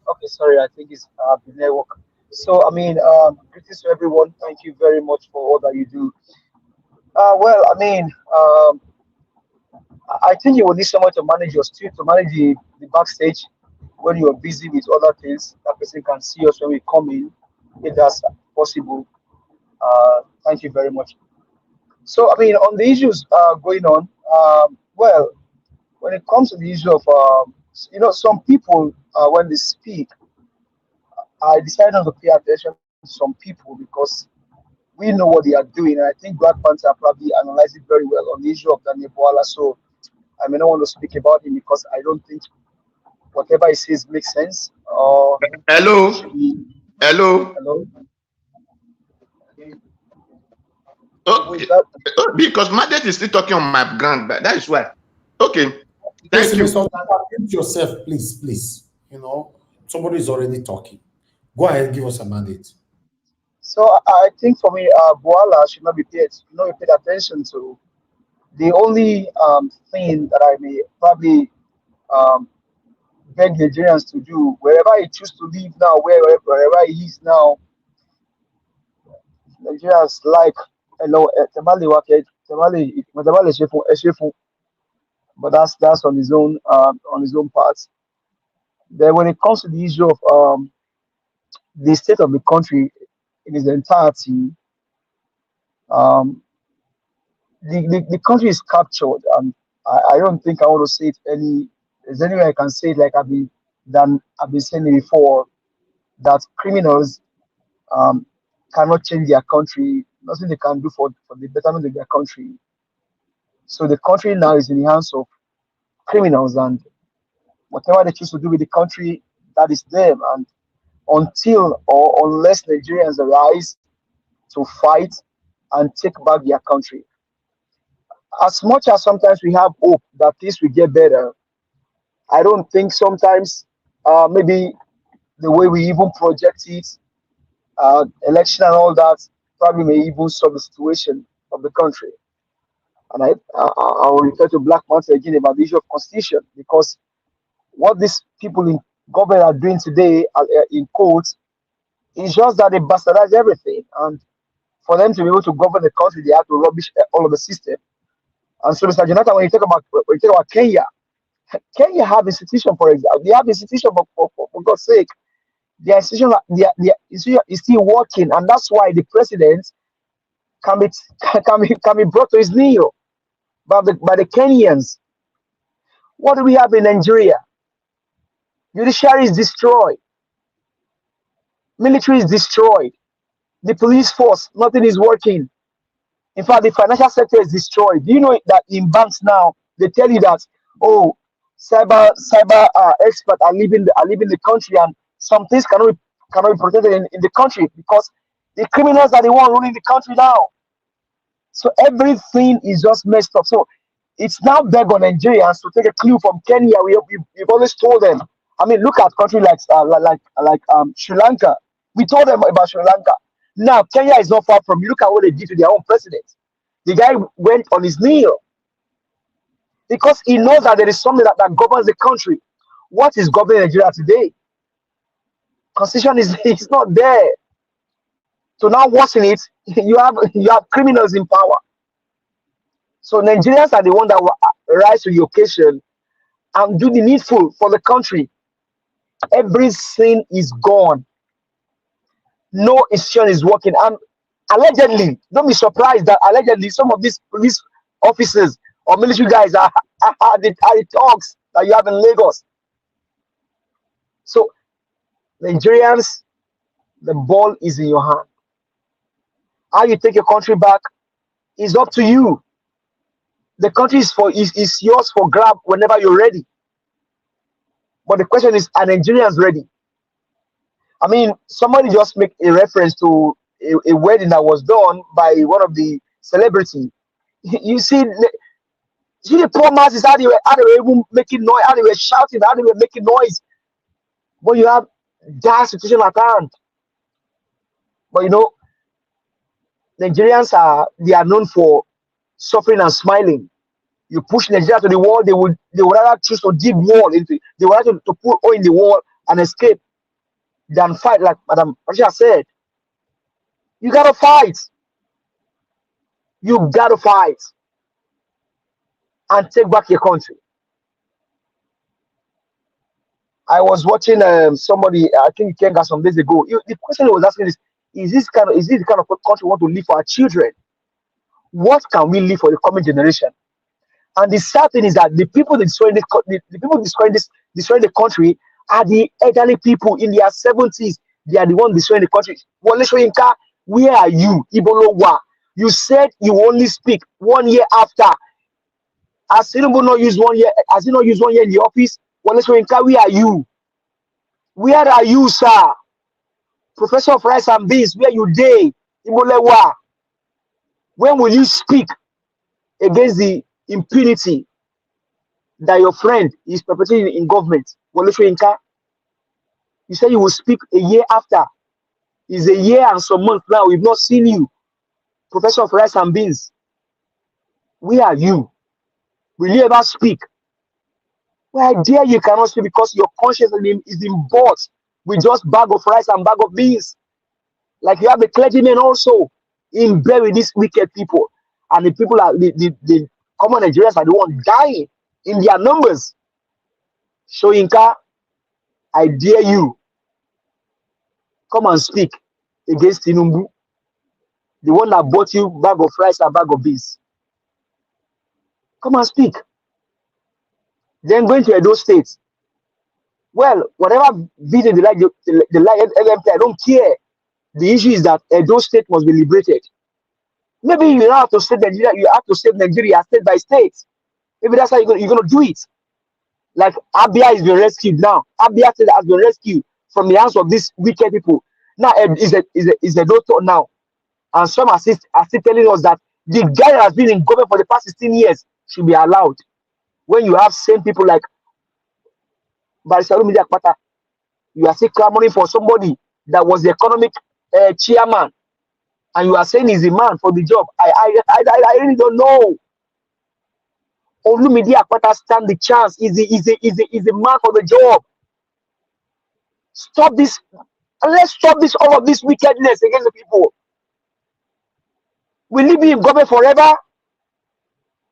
Okay, sorry. I think it's the network. So greetings to everyone. Thank you very much for all that you do. I think you will need someone to manage your street, to manage the backstage when you are busy with other things. That person can see us when we come in, if that's possible. Thank you very much. So, on the issues going on, when it comes to the issue of, some people, when they speak, I decided not to pay attention to some people because we know what they are doing. And I think Black Panther probably analyzed it very well on the issue of Daniel Boala. So I may not want to speak about him because I don't think whatever he says makes sense. Hello. Hello. Hello. Oh, because Mandate is still talking on my ground, but that is why. Okay. Thank you. Mute yourself, please. Somebody is already talking. Go ahead, give us a mandate. So I think for me, Boala should not be paid attention to. The only thing that I may probably beg Nigerians to do, wherever he chooses to live now, wherever he is now, Nigerians like, but that's on his own part. Then when it comes to the issue of the state of the country in its entirety, the country is captured, and I don't think I want to say it there's any way I can say it like I've been saying it before, that criminals cannot change their country, nothing they can do for the betterment of their country. So the country now is in the hands of criminals, and whatever they choose to do with the country, that is them. And until or unless Nigerians arise to fight and take back their country, as much as sometimes we have hope that things will get better, I don't think sometimes maybe the way we even project it, election and all that, probably may even solve the situation of the country. And I will refer to Black Mountain again about the issue of constitution, because what these people in government are doing today in courts is just that they bastardize everything. And for them to be able to govern the country, they have to rubbish all of the system. And so, Mr. Jonathan, when you talk about Kenya have institution, for example. They have institution, for God's sake. Their institution is still working, and that's why the president can be brought to his knee by the Kenyans. What do we have in Nigeria? Judiciary is destroyed. Military is destroyed. The police force, nothing is working. In fact, the financial sector is destroyed. Do you know that in banks now they tell you that, oh, cyber experts are leaving the country, and some things cannot be protected in the country because the criminals are the one ruling the country now. So everything is just messed up. So it's now beg on Nigerians to take a clue from Kenya. We've always told them. I mean, look at country like Sri Lanka. We told them about Sri Lanka. Now Kenya is not far from. You look at what they did to their own president. The guy went on his knee because he knows that there is something that governs the country. What is governing Nigeria today? Constitution is not there. So now worsen it, you have criminals in power. So Nigerians are the one that will rise to the occasion and do the needful for the country. Everything is gone. No institution is working. And allegedly, don't be surprised that allegedly some of these police officers or military guys are the talks that you have in Lagos. So Nigerians, the ball is in your hand. How you take your country back is up to you. The country is yours for grab whenever you're ready. But the question is, are Nigerians ready? I mean, somebody just make a reference to a wedding that was done by one of the celebrities. You see the poor masses, how they were even making noise, how they were shouting, how they were making noise. But you have that situation at hand. But you know, Nigerians they are known for suffering and smiling. You push Nigeria to the wall, they would rather choose to dig wall into it. They would rather to put oil in the wall and escape than fight, like Madam Russia said. You gotta fight. You gotta fight and take back your country. I was watching somebody, I think Kenga some days ago. The question he was asking is this the kind of country we want to live for our children? What can we leave for the coming generation? And the sad thing is that the people destroying destroying the country are the elderly people in their 70s. They are the ones destroying the country. Wole Soyinka, where are you? Ibolowa. You said you only speak 1 year after. Has Tinubu not used 1 year? Has he not used 1 year in the office? Wole Soyinka, where are you? Where are you, sir? Professor of Rice and Beans, where you day? Ibolewa. When will you speak against the impunity that your friend is perpetrating in government? Wole Soyinka, you said you will speak a year after. It's a year and some months now. We've not seen you. Professor of Rice and Beans, where are you? Will you ever speak? Well, I dare you cannot speak because your conscience is in bought with just bag of rice and bag of beans. Like you have the clergymen also in bed with these wicked people. And the people are the common Nigerians are the ones dying in their numbers. Soyinka, I dare you. Come and speak against Tinubu, the one that bought you bag of rice and bag of beans. Come and speak. Then going to Edo State. Well, whatever video they like LMT, I don't care. The issue is that Edo State must be liberated. Maybe you don't have to save Nigeria, you have to save Nigeria state by state. Maybe that's how you're gonna do it. Like Abia has been rescued now. Abia State has been rescued from the hands of these wicked people. Now is a doctor now. And some are still telling us that the guy that has been in government for the past 16 years should be allowed. When you have same people like Barrister Media Akpata, you are still clamoring for somebody that was the economic chairman, and you are saying he's the man for the job. I really don't know. Olumide Akpata stand the chance. Is the man for the job. Stop this. Let's stop this, all of this wickedness against the people. Will he be in government forever?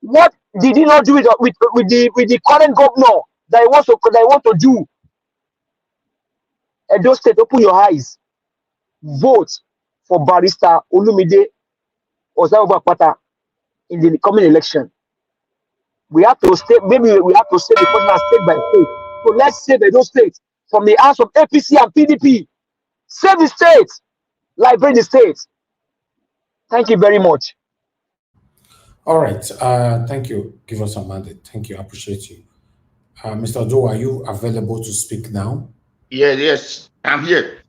What did he not do with the current governor that he wants to do? Edo State, open your eyes. Vote for Barrister Olumide Akpata in the coming election. We have to stay. Maybe we have to save the country state by state. So let's save Edo State from the hands of APC and PDP. Save the state, liberate the state. Thank you very much. All right. Thank you. Give us a mandate. Thank you. I appreciate you. Mr. Joe, are you available to speak now? Yes. I'm here.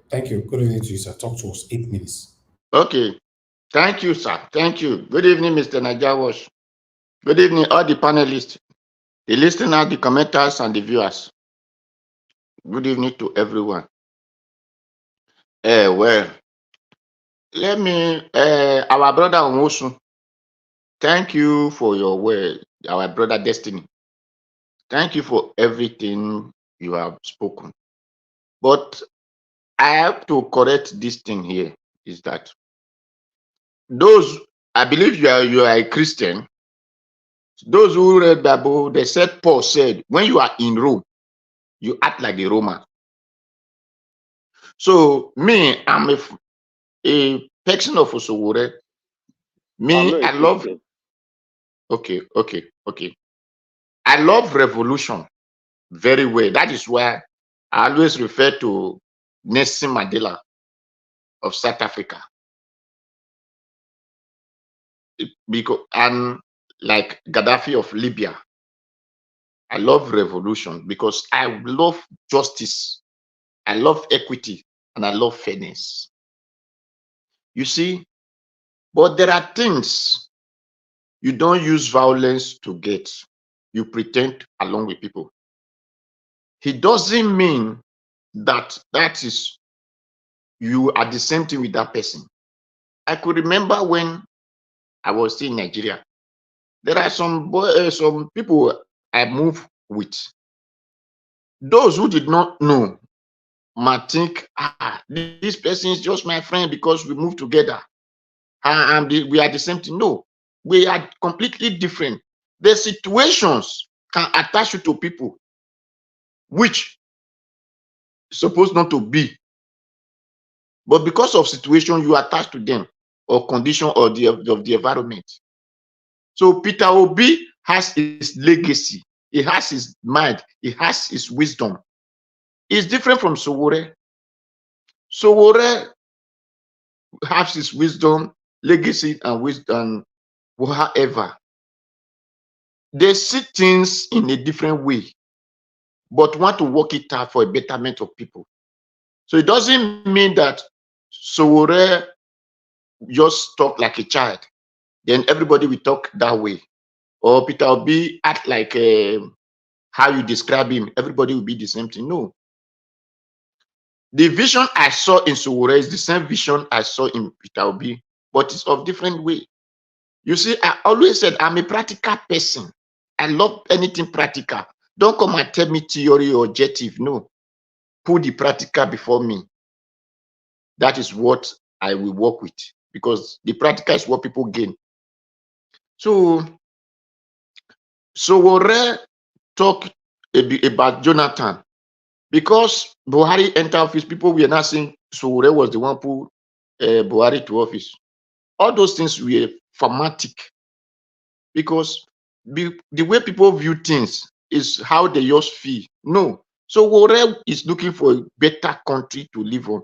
Thank you. Good evening to you, sir. Talk to us. 8 minutes. Okay. Thank you, sir. Thank you. Good evening, Mr. Najawash. Good evening, all the panelists, the listeners, the commenters, and the viewers. Good evening to everyone. Well, let me, our brother Onwosu, thank you for your word, our brother Destiny. Thank you for everything you have spoken. But I have to correct this thing here, is that those, I believe you are a Christian. Those who read Bible, they said, Paul said, when you are in Rome, you act like a Roman. So me, I'm a person of Osowore. Me, I love, okay. I love revolution very well. That is why I always refer to Nelson Mandela of South Africa. Because, and like Gaddafi of Libya. I love revolution because I love justice. I love equity and I love fairness. You see, but there are things you don't use violence to get. You pretend along with people. It doesn't mean that is you are the same thing with that person. I could remember when I was still in Nigeria. There are some people I moved with. Those who did not know might think, this person is just my friend because we moved together. And we are the same thing. No, we are completely different. The situations can attach you to people which supposed not to be. But because of situation, you attach to them or condition or of the environment. So Peter Obi has his legacy. He has his mind. He has his wisdom. It's different from Sowore. Sowore has his wisdom, legacy, and wisdom. However, they see things in a different way, but want to work it out for a betterment of people. So it doesn't mean that Sowore just talk like a child, then everybody will talk that way. Or Peter Obi act like how you describe him, everybody will be the same thing. No. The vision I saw in Sowore is the same vision I saw in Peter Obi, but it's of different way. You see, I always said I'm a practical person. I love anything practical. Don't come and tell me theory or objective. No. Put the practical before me. That is what I will work with, because the practical is what people gain. So Sowore talk about Jonathan. Because Buhari entered office, people were not saying Sowore was the one who put Buhari to office. All those things were formatic. Because the way people view things is how they just feel. No. So Sowore is looking for a better country to live on.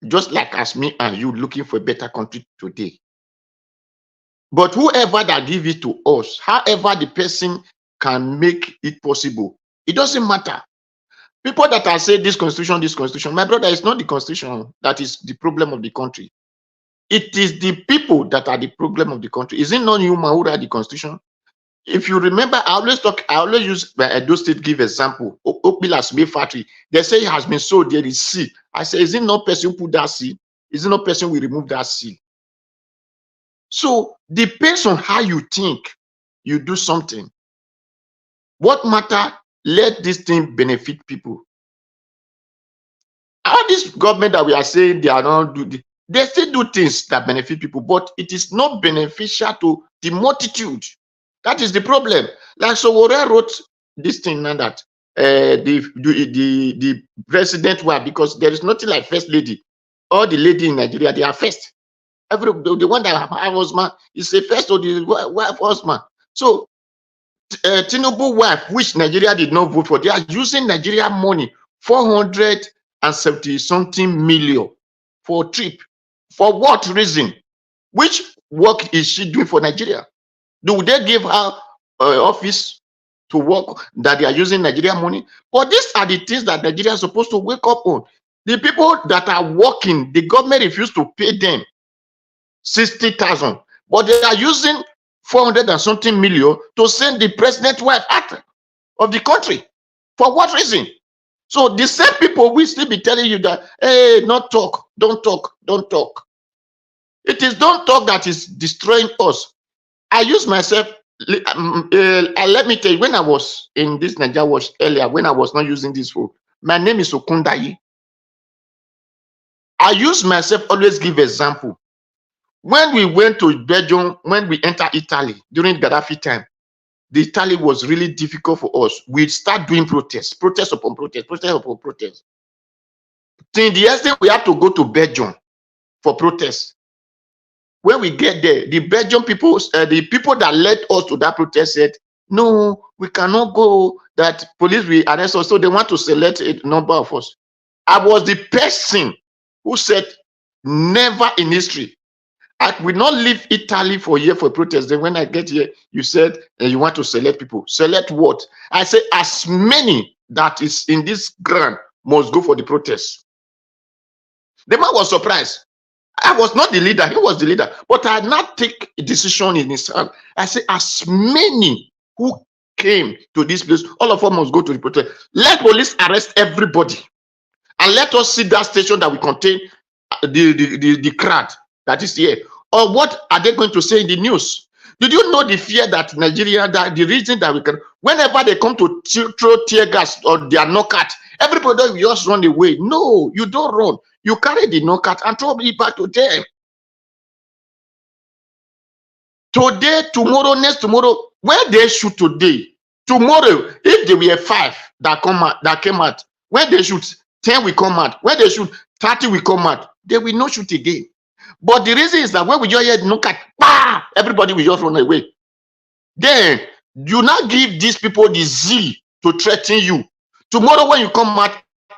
Just like as me and you looking for a better country today. But whoever that give it to us, however the person can make it possible, it doesn't matter. People that are saying this constitution, my brother, it's not the constitution that is the problem of the country. It is the people that are the problem of the country. Is it not human who write the constitution? If you remember, I always use Edo State give example. Okpila's May factory. They say it has been sold, there is seal. I say, is it not person who put that seal? Is it not person will remove that seal? So depends on how you think you do something. What matter? Let this thing benefit people. All this government that we are saying they are not do, they still do things that benefit people, but it is not beneficial to the multitude. That is the problem. Like Sowore wrote this thing now that the president were, because there is nothing like first lady. All the lady in Nigeria, they are first. The one that have husband is a first, or the wife husband. So Tinubu wife, which Nigeria did not vote for, they are using Nigeria money, 470 something million for a trip. For what reason? Which work is she doing for Nigeria? Do they give her office to work that they are using Nigeria money? But these are the things that Nigeria is supposed to wake up on. The people that are working, the government refused to pay them. 60,000, but they are using 400 and something million to send the president wife out of the country. For what reason? So the same people will still be telling you that, hey, not talk, don't talk, don't talk. It is don't talk that is destroying us. I use myself, let me tell you, when I was in this Nigeria watch earlier, when I was not using this phone, my name is Okundayi. I use myself, always give example. When we went to Belgium, when we entered Italy during Gaddafi time, the Italy was really difficult for us. We start doing protests, protest upon protest, protest upon protest. Till the extent we had to go to Belgium for protests. When we get there, the Belgian people, the people that led us to that protest said, no, we cannot go, that police will arrest us. So they want to select a number of us. I was the person who said, never in history. I will not leave Italy for a year for protest. Then when I get here, you said you want to select people. Select what? I say as many that is in this ground must go for the protest. The man was surprised. I was not the leader, he was the leader, but I had not take a decision in his hand. I say as many who came to this place, all of them must go to the protest. Let police arrest everybody and let us see that station that we contain the crowd that is here. Or what are they going to say in the news? Did you know the fear that Nigeria, that the reason that we can, whenever they come to throw tear gas or they are knockout, everybody will just run away. No, you don't run. You carry the knockout and throw it back to them. Today, tomorrow, next tomorrow, where they shoot today, tomorrow, if there were 5 that came out, when they shoot, 10 will come out. When they shoot, 30 will come out. They will not shoot again. But the reason is that when we just hear knockout, bah, everybody will just run away. Then you not give these people the zeal to threaten you. Tomorrow when you come out,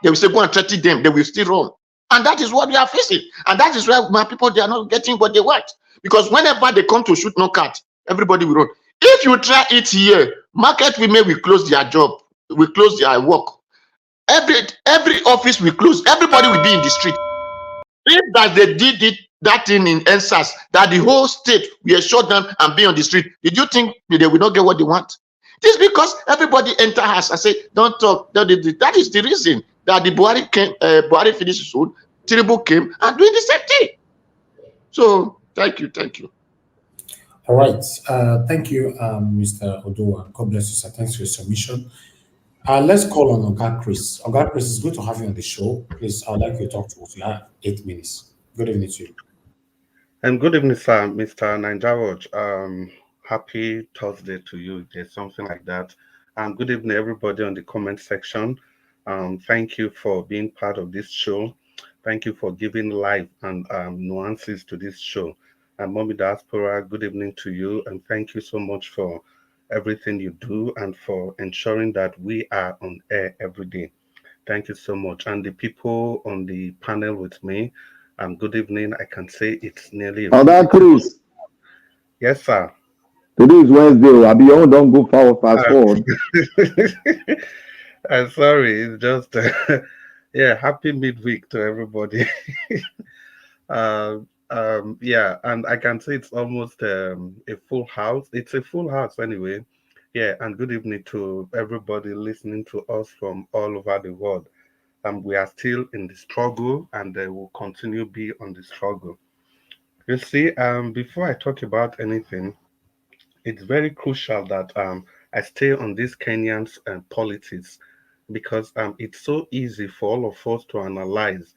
they will say go and threaten them. They will still run. And that is what we are facing. And that is why my people, they are not getting what they want. Because whenever they come to shoot knockout, everybody will run. If you try it here, market women will close their job, will close their work. Every office will close. Everybody will be in the street. If that they did it, that thing in NSAS, that the whole state will shut down and be on the street, did you think they will not get what they want? This is because everybody enter house and say, don't talk. That is the reason that the Buhari came, Buhari finished soon, Tinubu came and doing the same thing. So thank you, thank you. All right. Thank you, Mr. Odoa. God bless you, sir. Thanks for your submission. Let's call on Oga Chris. Oga Chris, it's good to have you on the show. Please, I'd like you to talk to us. You have 8 minutes. Good evening to you. And good evening, sir, Mr. Ninjawaj. Happy Thursday to you. There's something like that. And good evening, everybody on the comment section. Thank you for being part of this show. Thank you for giving life and nuances to this show. And Mommy Diaspora, good evening to you. And thank you so much for everything you do and for ensuring that we are on air every day. Thank you so much. And the people on the panel with me, good evening. I can say it's nearly. Oga Chris. Yes, sir. Today is Wednesday. I'll be on. Don't go fast forward. I'm sorry. It's just yeah. Happy midweek to everybody. Yeah, and I can say it's almost a full house. It's a full house anyway. Yeah, and good evening to everybody listening to us from all over the world. We are still in the struggle, and they will continue to be on the struggle. You see, before I talk about anything, it's very crucial that I stay on this Kenyan's politics, because it's so easy for all of us to analyze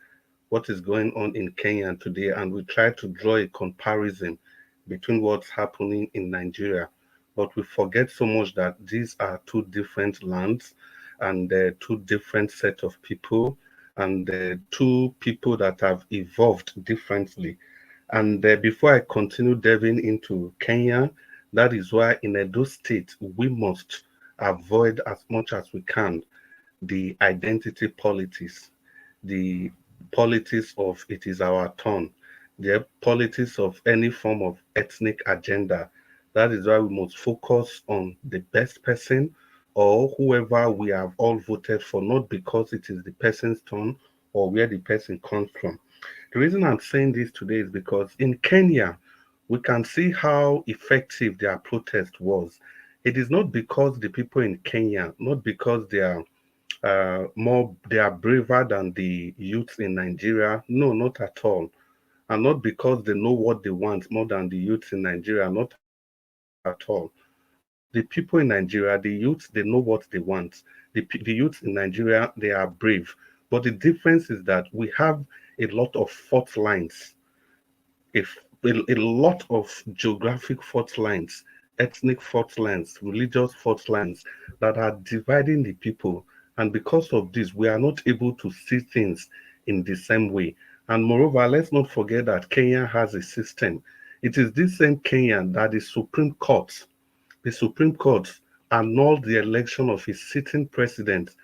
what is going on in Kenya today, and we try to draw a comparison between what's happening in Nigeria. But we forget so much that these are 2 different lands, and they're 2 different set of people, and they're 2 people that have evolved differently. And before I continue delving into Kenya, that is why in Edo State, we must avoid as much as we can the identity politics, the politics of it is our turn, the politics of any form of ethnic agenda. That is why we must focus on the best person or whoever we have all voted for, not because it is the person's turn or where the person comes from. The reason I'm saying this today is because in Kenya, we can see how effective their protest was. It is not because the people in Kenya, not because they are they are braver than the youths in Nigeria. No, not at all. And not because they know what they want more than the youths in Nigeria. Not at all. The people in Nigeria, the youths, they know what they want. The youths in Nigeria, they are brave. But the difference is that we have a lot of fault lines, a lot of geographic fault lines, ethnic fault lines, religious fault lines that are dividing the people. And because of this, we are not able to see things in the same way. And moreover, let's not forget that Kenya has a system. It is this same Kenya that the Supreme Court annulled the election of a sitting president.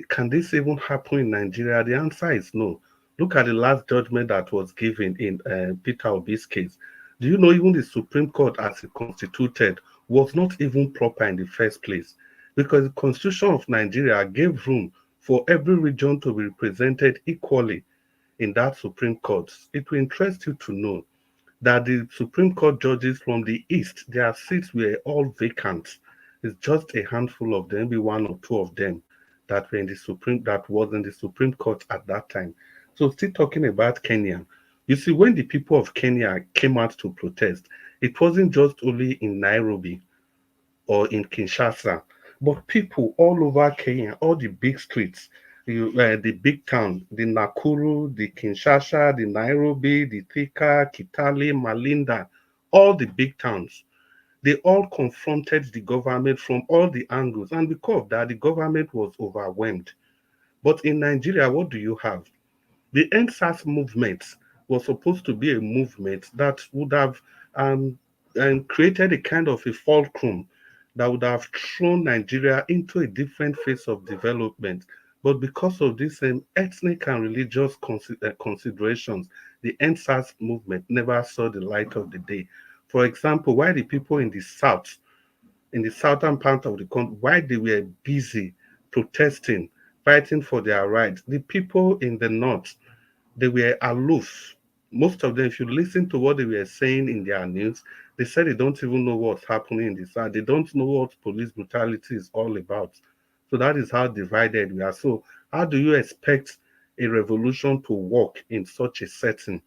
Can this even happen in Nigeria? The answer is no. Look at the last judgment that was given in Peter Obi's case. Do you know even the Supreme Court, as it constituted, was not even proper in the first place? Because the Constitution of Nigeria gave room for every region to be represented equally in that Supreme Court. It will interest you to know that the Supreme Court judges from the East, their seats were all vacant. It's just a handful of them, maybe one or two of them that were in the that was in the Supreme Court at that time. So still talking about Kenya. You see, when the people of Kenya came out to protest, it wasn't just only in Nairobi or in Kinshasa, but people all over Kenya, all the big streets, the big town, the Nakuru, the Kinshasa, the Nairobi, the Thika, Kitale, Malinda, all the big towns, they all confronted the government from all the angles. And because of that, the government was overwhelmed. But in Nigeria, what do you have? The NSAS movement was supposed to be a movement that would have created a kind of a fulcrum that would have thrown Nigeria into a different phase of development. But because of these ethnic and religious considerations, the NSAS movement never saw the light of the day. For example, why the people in the south, in the southern part of the country, why they were busy protesting, fighting for their rights, the people in the north, they were aloof. Most of them, if you listen to what they were saying in their news, they said they don't even know what's happening in the south. They don't know what police brutality is all about. So that is how divided we are. So how do you expect a revolution to work in such a setting?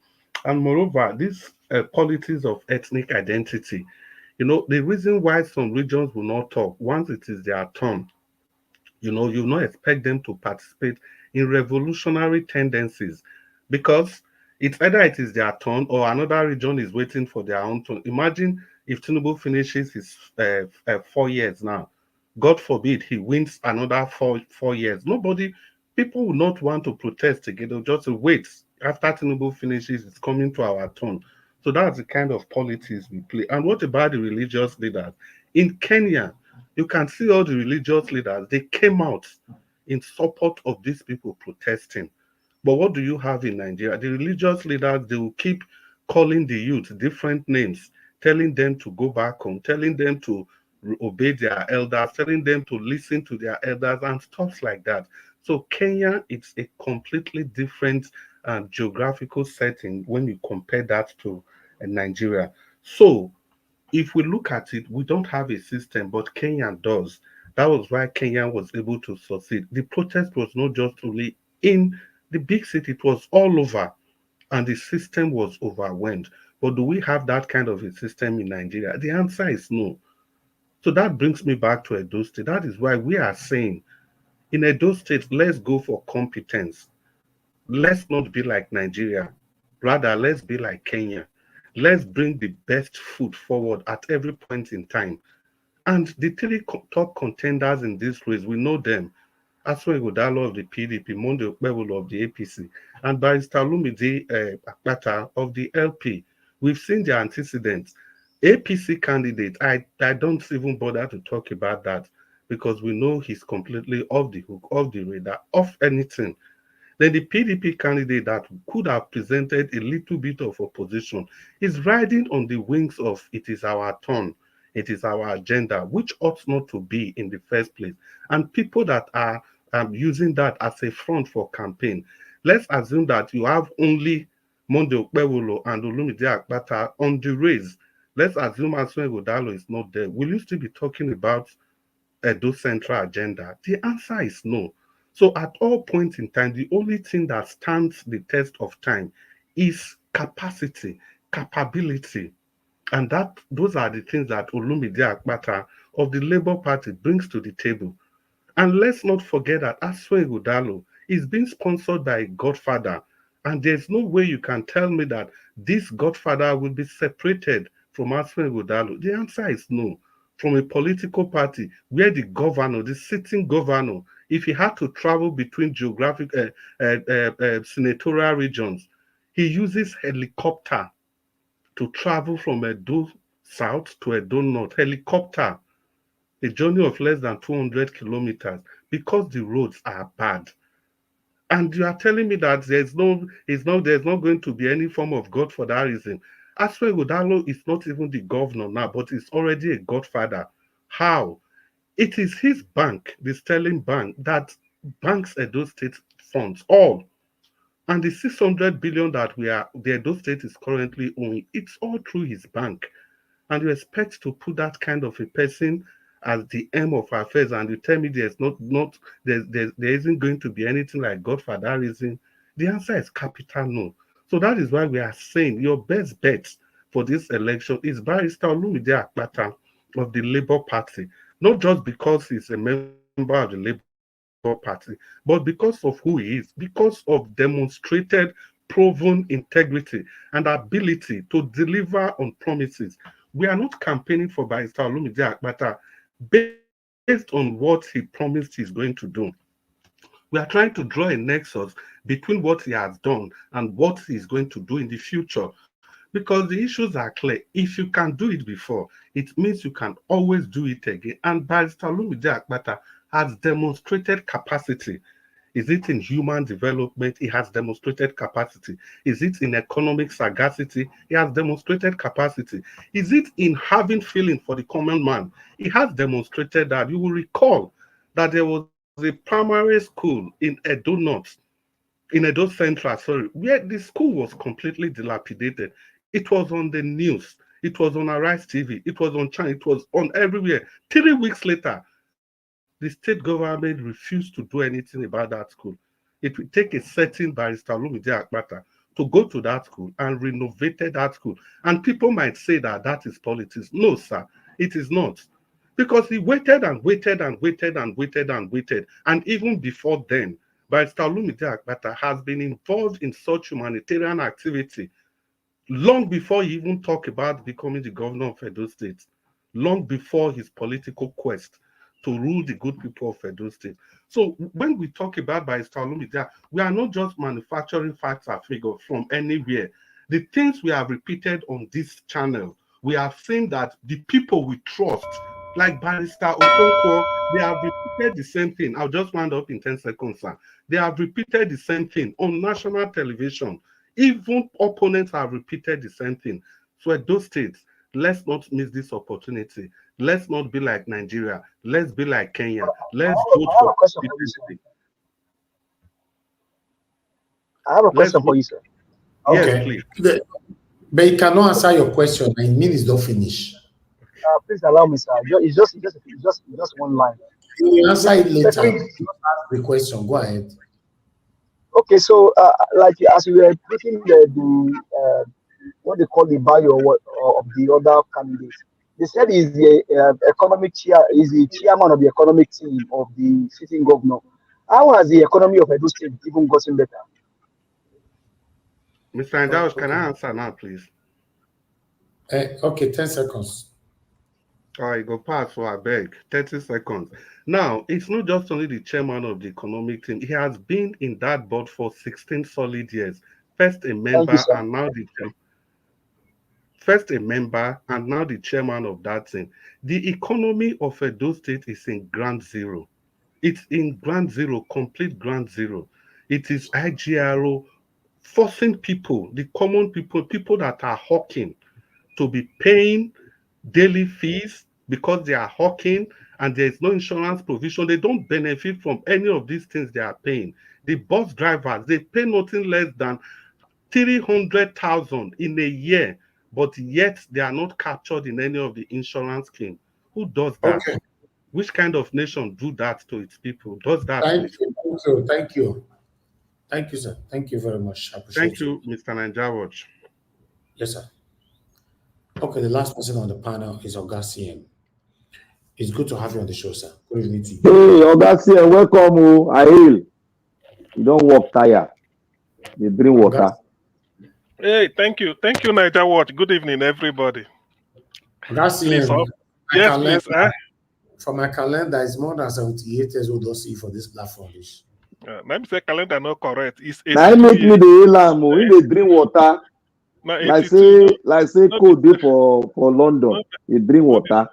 And moreover, this politics of ethnic identity, the reason why some regions will not talk, once it is their turn, you not expect them to participate in revolutionary tendencies because it's either it is their turn or another region is waiting for their own turn. Imagine if Tinubu finishes his 4 years now. God forbid he wins another four years. People will not want to protest again. They'll just wait. After Tinubu finishes, it's coming to our turn. So that's the kind of politics we play. And what about the religious leaders? In Kenya, you can see all the religious leaders, they came out in support of these people protesting. But what do you have in Nigeria? The religious leaders, they will keep calling the youth different names, telling them to go back home, telling them to obey their elders, telling them to listen to their elders and stuff like that. So Kenya, it's a completely different geographical setting when you compare that to Nigeria. So if we look at it, we don't have a system, but Kenya does. That was why Kenya was able to succeed. The protest was not just only in the big city, it was all over, and the system was overwhelmed. But do we have that kind of a system in Nigeria? The answer is no. So that brings me back to Edo State. That is why we are saying in Edo State, let's go for competence. Let's not be like Nigeria. Rather, let's be like Kenya. Let's bring the best foot forward at every point in time. And the three top contenders in this race, we know them. Aswe Godalo of the PDP, Monde Okpebolo of the APC, and Barrister Lumide Akpata of the LP. We've seen their antecedents. APC candidate, I don't even bother to talk about that because we know he's completely off the hook, off the radar, off anything. Then the PDP candidate that could have presented a little bit of opposition is riding on the wings of it is our turn, it is our agenda, which ought not to be in the first place. And people that are using that as a front for campaign, let's assume that you have only Monday Okpewolo and Olumide Akpata on the race. Let's assume Aswen Godalo is not there. Will you still be talking about Edo Central agenda? The answer is no. So at all points in time, the only thing that stands the test of time is capacity, capability. And those are the things that Olumide Akpata of the Labour Party brings to the table. And let's not forget that Aswen Godalo is being sponsored by a godfather. And there's no way you can tell me that this godfather will be separated from Aswen Godalo. The answer is no. From a political party where the governor, the sitting governor, if he had to travel between geographic senatorial regions, he uses helicopter to travel from Edo South to Edo North. Helicopter, a journey of less than 200 kilometers, because the roads are bad. And you are telling me that there's not going to be any form of godfatherism. Aswe Godalo is not even the governor now, but is already a godfather. How? It is his bank, the Sterling Bank, that banks Edo State funds, all. And the 600 billion that the Edo State is currently owing, it's all through his bank. And you expect to put that kind of a person as the aim of affairs, and you tell me there isn't going to be anything like godfatherism? The answer is capital no. So that is why we are saying your best bet for this election is Barrister Olumide Akpata of the Labour Party, not just because he's a member of the Labour Party, but because of who he is, because of demonstrated proven integrity and ability to deliver on promises. We are not campaigning for Barrister Olumide Akpata based on what he promised he's going to do. We are trying to draw a nexus between what he has done and what he's going to do in the future, because the issues are clear. If you can do it before, it means you can always do it again. And Barrister Olumide Akpata has demonstrated capacity. Is it in human development? He has demonstrated capacity. Is it in economic sagacity? He has demonstrated capacity. Is it in having feeling for the common man? He has demonstrated that. You will recall that there was a primary school in Edo North, in Edo Central, where the school was completely dilapidated. It was on the news. It was on Arise TV. It was on channel. It was on everywhere. 3 weeks later, the state government refused to do anything about that school. It would take a certain Barrister Olumide Akpata to go to that school and renovated that school. And people might say that that is politics. No, sir, it is not. Because he waited and waited and waited and waited and waited. And even before then, Barrister Olumide Akpata has been involved in such humanitarian activity long before he even talked about becoming the governor of Edo State, long before his political quest to rule the good people of Edo State. So when we talk about Barrister Olumide, we are not just manufacturing facts or figures from anywhere. The things we have repeated on this channel, we have seen that the people we trust, like Barrister Okonkwo, they have repeated the same thing. I'll just round up in 10 seconds, sir. They have repeated the same thing on national television. Even opponents have repeated the same thing. So at those states, let's not miss this opportunity. Let's not be like Nigeria. Let's be like Kenya. Let's vote for diversity. I have a question for you, sir. Okay. Yes, please. But he cannot answer your question. 9 minutes don't finish. Please allow me, sir. It's just one line. You will answer it later. Second, Just ask the question. Go ahead. okay, so like as we were briefing the what they call the bio of the other candidates, they said he's the economic chair, is the chairman of the economic team of the sitting governor. How has the economy of Edo State even gotten better? Mr. Andaus, can I answer now, please? Okay, 10 seconds. All right, go past, so I beg. 30 seconds. Now, it's not just only the chairman of the economic team. He has been in that board for 16 solid years. First a member and now the chairman of that team. The economy of Edo State is in ground zero. It's in ground zero, complete ground zero. It is IGRO forcing people, the common people that are hawking, to be paying daily fees because they are hawking and there is no insurance provision. They don't benefit from any of these things they are paying. The bus drivers, they pay nothing less than 300,000 in a year, but yet they are not captured in any of the insurance scheme. Who does that? Okay. Which kind of nation do that to its people? Does that? Thank you. Thank you. Thank you, sir. Thank you very much. I appreciate Thank you, Mr. Ninja. Yes, sir. Okay, the last person on the panel is Oga CM. It's good to have you on the show, sir. Good evening to you. Hey, Oga CM, welcome. Oh, I hail. You don't walk tire. You drink water. Hey, thank you, Niger Watch. Good evening, everybody. Oga CM, yes, please. For my calendar, it's more than 78 years old. Don't see for this platform. Let me say calendar not correct. It's Now make me the alarm. In the drink water. Like say cold day for London. You drink water.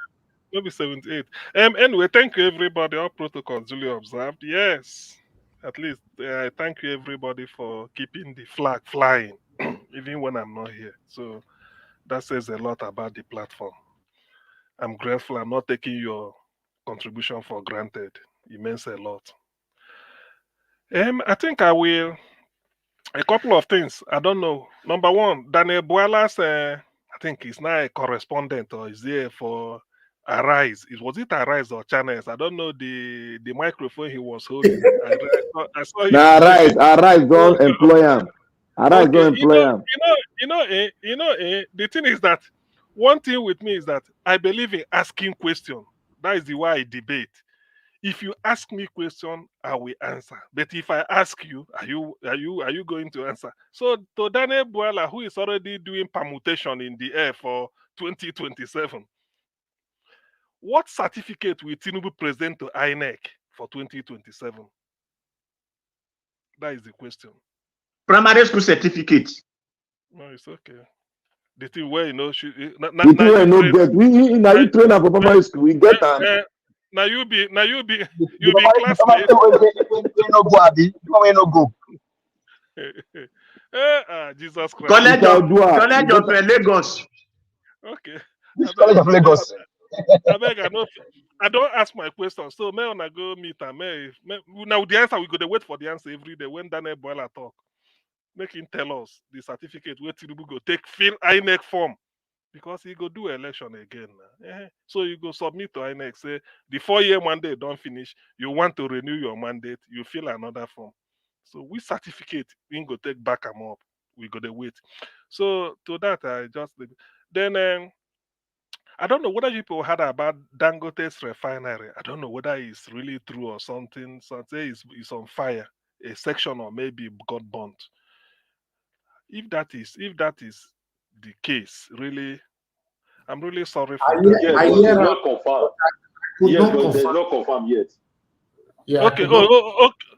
Maybe 78. Anyway, thank you everybody. All protocols duly observed. Yes, at least thank you everybody for keeping the flag flying, even when I'm not here. So that says a lot about the platform. I'm grateful. I'm not taking your contribution for granted. It means a lot. I think I will. A couple of things. I don't know. Number one, Daniel Buela's, I think he's now a correspondent or is there for Arise. Was it Arise or Channels? I don't know the microphone he was holding. I saw him. Now Arise don't employ him. Arise don't employ him. The thing is that one thing with me is that I believe in asking questions. That is the way I debate. If you ask me question, I will answer. But if I ask you, are you going to answer? So to Daniel Buala, who is already doing permutation in the air for 2027, what certificate will Tinubu present to INEC for 2027? That is the question. Primary school certificate. No, it's okay. The thing where the thing where no get. Now you train for primary school. We get them. Now you be classmate. No go. Jesus Christ. College of Lagos. Okay. College of Lagos. I don't ask my question. So may I go meet her. Now the answer we go to wait for the answer every day when Daniel Boyler talk. Make him tell us the certificate where Tinubu go take fill INEC form. Because he go do election again. So you go submit to INEC, say the 4-year mandate don't finish. You want to renew your mandate, you fill another form. So we certificate, we go take back them up. We go to wait. So to that, I just then I don't know whether people heard about Dangote's refinery. I don't know whether it's really true or something. Some say it's on fire, a section or maybe got burnt. If that is the case, really, I'm really sorry for that. Yes, but it's not confirmed. Yes, but there's not confirmed yet. Yeah. Okay.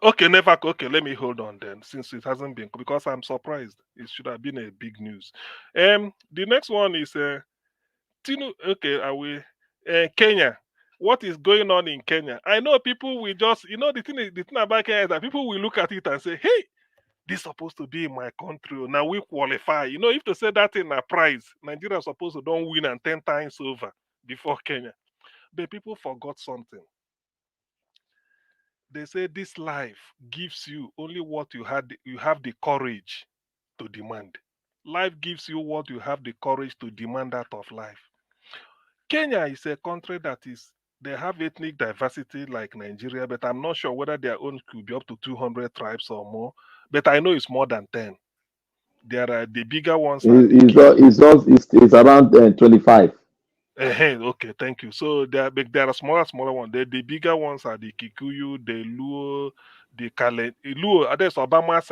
Okay. Never. Okay. Let me hold on then, since it hasn't been, because I'm surprised. It should have been a big news. The next one is Tinu. Okay. Are we Kenya? What is going on in Kenya? I know people will just, the thing about Kenya is that people will look at it and say, hey, this is supposed to be in my country. Now we qualify. If to say that in a prize, Nigeria is supposed to don't win and 10 times over before Kenya. But people forgot something. They say this life gives you only what you have the courage to demand. Life gives you what you have the courage to demand out of life. Kenya is a country that they have ethnic diversity like Nigeria, but I'm not sure whether their own could be up to 200 tribes or more. But I know it's more than 10. There are the bigger ones. It's around 25. Okay, thank you. So there are smaller ones. The bigger ones are the Kikuyu, the Luo, the Kale. Luo, that's Obama's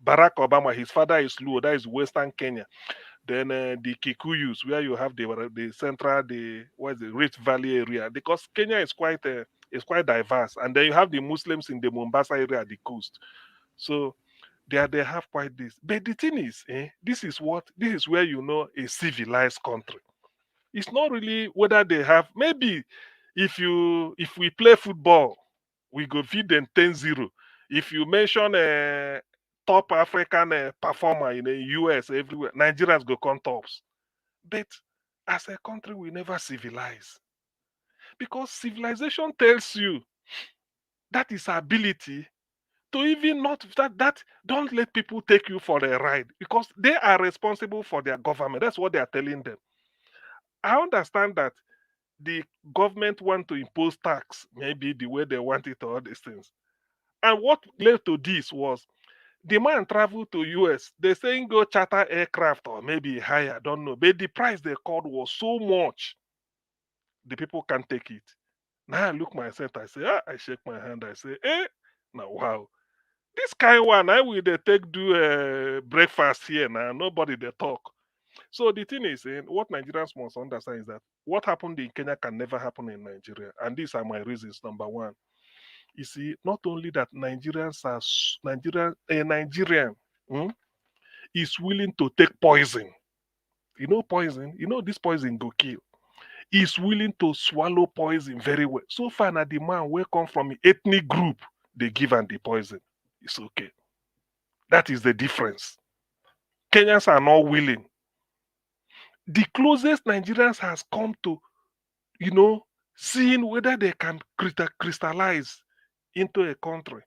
Barack Obama. His father is Luo. That is Western Kenya. Then the Kikuyus, where you have the central, the Rift Valley area, because Kenya is quite diverse. And then you have the Muslims in the Mombasa area, the coast. So they have quite this. But the thing is, this is where a civilized country. It's not really whether they have, maybe if we play football, we go feed them 10-0. If you mention a top African performer in the US everywhere, Nigerians go come tops. But as a country, we never civilize. Because civilization tells you that is ability to even not that don't let people take you for a ride because they are responsible for their government. That's what they are telling them. I understand that the government want to impose tax, maybe the way they want it or all these things. And what led to this was the man traveled to US. They saying go charter aircraft or maybe higher, I don't know. But the price they called was so much, the people can't take it. Now I look myself, I say, I shake my hand, I say, now wow. This kind one, I will they take do breakfast here now. Nobody they talk. So the thing is, what Nigerians must understand is that what happened in Kenya can never happen in Nigeria, and these are my reasons. Number one, you see, not only that Nigerians are a Nigerian is willing to take poison. You know poison. You know this poison go kill. Is willing to swallow poison very well. So far, now the man will come from an ethnic group, they give him the poison. It's okay. That is the difference. Kenyans are not willing. The closest Nigerians has come to, seeing whether they can crystallize into a country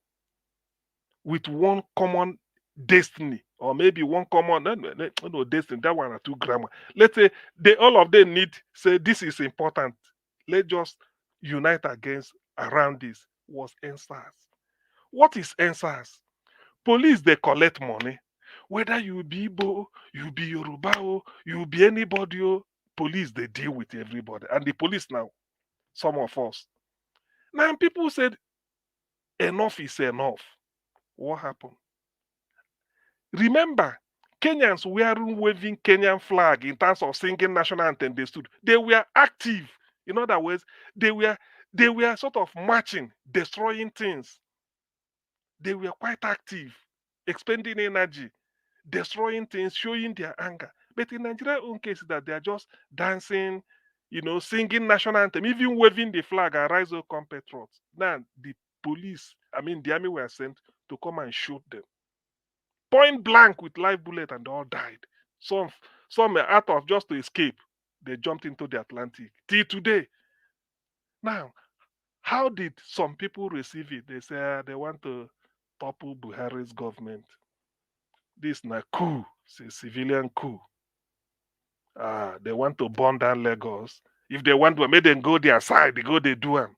with one common destiny, or maybe one common no destiny. That one are two grammar. Let's say all of them need say this is important. Let's just unite against around this. Was NSAS. What is NSAS? Police they collect money. Whether you be Igbo, you be Yoruba, you be anybody, police they deal with everybody. And the police now, some of us. Now people said enough is enough. What happened? Remember, Kenyans wearing waving Kenyan flag in terms of singing national anthem. They stood. They were active. In other words, they were sort of marching, destroying things. They were quite active, expending energy, destroying things, showing their anger. But in Nigeria's own case, that they are just dancing, singing national anthem, even waving the flag, Arise, O compatriots. Now, the police, the army were sent to come and shoot them. Point blank with live bullet, and they all died. Some out of just to escape, they jumped into the Atlantic. Till today. Now, how did some people receive it? They say they want to topple Buhari's government. This na coup. It's a civilian coup. They want to burn down Lagos. If they want to make them go their side, they do them.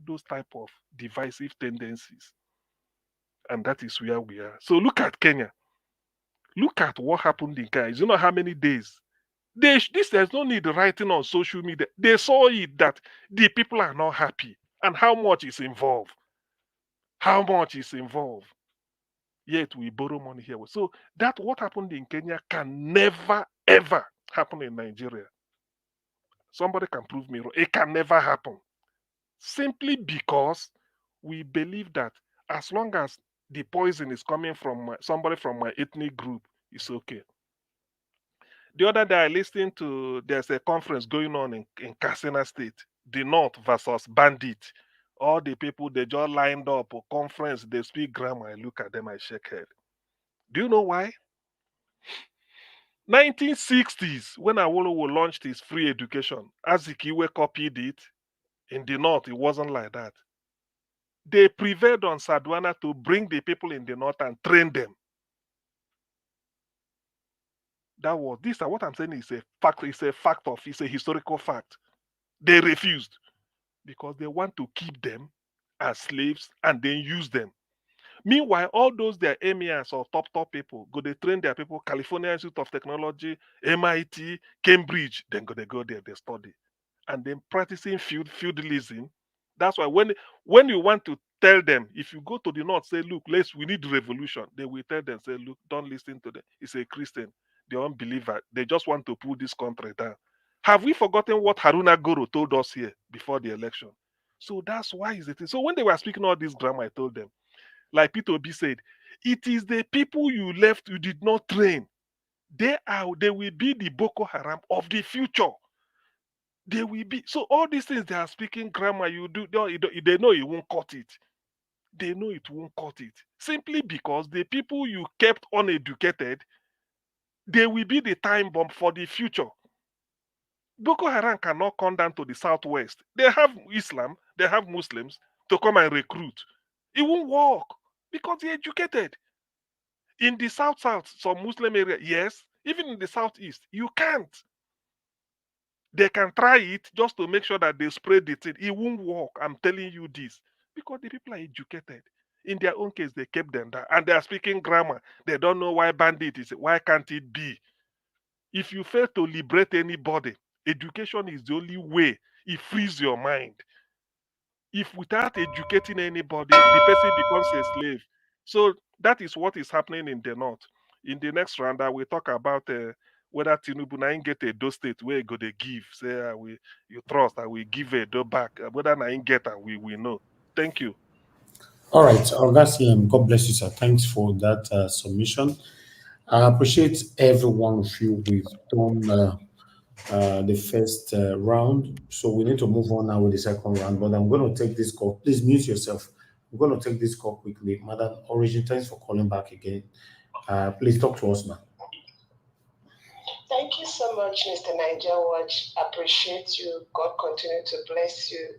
Those type of divisive tendencies. And that is where we are. So look at Kenya. Look at what happened in Kenya. You know how many days? There's no need writing on social media. They saw it that the people are not happy. And how much is involved? How much is involved? Yet we borrow money here. So that what happened in Kenya can never, ever happen in Nigeria. Somebody can prove me wrong. It can never happen. Simply because we believe that as long as the poison is coming from somebody from my ethnic group, it's okay. The other day I listened to, there's a conference going on in Katsina State, the North versus Bandit. All the people, they just lined up a conference, they speak grammar. I look at them, I shake head. Do you know why? 1960s, when Awolowo launched his free education, Azikiwe copied it. In the North, it wasn't like that. They prevailed on Sadwana to bring the people in the North and train them. That was this. What I'm saying is a fact. It's a historical fact. They refused because they want to keep them as slaves and then use them. Meanwhile, all those their emirs or top people go they train their people. California Institute of Technology, MIT, Cambridge. Then they go there, they study, and then practicing feudalism. That's why when you want to tell them, if you go to the North, say, look, we need revolution. They will tell them, say, look, don't listen to them. It's a Christian. They are unbeliever. They just want to pull this country down. Have we forgotten what Haruna Goro told us here before the election? So that's why is it. So when they were speaking all this grammar, I told them, like Peter Obi said, it is the people you left, you did not train. They will be the Boko Haram of the future. They will be. So all these things they are speaking grammar, they know it won't cut it. They know it won't cut it. Simply because the people you kept uneducated, they will be the time bomb for the future. Boko Haram cannot come down to the southwest. They have Islam, they have Muslims to come and recruit. It won't work because they're educated. In the South, some Muslim area, yes. Even in the Southeast, you can't. They can try it just to make sure that they spread it. It won't work. I'm telling you this. Because the people are educated. In their own case, they kept them there. And they are speaking grammar. They don't know why bandit is. Why can't it be? If you fail to liberate anybody, education is the only way. It frees your mind. If without educating anybody, the person becomes a slave. So that is what is happening in the North. In the next round, I will talk about whether Tinubu na get a do state where go they give. Say you trust, I will give a do back. Whether na get and we will know. Thank you. All right, God bless you, sir. Thanks for that submission. I appreciate every one of you. We've done the first round, so we need to move on now with the second round. But I'm going to take this call. Please mute yourself. I'm going to take this call quickly. Madam Origin, thanks for calling back again. Please talk to us now. Thank you so much, Mr. Niger Watch. Appreciate you. God continue to bless you.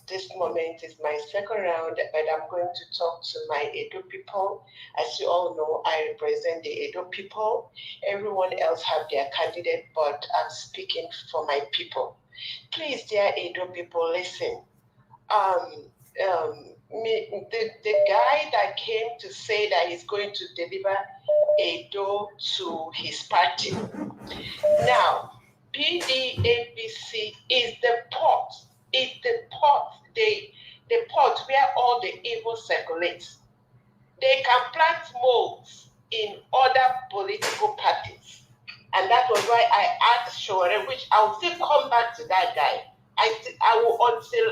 This moment is my second round, and I'm going to talk to my Edo people. As you all know, I represent the Edo people. Everyone else have their candidate, but I'm speaking for my people. Please, dear Edo people, listen. The guy that came to say that he's going to deliver Edo to his party. Now, PDAPC is the pot. It's the pot. The pot where all the evil circulates. They can plant molds in other political parties. And that was why I asked Shore, which I'll still come back to that guy. I will until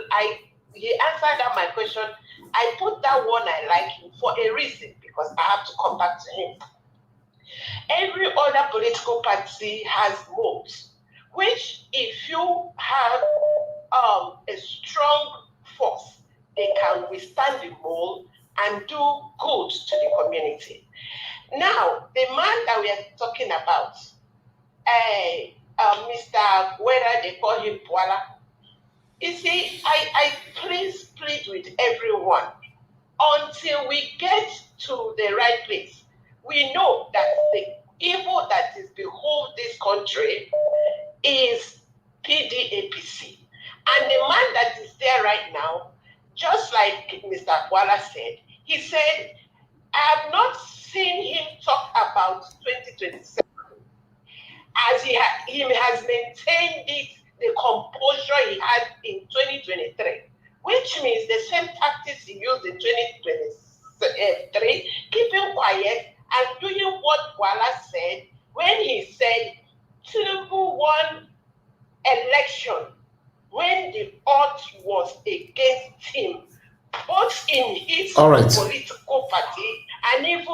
he answered that my question. I put that one I like him for a reason, because I have to come back to him. Every other political party has molds, which if you have a strong force, they can withstand the mold and do good to the community. Now, the man that we are talking about, Mr. whether they call him Puala, you see, I please plead with everyone, until we get to the right place. We know that the evil that is behold this country is PDAPC. And the man that is there right now, just like Mr. Kuala said, he said, I have not seen him talk about 2027. As he has maintained the composure he had in 2023, which means the same tactics he used in 2023, keeping quiet and doing what Kuala said when he said Tinubu won election when the odds was against him, both in his political party and even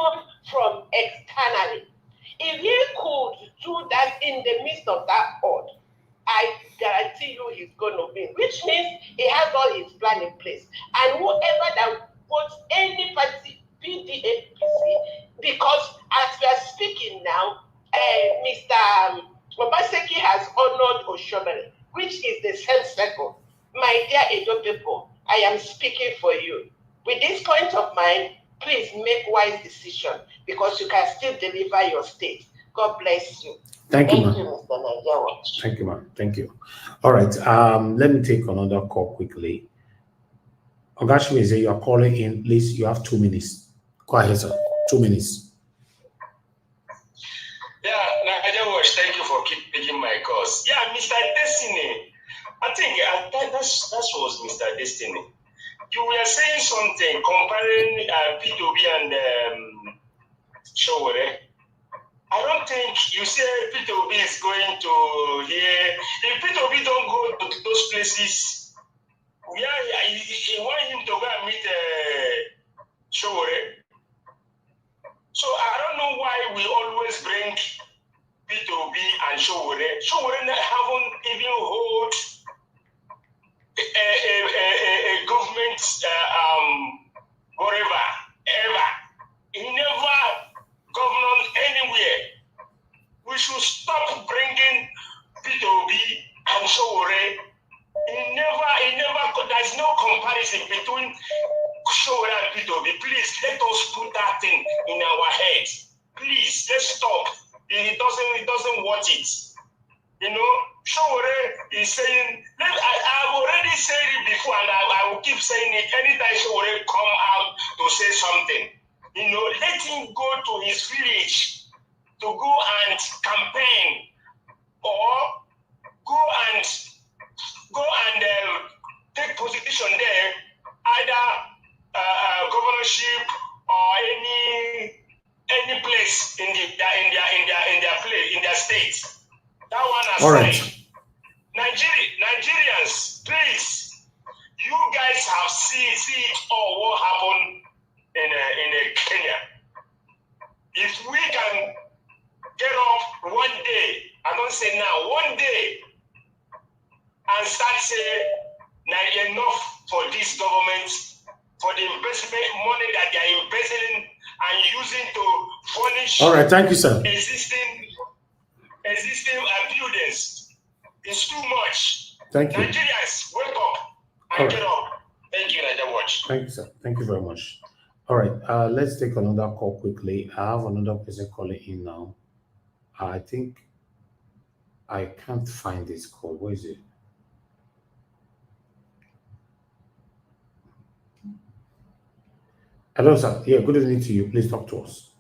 from externally. If he could do that in the midst of that odd, I guarantee you he's going to win, which means he has all his plan in place. And whoever that votes any party, PDAPC, because as we are speaking now, Mr. Obaseki has honored Oshomere, which is the same circle. My dear Edo people, I am speaking for you. With this point of mind, please make wise decision, because you can still deliver your state. God bless you. Thank you, ma'am. Mr. Niger Watch. Thank you, ma'am. Thank you. All right. Let me take another call quickly. Ogashimize, you are calling in. Please, you have 2 minutes. Go ahead, sir. 2 minutes. Yeah, Niger Watch, thank you for picking my calls. Yeah, Mr. Destiny. I think that was Mr. Destiny. You were saying something comparing P2B and Showore. I don't think you say P2B is going to here. If P2B don't go to those places, you want him to go and meet Showore. So I don't know why we always bring P2B and Showore. Showore haven't even hold a government whatever, ever. He never governed anywhere. We should stop bringing P2B and Showore. He never, there's no comparison between Showore and P2B, please let us put that thing in our heads. Please, let's stop. It doesn't want it. You know, Showore is saying, I've already said it before, and I will keep saying it anytime Showore come out to say something. You know, let him go to his village to go and campaign, or go and take position there, either governorship or any place in their state. That one aside. All right. Nigerians, please, you guys have seen it all what happened in Kenya. If we can get up one day, I don't say now, one day, and start saying, now enough for this government, for the investment money that they are investing and using to furnish. All right, thank you, sir. Existing buildings. It's too much. Thank you. Nigerians, wake up and get up. Thank you, Nigeria Watch. Thank you, sir. Thank you very much. All right, let's take another call quickly. I have another person calling in now. I think I can't find this call. Where is it? Hello, sir. Yeah, good evening to you. Please talk to us.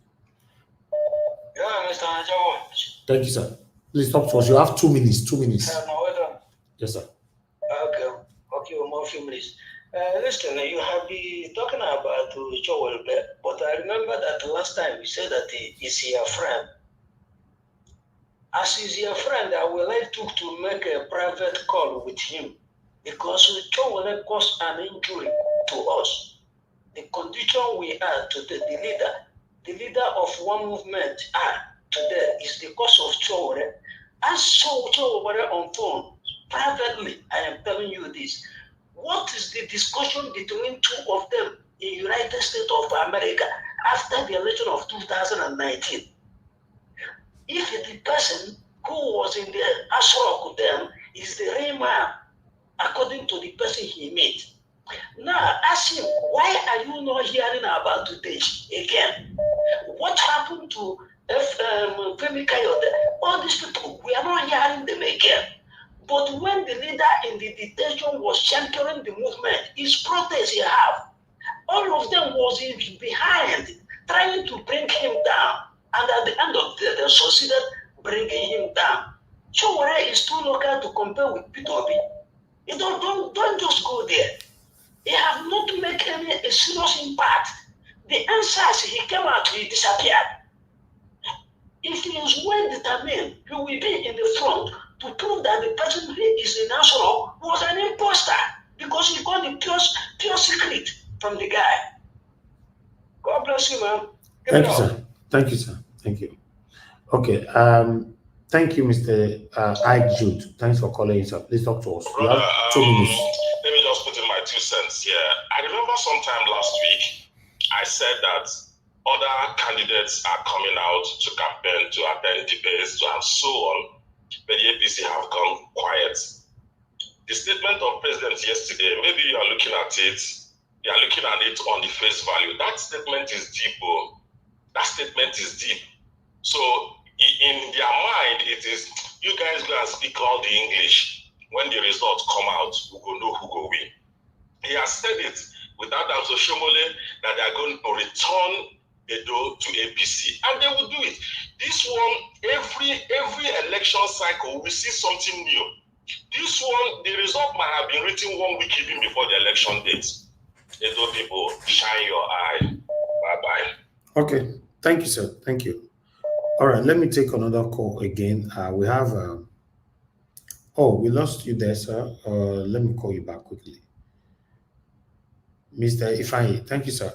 Yeah, Mr. Nigeria. Thank you, sir. Please talk to us. You have 2 minutes. 2 minutes. Yes, sir. Okay, more few minutes. Listen, you have been talking about Joel, but I remember that last time you said that he is your friend. As he's your friend, I would like to make a private call with him, because Joel caused an injury to us. The condition we are today, the leader of one movement today is the cause of Joel. I saw Joel on phone privately. I am telling you this. What is the discussion between two of them in United States of America after the election of 2019? If the person who was in the Asrock then is the real man, according to the person he met. Now ask him, why are you not hearing about this again? What happened to Femi Kayode? All these people, we are not hearing them again. But when the leader in the detention was championing the movement, his protest he have, all of them was behind, trying to bring him down. And at the end of the day, they succeeded bringing him down. So where is too local to compare with P2B? You don't just go there. He have not to make a serious impact. The answers he came out, he disappeared. If he is well determined, he will be in the front to prove that the person who is in Asoro was an imposter, because he got the pure secret from the guy. God bless you, man. Thank you, sir. Thank you, sir. Thank you. Okay. Thank you, Mr. Ike Jude. Thanks for calling in, sir. Please talk to us. You have 2 minutes. Let me just put in my 2 cents here. I remember sometime last week, I said that other candidates are coming out to campaign, to attend debates, and so on. But the APC have gone quiet. The statement of President yesterday, maybe you are looking at it on the face value. That statement is deep, oh. That statement is deep. So in their mind, it is, you guys go and speak all the English. When the results come out, we go know who go win. He has said it with Adam Soshomole that they are going to return Edo to APC, and they will do it. This one, every election cycle, we see something new. This one, the result might have been written 1 week even before the election date. Edo people, shine your eye. Bye-bye. Okay. Thank you, sir. Thank you. All right. Let me take another call again. We have... we lost you there, sir. Let me call you back quickly. Mr. Ifeanyi, thank you, sir.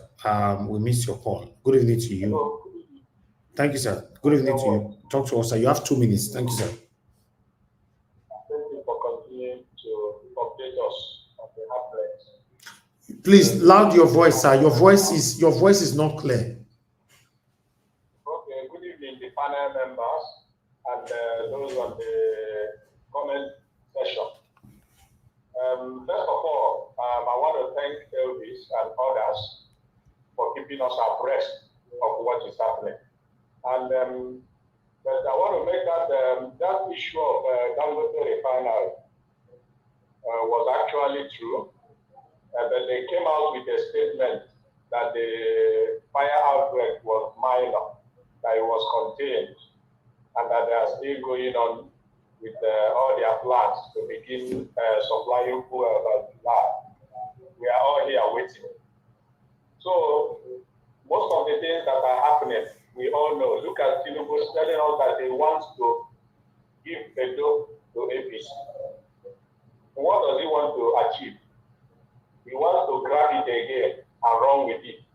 We missed your call. Good evening to you. Hello. Thank you, sir. Good evening to you. Talk to us, sir. You have 2 minutes. Thank you, sir. Thank you for continuing to update us on the happenings. Please, loud your voice, sir. Your voice is not clear. Okay, good evening, the panel members and those on the comment session. First of all, I want to thank Elvis and others for keeping us abreast of what is happening. And but I want to make that issue of Dangote refinery was actually true. But they came out with a statement that the fire outbreak was minor, that it was contained, and that they are still going on with all their plans to begin supplying fuel by July. We are all here waiting. So most of the things that are happening, we all know. Look at Tinubu telling us that he wants to give Edo to APC. What does he want to achieve? He wants to grab it again and run with it.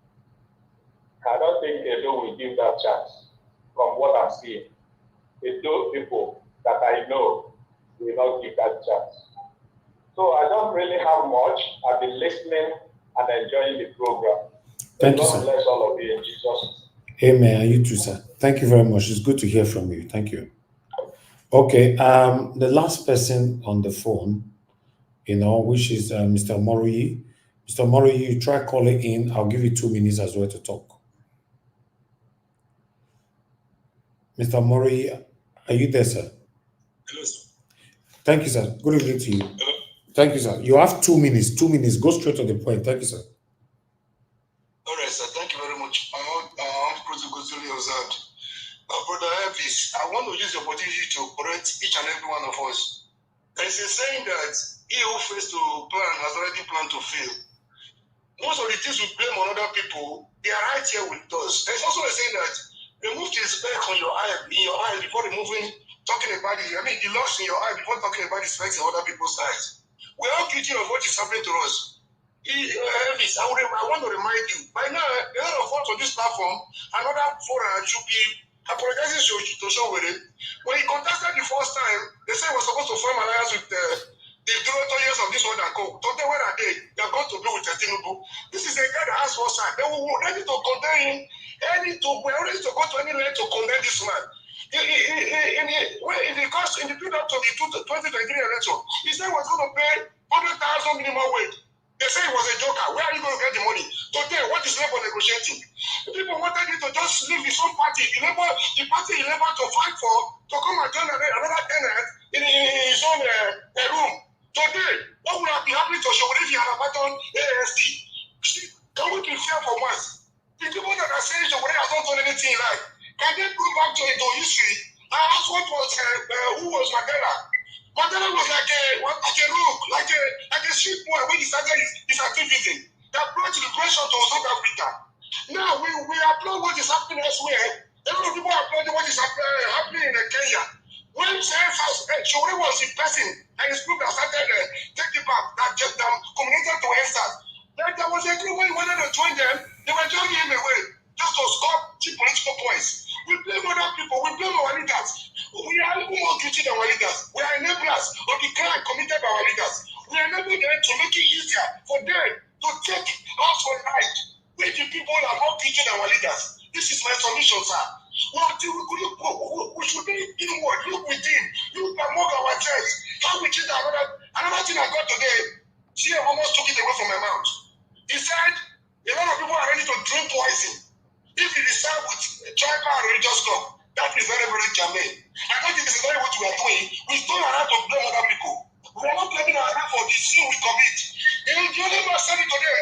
I don't think Edo will give that chance from what I'm seeing. Edo people that I know will not give that chance. So I don't really have much. I've been listening and enjoying the program. Thank you, God sir. bless all of you in Jesus' name. Amen. You too, sir. Thank you very much. It's good to hear from you. Thank you. Okay. The last person on the phone, which is Mr. Moroyi. Mr. Moroyi, you try calling in. I'll give you 2 minutes as well to talk. Mr. Moroyi, are you there, sir? Hello, sir. Thank you, sir. Good evening to you. Hello. Thank you, sir. You have 2 minutes. 2 minutes. Go straight to the point. Thank you, sir. All right, sir. Thank you very much. I want protocols to be observed. Brother Elvis, I want to use the opportunity to correct each and every one of us. There is a saying that he who fails to plan has already planned to fail. Most of the things we blame on other people, they are right here with us. There's also a saying that remove the speck on your eye, before talking about it. I mean, the locks in your eye before talking about the specks in other people's eyes. We're all guilty of what is happening to us. Elvis, I want to remind you, by now, a lot of us on this platform, another foreigner should be apologizing to Showere. When he contested the first time, they said he was supposed to form alliance with the directors of this one and go. Don't they where are they? They're going to be with Tinubu. This is a guy that has one side. They were ready to condemn him. We're ready to go to any length to condemn this man. In the build up to the 2023 election, he said he was going to pay 100,000 minimum wage. They say he was a joker. Where are you going to get the money? Today, what is Labour negotiating? People wanted you to just leave his own party. The party he Labour to fight for, to come and join another tenant in his own room. Today, what would have been happening to Showore if he had abandoned AST? Can we be fair for once? The people that are saying Showore has not done anything in life, can they go back to history and ask what was who was Mandela? Mandela was like a rogue, like a street boy when he started his activism that brought liberation to South Africa. Now we applaud what is happening elsewhere. Every people applaud what is happening in Kenya. When Showore was the person and his group that started taking back that communicated to ESAS. There was a group when he wanted to join them, they were joining him away just to stop cheap political points. We blame other people, we blame our leaders. We are even more guilty than our leaders. We are enablers of the crime committed by our leaders. We enable them to make it easier for them to take us for right. We the people are more guilty than our leaders. This is my submission, sir. We should be inward, look within, look among ourselves. How we treat another thing I got today, she almost took it away from my mouth. He said, a lot of people are ready to drink poison. If you decide with tribal and religious club, that is very, very germane. I don't think this is very what we are doing. We don't allow to blame other people. We are not blaming our for the sin we commit. The only man said it today,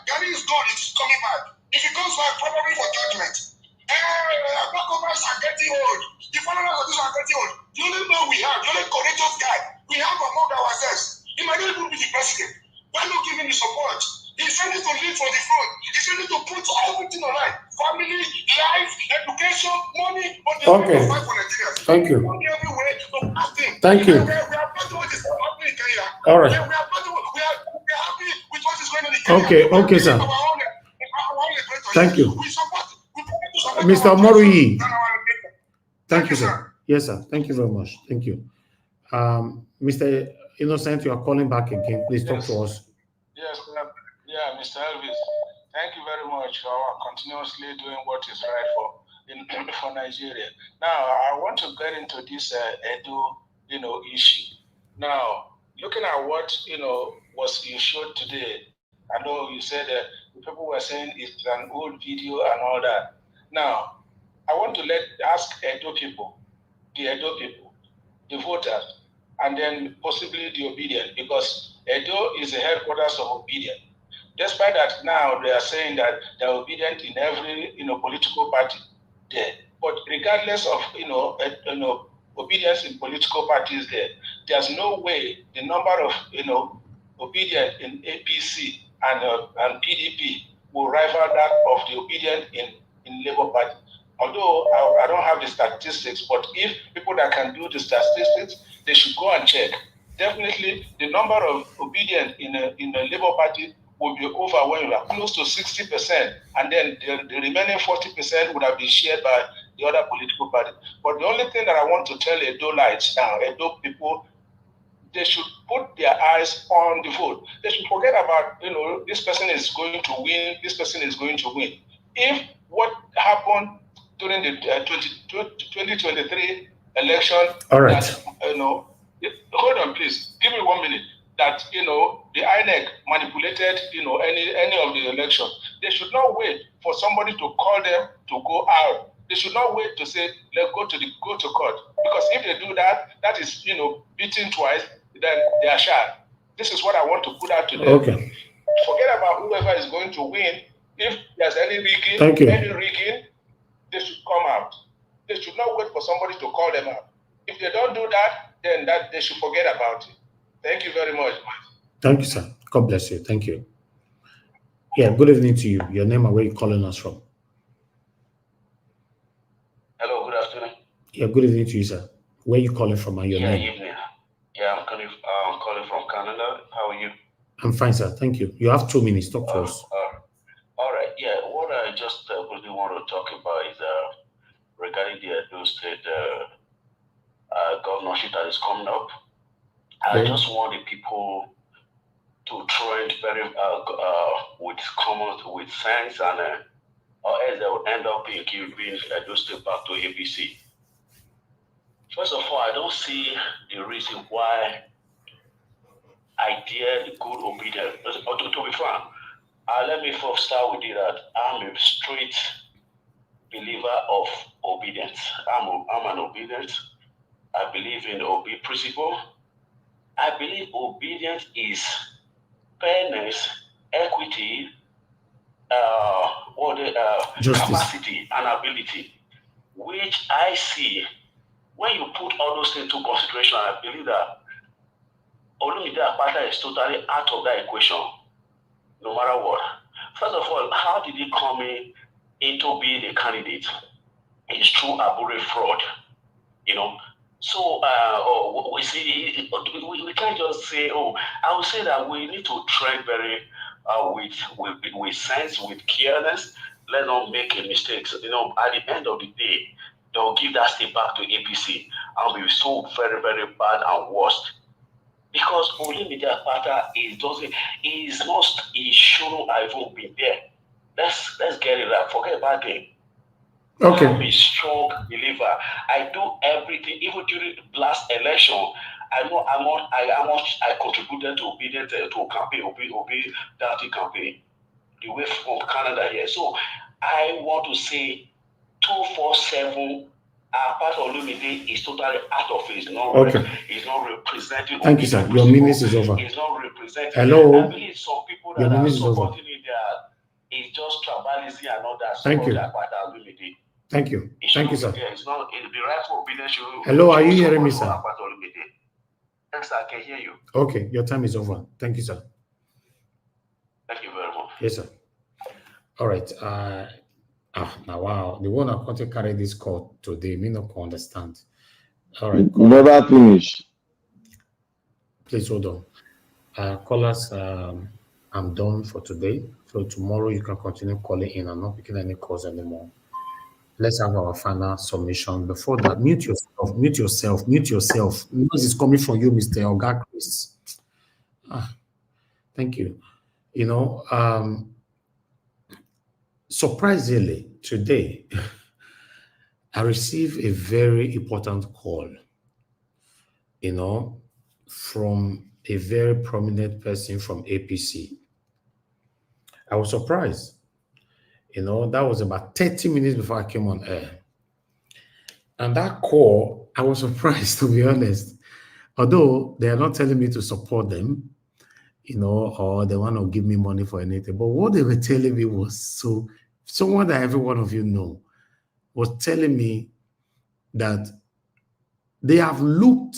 Gary is gone, it is coming back. If he comes back, probably for judgment. Black are getting old. The followers of this are getting old. The only man we have, the only courageous guy we have among ourselves, he might not even be the president. Why not give him the support? He's ready to lead for the front. He's ready to put everything on life. Family, life, education, money. Okay. Thank you. Thank you. We are part of what is happening in Kenya. All right. We are happy with what is going on in Kenya. Okay, sir. Thank you. Mr. Moroyi. Thank you, sir. Yes, sir. Thank you very much. Thank you. Mr. Innocent, you are calling back again. Please talk to us. Yes, yeah, Mr. Elvis. Thank you very much for continuously doing what is right for Nigeria. Now, I want to get into this Edo, issue. Now, looking at what was you showed today, I know you said the people were saying it's an old video and all that. Now, I want to ask Edo people, the voters, and then possibly the obedient, because Edo is the headquarters of obedient. Despite that, now they are saying that they're obedient in every political party there. But regardless of obedience in political parties there, there's no way the number of obedient in APC and PDP will rival that of the obedient in Labour Party. Although I don't have the statistics, but if people that can do the statistics, they should go and check. Definitely, the number of obedient in the Labour Party will be overwhelming, close to 60%, and then the remaining 40% would have been shared by the other political party. But the only thing that I want to tell Edo-lites now, Edo people, they should put their eyes on the vote. They should forget about, this person is going to win, this person is going to win. If what happened during the 2023 election, all right, hold on, please, give me 1 minute. That the INEC manipulated any of the election. They should not wait for somebody to call them to go out. They should not wait to say let's go to court, because if they do that, that is beating twice. Then they are shy. This is what I want to put out to them. Okay. Forget about whoever is going to win. If there's any rigging, they should come out. They should not wait for somebody to call them out. If they don't do that, then they should forget about it. Thank you very much. Thank you, sir. God bless you. Thank you. Yeah, good evening to you. Your name and where you're calling us from. Hello, good afternoon. Yeah, good evening to you, sir. Where are you calling from and your name? Evening. Yeah, I'm calling from Canada. How are you? I'm fine, sir. Thank you. You have 2 minutes. Talk to us. All right. Yeah, what I just really want to talk about is regarding the Edo State governorship that is coming up. I just want the people to tread very with sense, and or else they will end up in giving Edo State back to APC. First of all, I don't see the reason why I dare the good obedience. To be frank, let me first start with it that I'm a straight believer of obedience. I'm an obedient. I believe in the principle. I believe obedience is fairness, equity, capacity and ability, which I see when you put all those things into consideration. I believe that Olumide Akpata is totally out of that equation, no matter what. First of all, how did he come into being a candidate? It's through abhorrent fraud, So we see, we can't just say, I would say that we need to tread very with sense, with carelessness. Let's not make a mistake. At the end of the day, they'll give that state back to APC and be so very, very bad and worst. Because Olumide Akpata he shouldn't have even been there. Let's get it right. Forget about him. Okay. I'm a strong believer. I do everything, even during the last election. I know I contributed to obedience to a campaign, that campaign, the way from Canada here. So I want to say 247. Part of Olumide is totally out of it. He's not representing. Thank you, sir. Your minute is over. He's not representing. Hello. I believe some people that are supporting it there is just tribalism and all that. Thank you. Thank you. Thank you, sir. It's not the right for obedience. Hello, are you hearing me, sir? Yes, I can hear you. Okay, your time is over. Thank you, sir. Thank you very much. Yes, sir. All right. Now, wow, the one I want to carry this call today may not understand. All right. Never finish. Please hold on. Callers, I'm done for today. So tomorrow you can continue calling in. I'm not picking any calls anymore. Let's have our final submission. Before that, mute yourself. Noise is coming from you, Mr. Oga Chris. Thank you. Surprisingly, today, I received a very important call, from a very prominent person from APC. I was surprised. You know, that was about 30 minutes before I came on air. And that call, I was surprised, to be honest. Although they are not telling me to support them, you know, or they want to give me money for anything. But what they were telling me was someone that every one of you know was telling me that they have looked.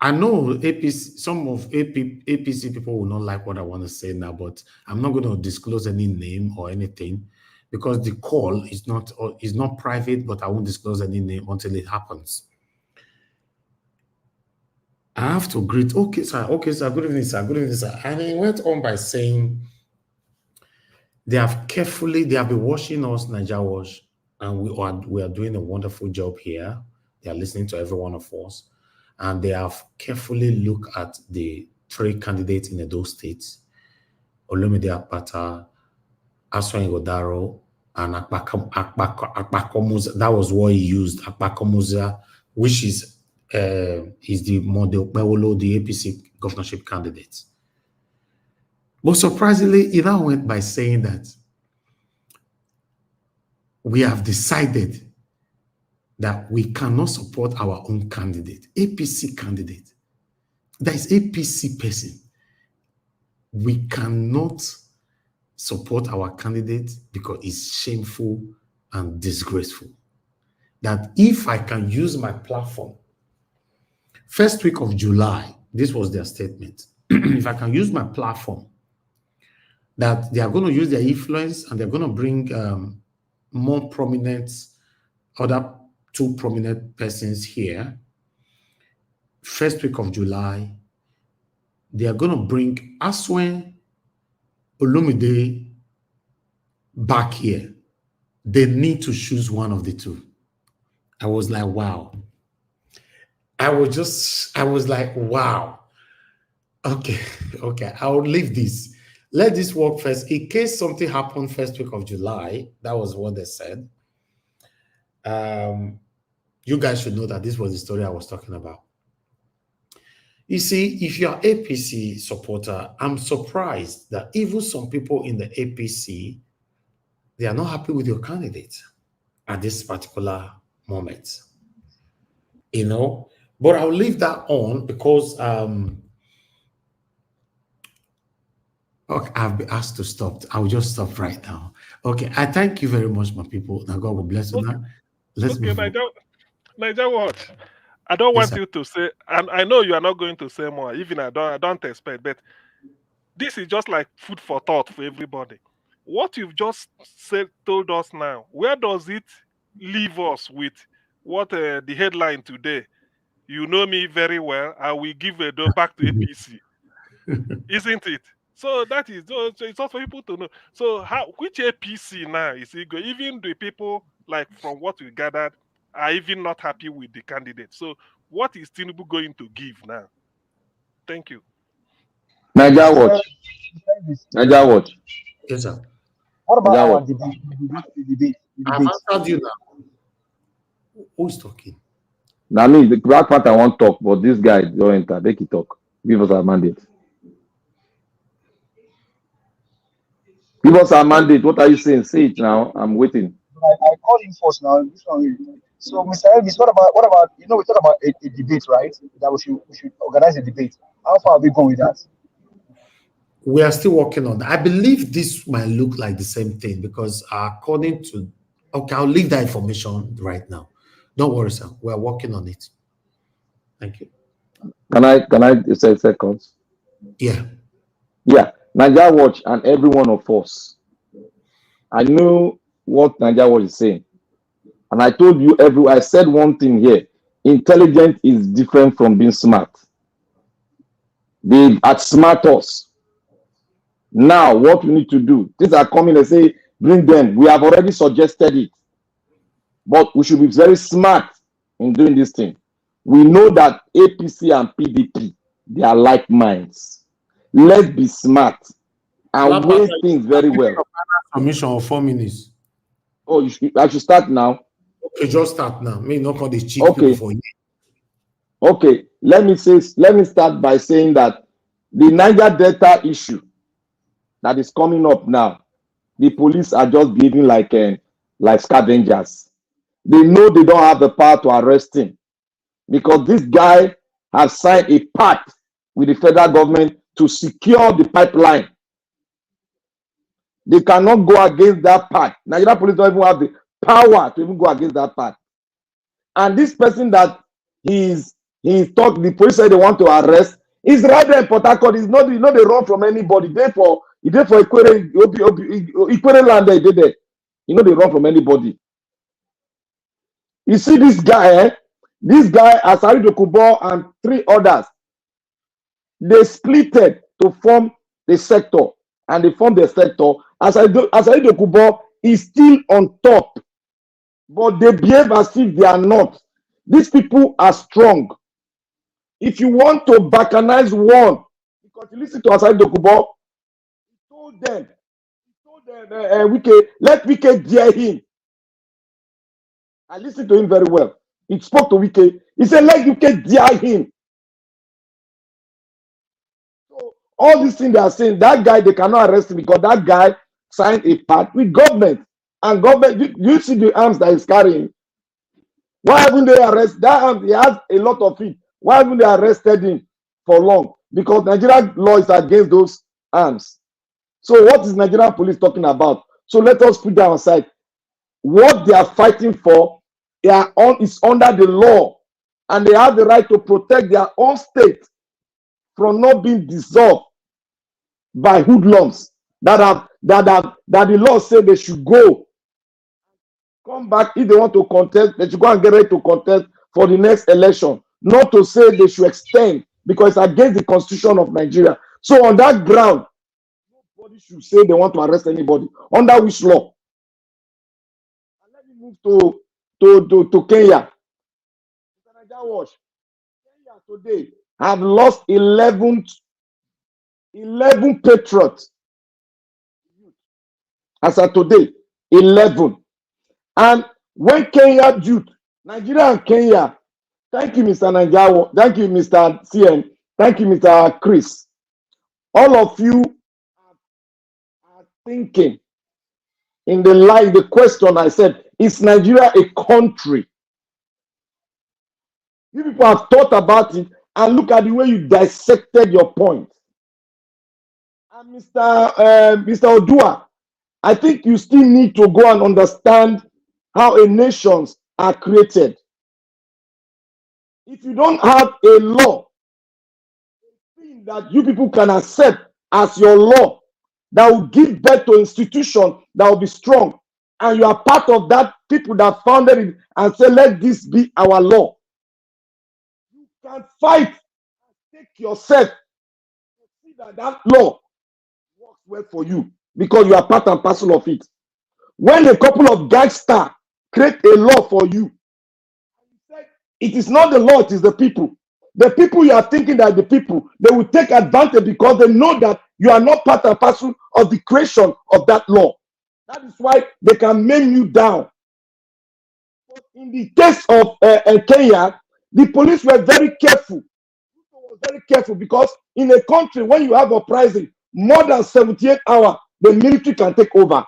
I know APC, some of APC people will not like what I want to say now, but I'm not going to disclose any name or anything because the call is not private, but I won't disclose any name until it happens. I have to greet, okay, sir, good evening, sir, good evening, sir. And he went on by saying they have been watching us, Niger Watch, and we are doing a wonderful job here. They are listening to every one of us. And they have carefully looked at the 3 candidates in those states, Olumide Akpata, Aswan Godaro, and Akpakomuza. That was what he used, Akpakomuza, which is the model Bewolo, the APC governorship candidate. But surprisingly, he now went by saying that we have decided that we cannot support our own candidate, APC candidate. That is APC person. We cannot support our candidate because it's shameful and disgraceful. That if I can use my platform, first week of July, this was their statement. If I can use my platform, that they are going to use their influence and they're going to bring more prominent, other 2 prominent persons here. First week of July, they are going to bring Aswan Olumide back here. They need to choose one of the 2. I was like, wow. I was like, wow. Okay, I'll leave this. Let this work first. In case something happened first week of July, that was what they said. You guys should know that this was the story I was talking about. You see, if you're APC supporter, I'm surprised that even some people in the APC, they are not happy with your candidate at this particular moment. You know, but I'll leave that on because okay, I've been asked to stop. I'll just stop right now. Okay, I thank you very much, my people. Now God will bless you. Now let's move on. Niger what? I don't want you to say, and I know you are not going to say more. Even I don't expect, but this is just like food for thought for everybody. What you've just told us now, where does it leave us with what the headline today? You know me very well. I will give a door back to APC, isn't it? So that is so it's also for people to know. So which APC now is it going? Even the people like from what we gathered are even not happy with the candidate. So what is Tinubu going to give now? Thank you. Niger Watch. Niger Watch. Yes, sir. What about our debate? I've answered you now. Who's talking? Now, me, the black part I want to talk, but this guy don't enter. They can talk. Give us our mandate. Give us our mandate. What are you saying? Say it now. I'm waiting. I called him first now. So, Mr. Elvis, what about we talk about a debate, right? That we should organize a debate. How far are we going with that? We are still working on that. I believe this might look like the same thing because according to, okay, I'll leave that information right now. Don't worry, sir. We are working on it. Thank you. Can I say seconds? Yeah. Yeah. Niger Watch and every one of us. I know what Niger Watch is saying. And I told you I said one thing here. Intelligent is different from being smart. They outsmart us. Now, what we need to do, things are coming and say, bring them. We have already suggested it. But we should be very smart in doing this thing. We know that APC and PDP, they are like minds. Let's be smart and weigh things very well. Commission of 4 minutes. Oh, I should start now. Okay, just start now. May not call this cheap people for you. Okay, let me start by saying that the Niger Delta issue, that is coming up now, the police are just behaving like scavengers. They know they don't have the power to arrest him because this guy has signed a pact with the federal government to secure the pipeline. They cannot go against that pact. Nigeria police don't even have the power to even go against that pact. And this person that the police said they want to arrest is right there in Port Harcourt. It's not, they run for anybody. Therefore, Ikwere land there, there. They run from anybody. You see this guy, Asari Dokubo and 3 others, they splitted to form the sector, and they formed the sector. Asari Dokubo is still on top, but they behave as if they are not. These people are strong. If you want to balkanize one, because you listen to Asari Dokubo, he told them, let Wike dare him. I listened to him very well. He spoke to Wike. He said, let Wike dare him. So all these things they are saying, that guy, they cannot arrest him because that guy signed a pact with government. And government, you see the arms that he's carrying. Why haven't they arrested that arm? He has a lot of it. Why haven't they arrested him for long? Because Nigerian law is against those arms. So what is Nigerian police talking about? So let us put that aside. What they are fighting for is under the law, and they have the right to protect their own state from not being dissolved by hoodlums that the law said they should go. Come back if they want to contest, they should go and get ready to contest for the next election. Not to say they should extend because it's against the constitution of Nigeria. So on that ground, nobody should say they want to arrest anybody. Under which law? And let me move to Kenya. Kenya today have lost 11 patriots. As of today, 11. And when Kenya youth, Nigeria and Kenya, thank you, Mr. Nanjawo, thank you, Mr. CN, thank you, Mr. Chris. All of you are thinking in the question I said, is Nigeria a country? You people have thought about it and look at the way you dissected your point. And Mr. Odua, I think you still need to go and understand how nations are created. If you don't have a law, a thing that you people can accept as your law, that will give birth to institutions that will be strong, and you are part of that people that founded it and say, let this be our law. You can fight and take yourself to see that law works well for you because you are part and parcel of it. When a couple of gangsters create a law for you, it is not the law, it is the people. The people you are thinking that the people, they will take advantage because they know that you are not part and parcel of the creation of that law. That is why they can maim you down. But in the case of Kenya, the police were very careful. Very careful because in a country when you have uprising, more than 78 hours, the military can take over.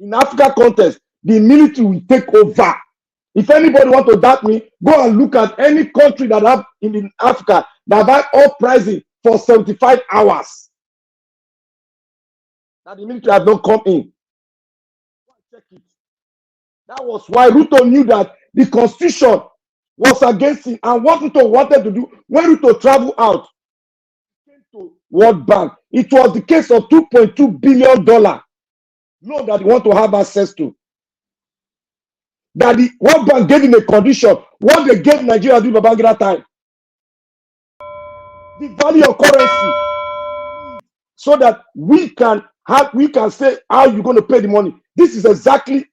In Africa context, the military will take over. If anybody want to doubt me, go and look at any country that have in Africa that have uprising for 75 hours. That the military has not come in. Check it. That was why Ruto knew that the constitution was against him, and what Ruto wanted to do when Ruto traveled out, he came to World Bank. It was the case of $2.2 billion loan that he want to have access to. That the World Bank gave him a condition, what they gave Nigeria during Babangida time. The value of currency, so that we can say how you're going to pay the money. This is exactly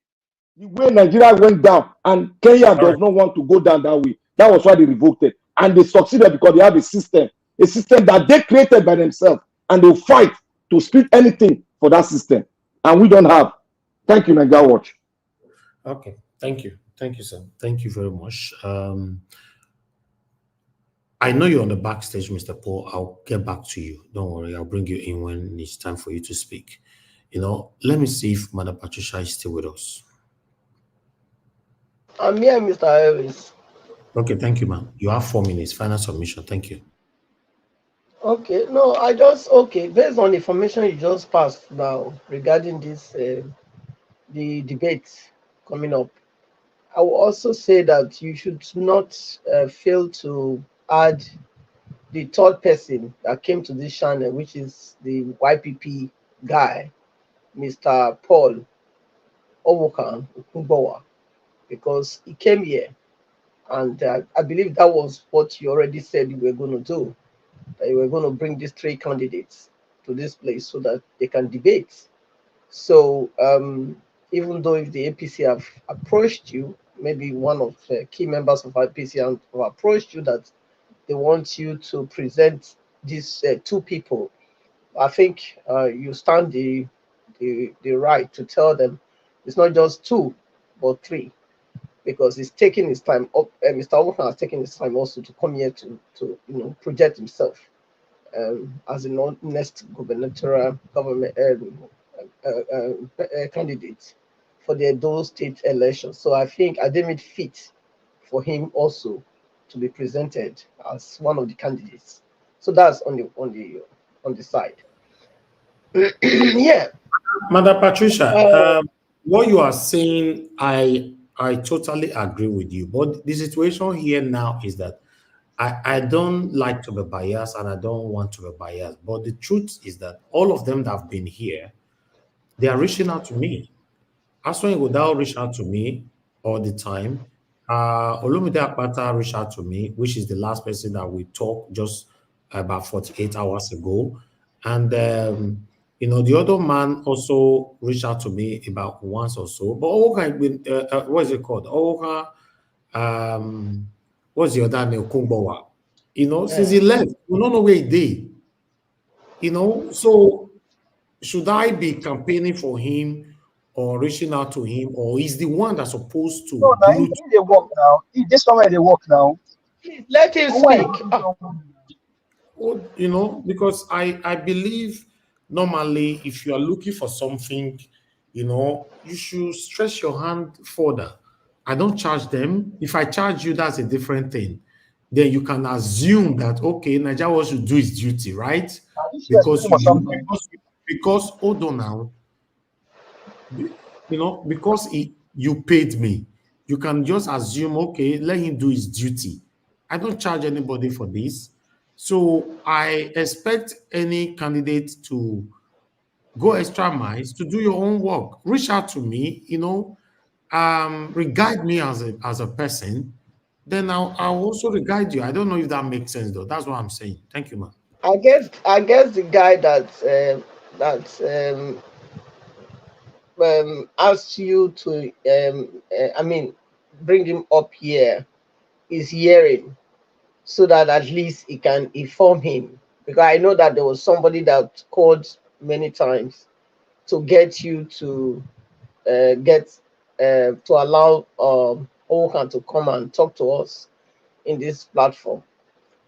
the way Nigeria went down, and Kenya does not want to go down that way. That was why they revoked it, and they succeeded because they have a system that they created by themselves, and they'll fight to split anything for that system, and we don't have. Thank you, Nigeria Watch. Okay, thank you, sir. Thank you very much. I know you're on the backstage, Mr. Paul. I'll get back to you. Don't worry. I'll bring you in when it's time for you to speak. Let me see if Madam Patricia is still with us. I'm here, Mr. Elvis. Okay, thank you, ma'am. You have 4 minutes. Final submission. Thank you. Okay, no, based on the information you just passed now regarding this, the debate coming up, I will also say that you should not fail to add the third person that came to this channel, which is the YPP guy, Mr. Paul Owokan Ukumbowa, because he came here, and I believe that was what you already said you were going to do, that you were going to bring these 3 candidates to this place so that they can debate. So even though if the APC have approached you, maybe one of the key members of APC have approached you that they want you to present these 2 people, I think you stand the right to tell them it's not just 2 but 3, because he's taking his time up. Mr. Owokan has taken his time also to come here to project himself as the next gubernatorial government candidate for the Edo state election. So I think I deem it fit for him also to be presented as one of the candidates. So that's on the side. Yeah. Madam Patricia, what you are saying, I totally agree with you. But the situation here now is that I don't like to be biased and I don't want to be biased. But the truth is that all of them that have been here, they are reaching out to me. Aswin Godao reached out to me all the time. Olumide Akpata reached out to me, which is the last person that we talked just about 48 hours ago. And, the other man also reached out to me about once or so. But Owoka, what is it called? Owoka, what's the other name? Kumbowa. Since he left, we don't know where he did. So should I be campaigning for him or reaching out to him, or is the one that's supposed to No, now they work now. This one where they work now. Please let him speak. Because I believe normally if you are looking for something, you should stretch your hand further. I don't charge them. If I charge you, that's a different thing. Then you can assume that, okay, Nigeria should do his duty, right? Because hold on now, because you paid me, you can just assume, okay, let him do his duty. I don't charge anybody for this. So I expect any candidate to go extra miles to do your own work. Reach out to me, regard me as a person. Then I'll also regard you. I don't know if that makes sense though. That's what I'm saying. Thank you, ma'am. I guess the guy that asked you to bring him up here is hearing, so that at least he can inform him, because I know that there was somebody that called many times to get you to to allow Owokan to come and talk to us in this platform.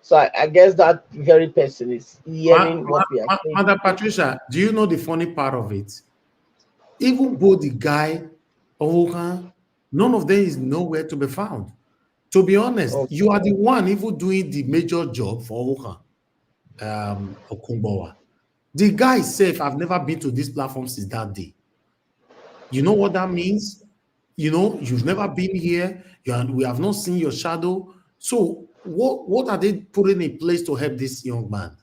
So I guess that very person is hearing what we are saying. Madam Patricia, do you know the funny part of it? Even both the guy, Owokan, none of them is nowhere to be found. To be honest, you are the one even doing the major job for Owokan, Okumbowa. The guy safe, I've never been to this platform since that day. You know what that means? You've never been here. We have not seen your shadow. So what are they putting in place to help this young man?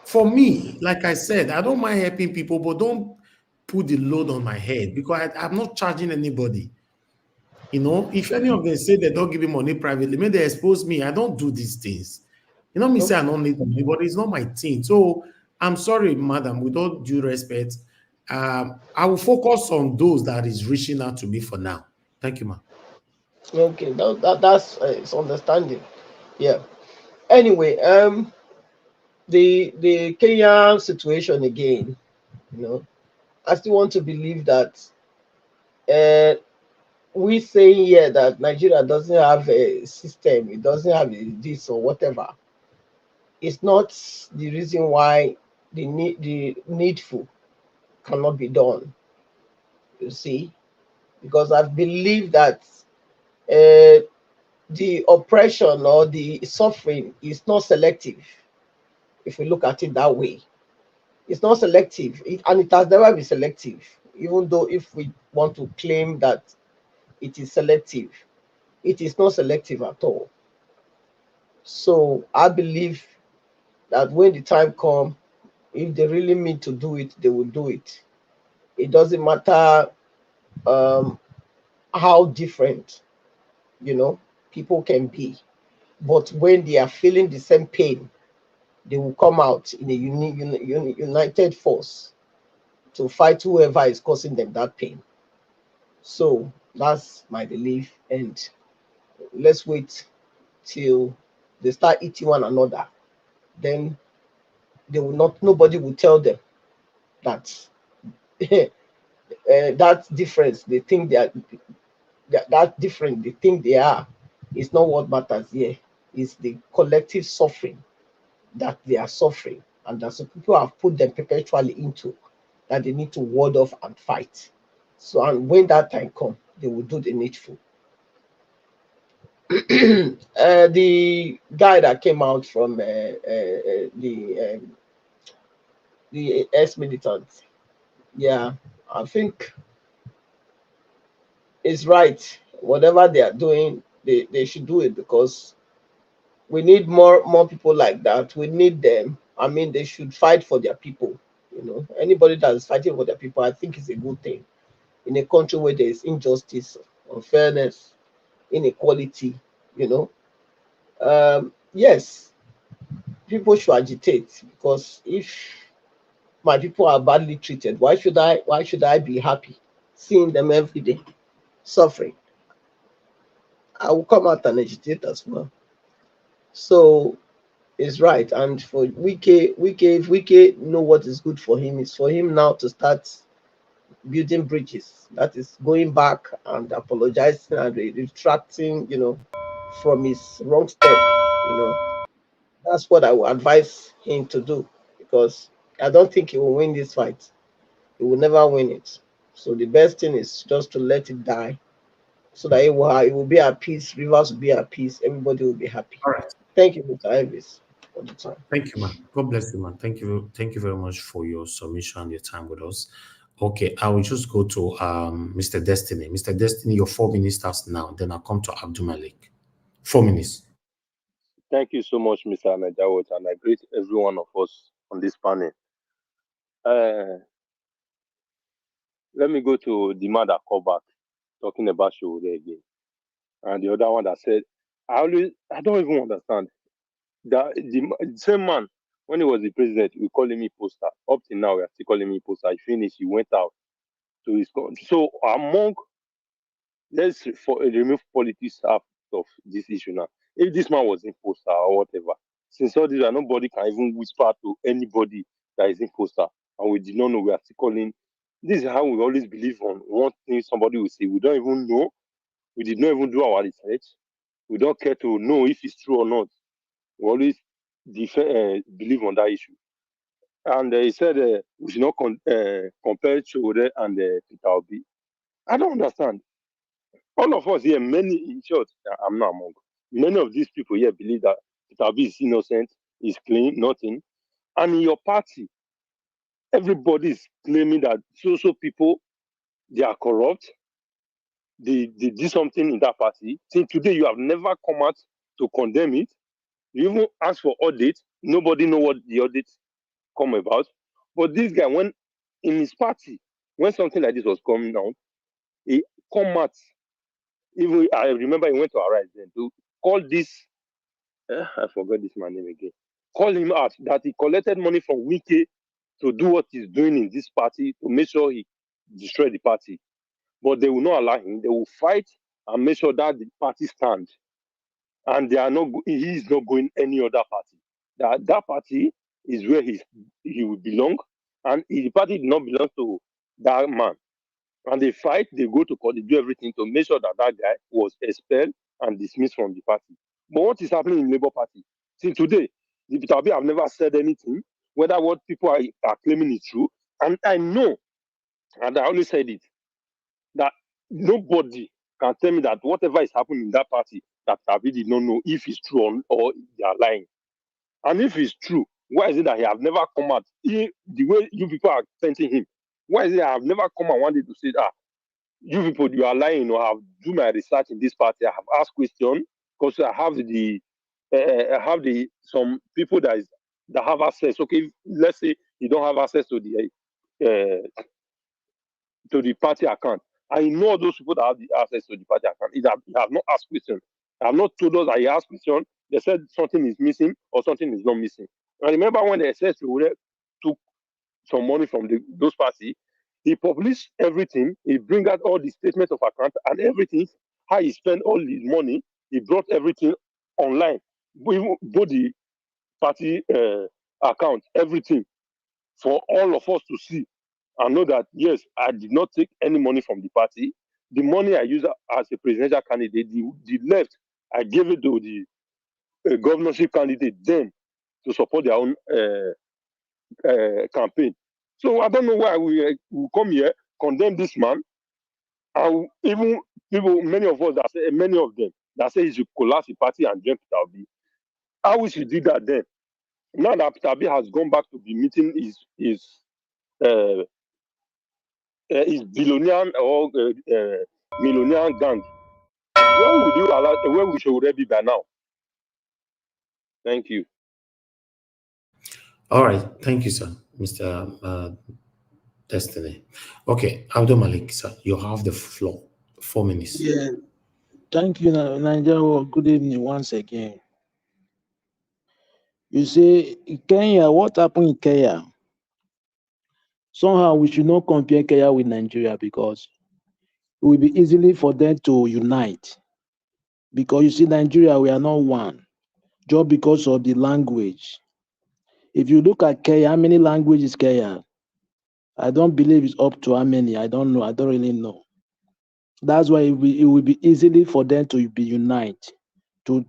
For me, like I said, I don't mind helping people, but don't put the load on my head, because I'm not charging anybody. If any of them say they don't give me money privately, maybe they expose me. I don't do these things. Me say I don't need money, but it's not my thing. So I'm sorry, madam, with all due respect, I will focus on those that is reaching out to me for now. Thank you, ma'am. Okay, that's it's understanding. Yeah. Anyway, the Kenya situation again, I still want to believe that we saying here that Nigeria doesn't have a system, it doesn't have this or whatever, it's not the reason why the needful cannot be done. You see, because I believe that the oppression or the suffering is not selective. If we look at it that way, it's not selective, and it has never been selective. Even though if we want to claim that it is selective, it is not selective at all. So I believe that when the time comes, if they really mean to do it, they will do it. It doesn't matter um, how different, you know, people can be. But when they are feeling the same pain, they will come out in a united force to fight whoever is causing them that pain. So that's my belief. And let's wait till they start eating one another. Then they will not. Nobody will tell them that that difference. They think they are that different. They think they are. It's not what matters here. It's the collective suffering that they are suffering, and that some people have put them perpetually into, that they need to ward off and fight. So, and when that time comes, they will do the needful. The guy that came out from the ex-militant, yeah, I think it's right. Whatever they are doing, they should do it, because we need more people like that. We need them. I mean, they should fight for their people. You know, anybody that is fighting for their people, I think is a good thing. In a country where there is injustice, unfairness, inequality, you know, yes, people should agitate, because if my people are badly treated, why should I be happy seeing them every day suffering? I will come out and agitate as well. So it's right. And for Wike, if Wike know what is good for him, it's for him now to start building bridges. That is going back and apologizing and retracting, from his wrong step. You know, that's what I would advise him to do, because I don't think he will win this fight. He will never win it. So the best thing is just to let it die, so that it will be at peace. Rivers will be at peace. Everybody will be happy. All right. Thank you, Mr. Elvis, for the time. Thank you, man. God bless you, man. Thank you very much for your submission and your time with us. Okay, I will just go to Mr. Destiny. Mr. Destiny, your 4 minutes starts now. Then I'll come to Abdul Malik. 4 minutes. Thank you so much, Mr. Najawat, and I greet every one of us on this panel. Let me go to the man that called back, talking about Showore again. And the other one that said, I don't even understand. The same man, when he was the president, we call him imposter. Up till now, we are still calling him imposter. He finished, he went out to his country. So let's remove politics out of this issue now. If this man was imposter or whatever, since all this, nobody can even whisper to anybody that is imposter, and we did not know, we are still calling. This is how we always believe on one thing somebody will say. We don't even know. We did not even do our research. We don't care to know if it's true or not. We always believe on that issue. And he said we should not compare Chode and Peter Obi. I don't understand. All of us here, in short, I'm not among. Many of these people here believe that Peter Obi is innocent, is clean, nothing. And in your party, everybody is claiming that so people, they are corrupt. They did something in that party. Till today, you have never come out to condemn it. You even ask for audit. Nobody know what the audit come about. But this guy, when in his party, when something like this was coming out, he come out. Even I remember he went to Arise then to call this. I forgot this man's name again. Call him out that he collected money from Wike to do what he's doing in this party to make sure he destroy the party. But they will not allow him. They will fight and make sure that the party stands. And they are not. He is not going any other party. That party is where he will belong, and the party did not belong to that man. And they fight, they go to court, they do everything to make sure that that guy was expelled and dismissed from the party. But what is happening in Labour Party? See, today, the Peter Obi have never said anything, whether what people are claiming is true. And I know, and I always said it, that nobody can tell me that whatever is happening in that party, that Tabi did not know if it's true or they are lying. And if it's true, why is it that he have never come out? The way you people are sending him, why is it I have never come out one day to say, you people, you are lying, or I have do my research in this party, I have asked questions, because I have some people that have access. Okay, let's say you don't have access to the party account. I know those people that have the access to the party account. They have not asked questions. They have not told us that he asked questions. They said something is missing or something is not missing. I remember when the SS took some money from those parties, he published everything. He bring out all the statements of account and everything, how he spent all his money. He brought everything online, both the party account, everything, for all of us to see and know that, yes, I did not take any money from the party. The money I used as a presidential candidate, the left, I gave it to the governorship candidate then to support their own campaign. So I don't know why we come here, condemn this man, and even people, many of them that say he should collapse the party and join Peter Obi. I wish he did that then. Now that Peter Obi has gone back to be meeting his billionaire or millionaire gang, where we should already be by now? Thank you. All right. Thank you, sir, Mr. Destiny. Okay, Abdul Malik, sir, you have the floor. 4 minutes. Yeah. Thank you, Nigeria. Good evening once again. You say, Kenya, what happened in Kenya? Somehow we should not compare Kenya with Nigeria because it will be easily for them to unite. Because you see, Nigeria, we are not one, just because of the language. If you look at Kenya, how many languages Kenya? I don't believe it's up to how many. I don't know. I don't really know. That's why it will be easily for them to be unite, to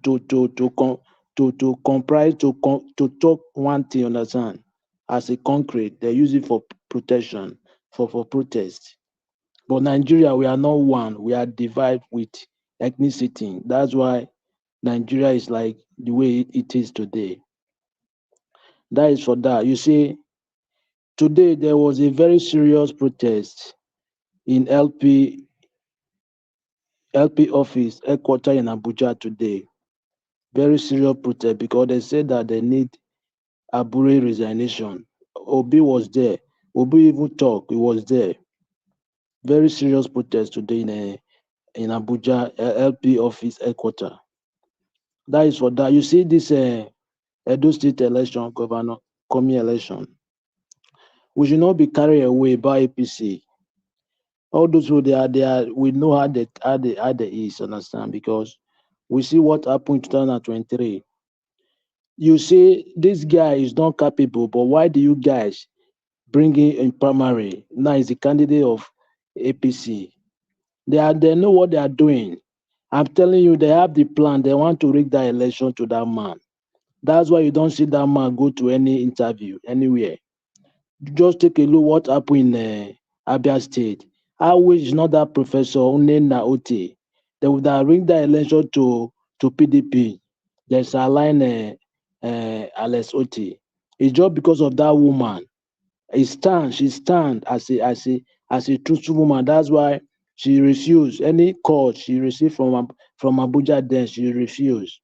comprise, to talk one thing, understand? As a concrete, they use it for protection, for protest. But Nigeria, we are not one. We are divided with ethnicity. That's why Nigeria is like the way it is today. That is for that. You see, today there was a very serious protest in LP office headquarters in Abuja today. Very serious protest because they said that they need Abure resignation. Obi was there. Obi even talk. He was there. Very serious protest today in Abuja LP office headquarters. That is for that. You see this Edo State election, governor coming election. We should not be carried away by APC. All those who they are, we know how they is, understand? Because we see what happened in 2023. You say this guy is not capable, but why do you guys bring him in primary? Now he's the candidate of APC. They know what they are doing. I'm telling you, they have the plan. They want to rig that election to that man. That's why you don't see that man go to any interview anywhere. Just take a look what happened in Abia State. I wish not that Professor Unena Ote. They would have rigged the election to PDP. There's a line Alex Ote. It's just because of that woman. She stand as a truthful woman. That's why she refused any call she received from Abuja. Then she refused.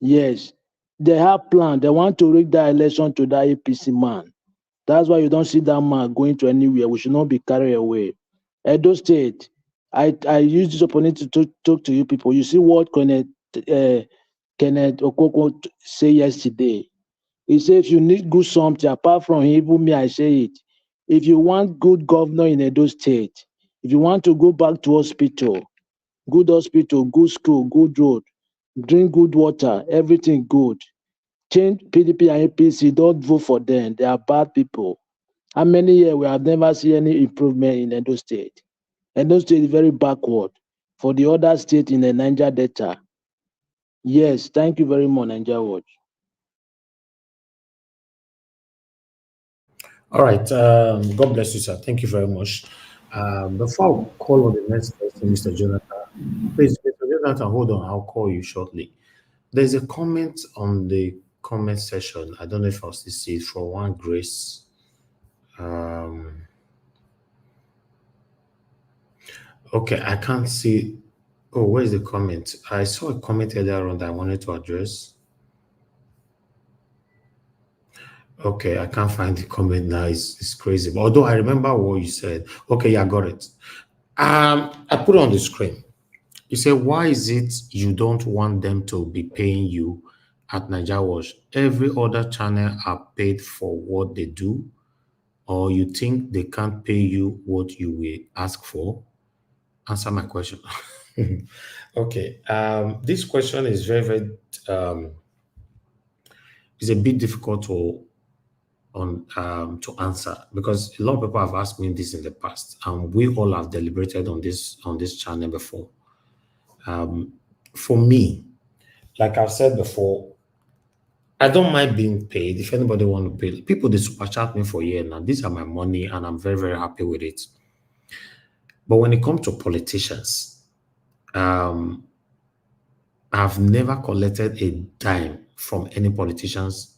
Yes, they have planned. They want to rig that election to that APC man. That's why you don't see that man going to anywhere. We should not be carried away. Edo State, I use this opportunity to talk to you people. You see what Kenneth Okoko said yesterday. He said, if you need good something, apart from him, even me, I say it. If you want good governor in Edo State, if you want to go back to hospital, good school, good road, drink good water, everything good. Change PDP and APC, don't vote for them. They are bad people. How many years we have never seen any improvement in Edo State? Edo State is very backward for the other state in the Niger Delta. Yes, thank you very much, Niger Watch. All right. God bless you, sir. Thank you very much. Before I call on the next person, Mr. Jonathan, please, Mr. Jonathan, hold on. I'll call you shortly. There's a comment on the comment section. I don't know if I'll still see it for one Grace. Okay, I can't see. Oh, where's the comment? I saw a comment earlier on that I wanted to address. Okay, I can't find the comment now. It's crazy. But although I remember what you said. Okay, yeah, I got it. I put it on the screen. You say, why is it you don't want them to be paying you at Niger Watch? Every other channel are paid for what they do, or you think they can't pay you what you will ask for? Answer my question. Okay. This question is very it's a bit difficult to answer because a lot of people have asked me this in the past, and we all have deliberated on this channel before. For me, like I've said before, I don't mind being paid. If anybody want to pay, people they super chat me for a year now. These are my money, and I'm very happy with it. But when it comes to politicians, I've never collected a dime from any politicians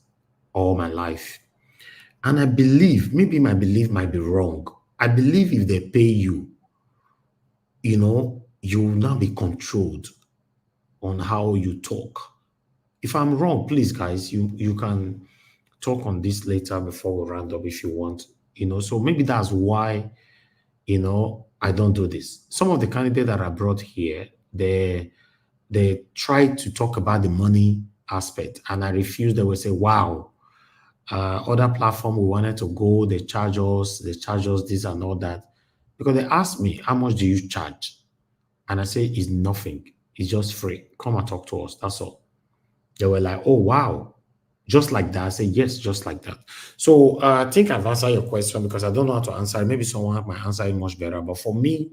all my life. And I believe, maybe my belief might be wrong. I believe if they pay you, you will now be controlled on how you talk. If I'm wrong, please, guys, you can talk on this later before we round up if you want. So maybe that's why, I don't do this. Some of the candidates that I brought here, they try to talk about the money aspect, and I refuse. They will say, wow, other platform we wanted to go, they charge us this and all that. Because they asked me, how much do you charge? And I say, it's nothing. It's just free. Come and talk to us. That's all. They were like, oh, wow. Just like that. I said, yes, just like that. So I think I've answered your question because I don't know how to answer it. Maybe someone might answer it much better. But for me,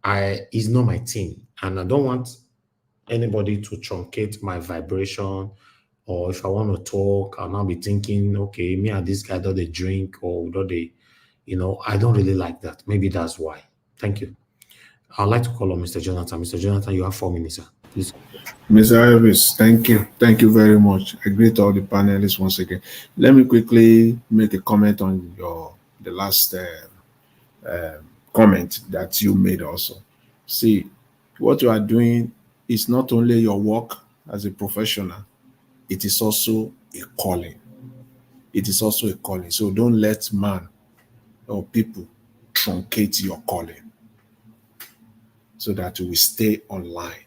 it's not my thing. And I don't want anybody to truncate my vibration. Or if I want to talk, I'll not be thinking, okay, me and this guy, do they drink or do they, I don't really like that. Maybe that's why. Thank you. I'd like to call on Mr. Jonathan. Mr. Jonathan, you have 4 minutes, sir. Please. Mr. Elvis, thank you. Thank you very much. I greet all the panelists once again. Let me quickly make a comment on the last comment that you made also. See, what you are doing is not only your work as a professional, it is also a calling. It is also a calling. So don't let man or people truncate your calling so that you will stay online.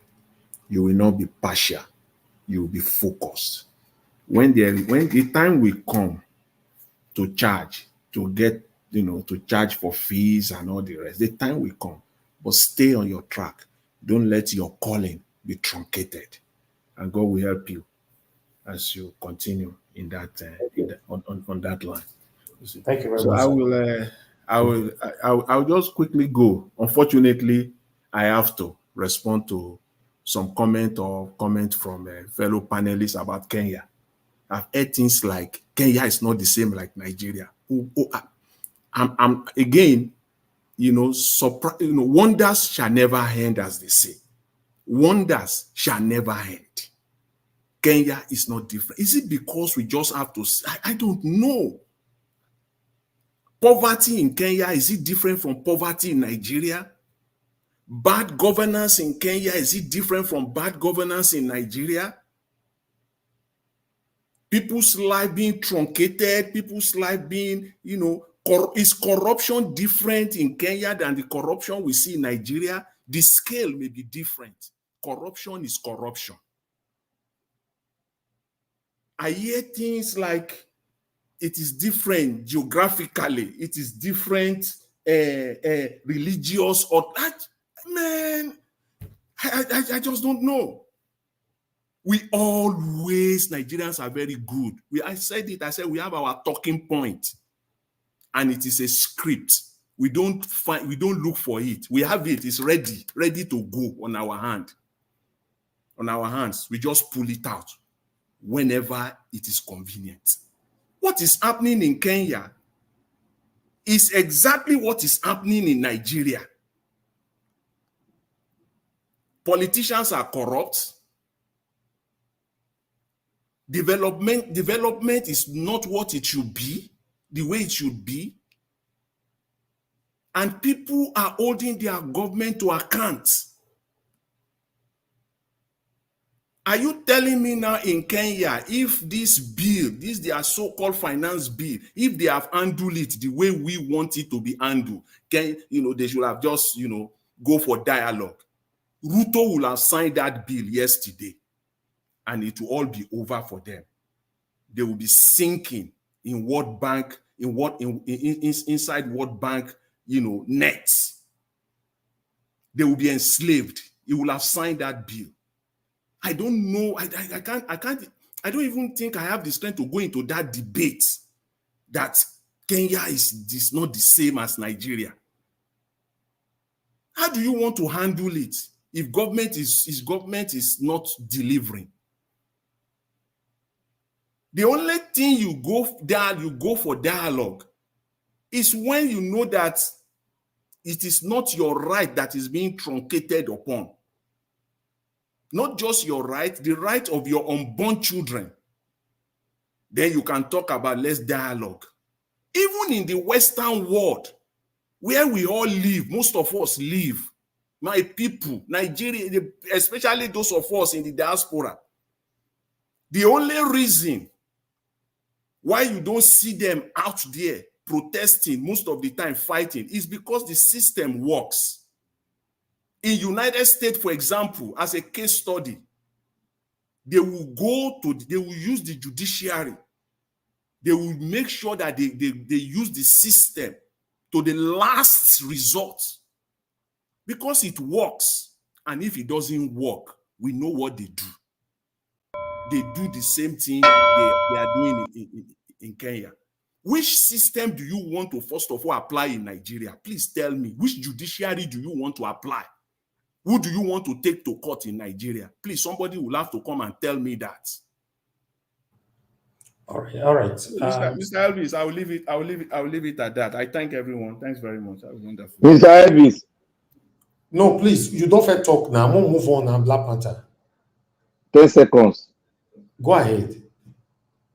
You will not be partial. You will be focused. When the time will come to charge, to get, to charge for fees and all the rest, the time will come. But stay on your track. Don't let your calling be truncated. And God will help you as you continue in that on that line. Thank you very So much. I'll just quickly go. Unfortunately, I have to respond to some comment from fellow panelists about Kenya. I've heard things like Kenya is not the same like Nigeria. I'm again, wonders shall never end, as they say. Wonders shall never end. Kenya is not different. Is it because we just have to? I don't know. Poverty in Kenya, is it different from poverty in Nigeria? Bad governance in Kenya, is it different from bad governance in Nigeria? People's life being truncated, people's life being, is corruption different in Kenya than the corruption we see in Nigeria? The scale may be different. Corruption is corruption. I hear things like it is different geographically, it is different religious or that. Man, I just don't know. Nigerians are very good. I said we have our talking point, and it is a script. We don't look for it. We have it. It's ready to go on our hand. On our hands. We just pull it out whenever it is convenient. What is happening in Kenya is exactly what is happening in Nigeria. Politicians are corrupt. Development is not what it should be, the way it should be. And people are holding their government to account. Are you telling me now in Kenya, if this bill, this their so-called finance bill, if they have handled it the way we want it to be handled, they should have just, go for dialogue. Ruto will have signed that bill yesterday, and it will all be over for them. They will be sinking in World Bank, inside World Bank, nets. They will be enslaved. He will have signed that bill. I don't know. I don't even think I have the strength to go into that debate that Kenya is not the same as Nigeria. How do you want to handle it if government is not delivering? The only thing you go for dialogue is when you know that it is not your right that is being truncated upon. Not just your right, the right of your unborn children. Then you can talk about less dialogue. Even in the Western world, where we all live, most of us live, my people, Nigeria, especially those of us in the diaspora, the only reason why you don't see them out there protesting, most of the time fighting, is because the system works. In United States, for example, as a case study, they will use the judiciary. They will make sure that they use the system to the last resort because it works. And if it doesn't work, we know what they do. They do the same thing they are doing in Kenya. Which system do you want to first of all apply in Nigeria? Please tell me, which judiciary do you want to apply? Who do you want to take to court in Nigeria? Please, somebody will have to come and tell me that. All right. Mr. Elvis, I will leave it at that. I thank everyone. Thanks very much. That was wonderful. Mr. Elvis. No, please, you don't have to talk now. I'm going to move on now, Black Panther. 10 seconds. Go ahead.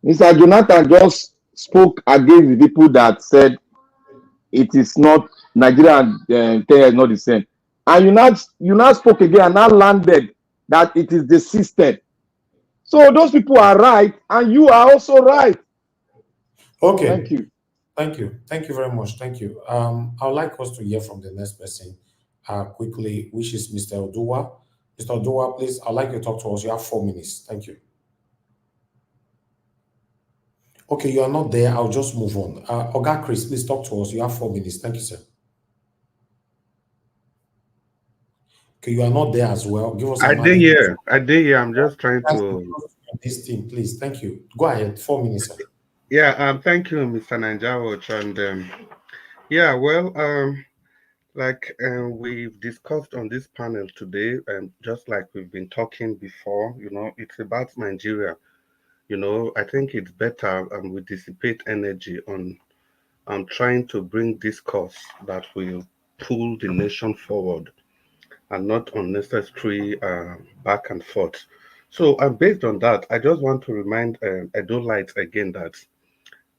Mr. Jonathan just spoke against the people that said it is not Nigeria and Kenya is not the same. And you now spoke again and now landed that it is the system. So those people are right, and you are also right. Okay. Thank you. Thank you. Thank you very much. Thank you. I would like us to hear from the next person quickly, which is Mr. Oduwa. Mr. Oduwa, please, I'd like you to talk to us. You have 4 minutes. Thank you. Okay, you are not there. I'll just move on. Oga Chris, please talk to us. You have 4 minutes. Thank you, sir. Okay, you are not there as well. Give us I did hear. I'm just trying to this thing, please. Thank you. Go ahead. 4 minutes, sir. Yeah, thank you, Mr. Nanjawach. And we've discussed on this panel today, and just like we've been talking before, it's about Nigeria. I think it's better we dissipate energy on trying to bring discourse that will pull the nation forward and not unnecessary back and forth. So based on that, I just want to remind Edo Light again that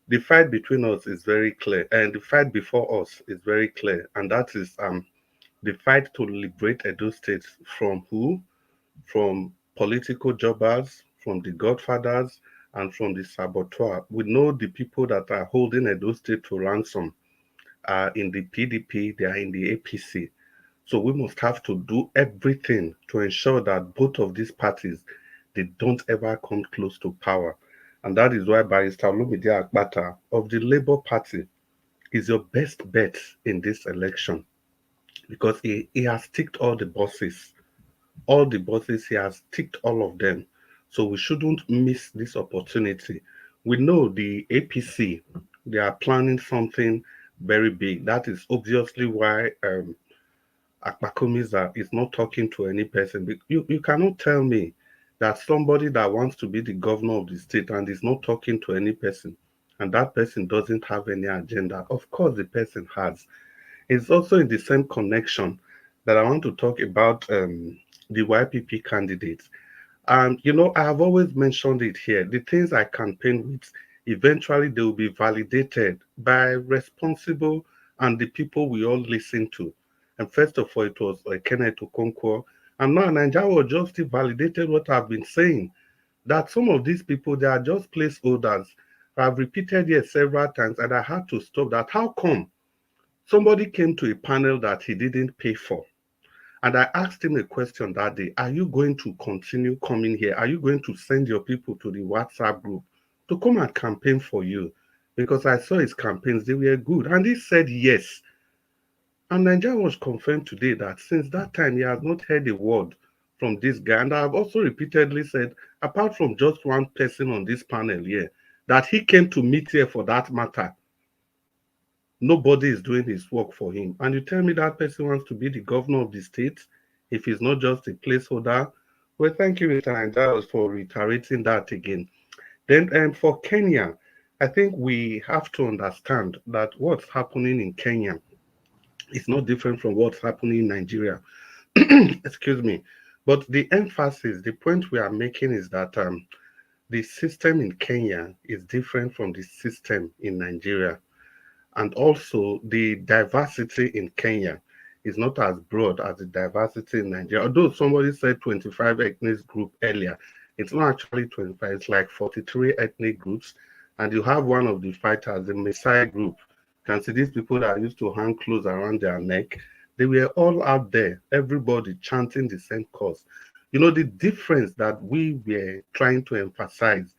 the fight between us is very clear, and the fight before us is very clear, and that is the fight to liberate Edo State from who? From political jobbers, from the godfathers, and from the saboteur. We know the people that are holding Edo State to ransom are in the PDP, they are in the APC. So we must have to do everything to ensure that both of these parties, they don't ever come close to power. And that is why Barrister Olumide Akpata of the Labour Party is your best bet in this election, because he has ticked all the boxes. All the bosses, he has ticked all of them. So we shouldn't miss this opportunity. We know the APC, they are planning something very big. That is obviously why Akpakomiza is not talking to any person. You cannot tell me that somebody that wants to be the governor of the state and is not talking to any person, and that person doesn't have any agenda. Of course, the person has. It's also in the same connection that I want to talk about the YPP candidates. And I have always mentioned it here. The things I campaign with, eventually they will be validated by responsible and the people we all listen to. And first of all, it was Kenneth Okonkwo. And now Nigeria was just validated what I've been saying, that some of these people, they are just placeholders. I've repeated here several times and I had to stop that. How come somebody came to a panel that he didn't pay for? And I asked him a question that day. Are you going to continue coming here? Are you going to send your people to the WhatsApp group to come and campaign for you? Because I saw his campaigns, they were good. And he said yes. And Nigeria was confirmed today that since that time, he has not heard a word from this guy. And I have also repeatedly said, apart from just one person on this panel here, that he came to meet here for that matter. Nobody is doing his work for him. And you tell me that person wants to be the governor of the state if he's not just a placeholder? Well, thank you, Mr. Angelos, for reiterating that again. Then for Kenya, I think we have to understand that what's happening in Kenya is not different from what's happening in Nigeria. Excuse me. But the emphasis, the point we are making is that the system in Kenya is different from the system in Nigeria. And also, the diversity in Kenya is not as broad as the diversity in Nigeria. Although somebody said 25 ethnic group earlier, it's not actually 25, it's like 43 ethnic groups. And you have one of the fighters, the Maasai group. You can see these people that used to hang clothes around their neck. They were all out there, everybody chanting the same cause. The difference that we were trying to emphasize,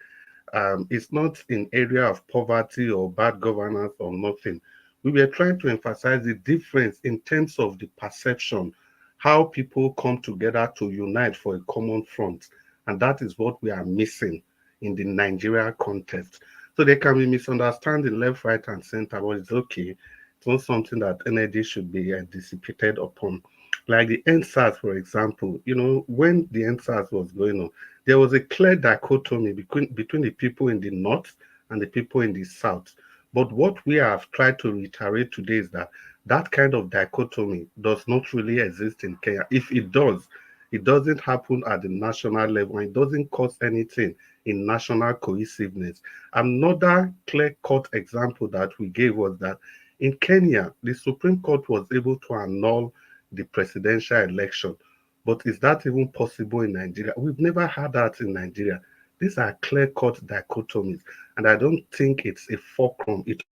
it's not in area of poverty or bad governance or nothing. We were trying to emphasize the difference in terms of the perception, how people come together to unite for a common front. And that is what we are missing in the Nigeria context. So there can be misunderstanding left, right, and center, but it's okay. It's not something that energy should be dissipated upon. Like the NSAS, for example, when the NSAS was going on, there was a clear dichotomy between the people in the north and the people in the south. But what we have tried to reiterate today is that that kind of dichotomy does not really exist in Kenya. If it does, it doesn't happen at the national level. It doesn't cause anything in national cohesiveness. Another clear-cut example that we gave was that in Kenya, the Supreme Court was able to annul the presidential election. But is that even possible in Nigeria? We've never had that in Nigeria. These are clear-cut dichotomies, and I don't think it's a fulcrum. It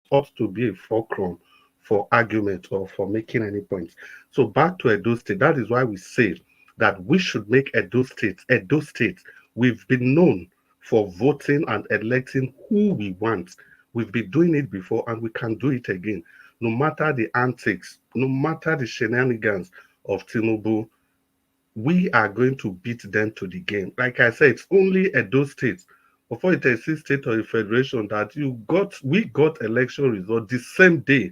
ought to be a fulcrum for argument or for making any points. So back to Edo State, that is why we say that we should make Edo State. We've been known for voting and electing who we want. We've been doing it before and we can do it again. No matter the antics, no matter the shenanigans of Tinubu, we are going to beat them to the game. Like I said, it's only Edo State, before it is a state or a federation, that we got election results the same day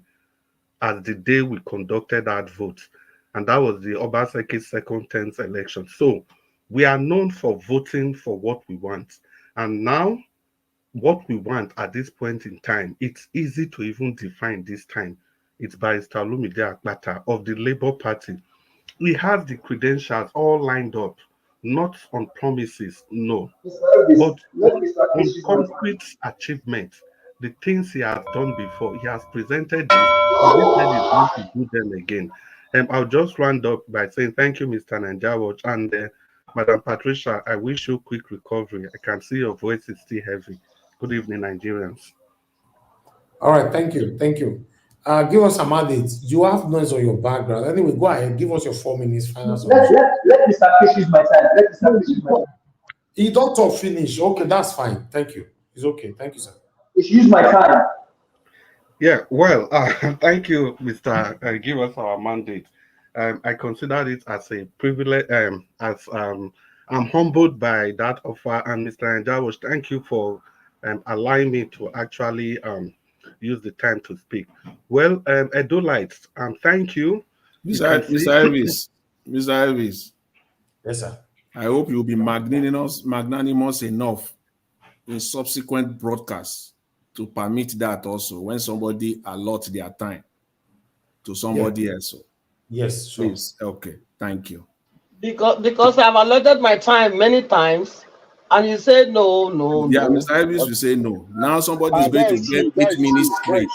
as the day we conducted that vote. And that was the Obaseki's second 10th election. So we are known for voting for what we want. And now, what we want at this point in time, it's easy to even define this time. It's by Olumide Akpata of the Labour Party. He has the credentials all lined up, not on promises, no, but on concrete achievements. The things he has done before, he has presented this, and he said he's going to do them again. I'll just round up by saying thank you, Mr. Nanjawaj, and Madam Patricia, I wish you quick recovery. I can see your voice is still heavy. Good evening, Nigerians. All right, thank you. Give us some mandates. You have noise on your background. Anyway, go ahead. Give us your 4 minutes final let Mr. Fish use my time. Let Mr. Fish use my time. He don't talk finish. Okay, that's fine. Thank you. It's okay. Thank you, sir. It's use my time. Yeah, well, thank you, Mr. Give us our mandate. I consider it as a privilege, I'm humbled by that offer. And Mr. Njawaj, thank you for allowing me to actually use the time to speak. Well, Edo Lights, thank you. Mr. Elvis, Mr. Elvis. Yes, sir. I hope you'll be magnanimous enough in subsequent broadcasts to permit that also when somebody allot their time to somebody else. Yes, sure. Please. Okay. Thank you. Because I've allotted my time many times, and you say no. Yeah, Mr. Elvis will say no. Now somebody is going to get 8 minutes straight.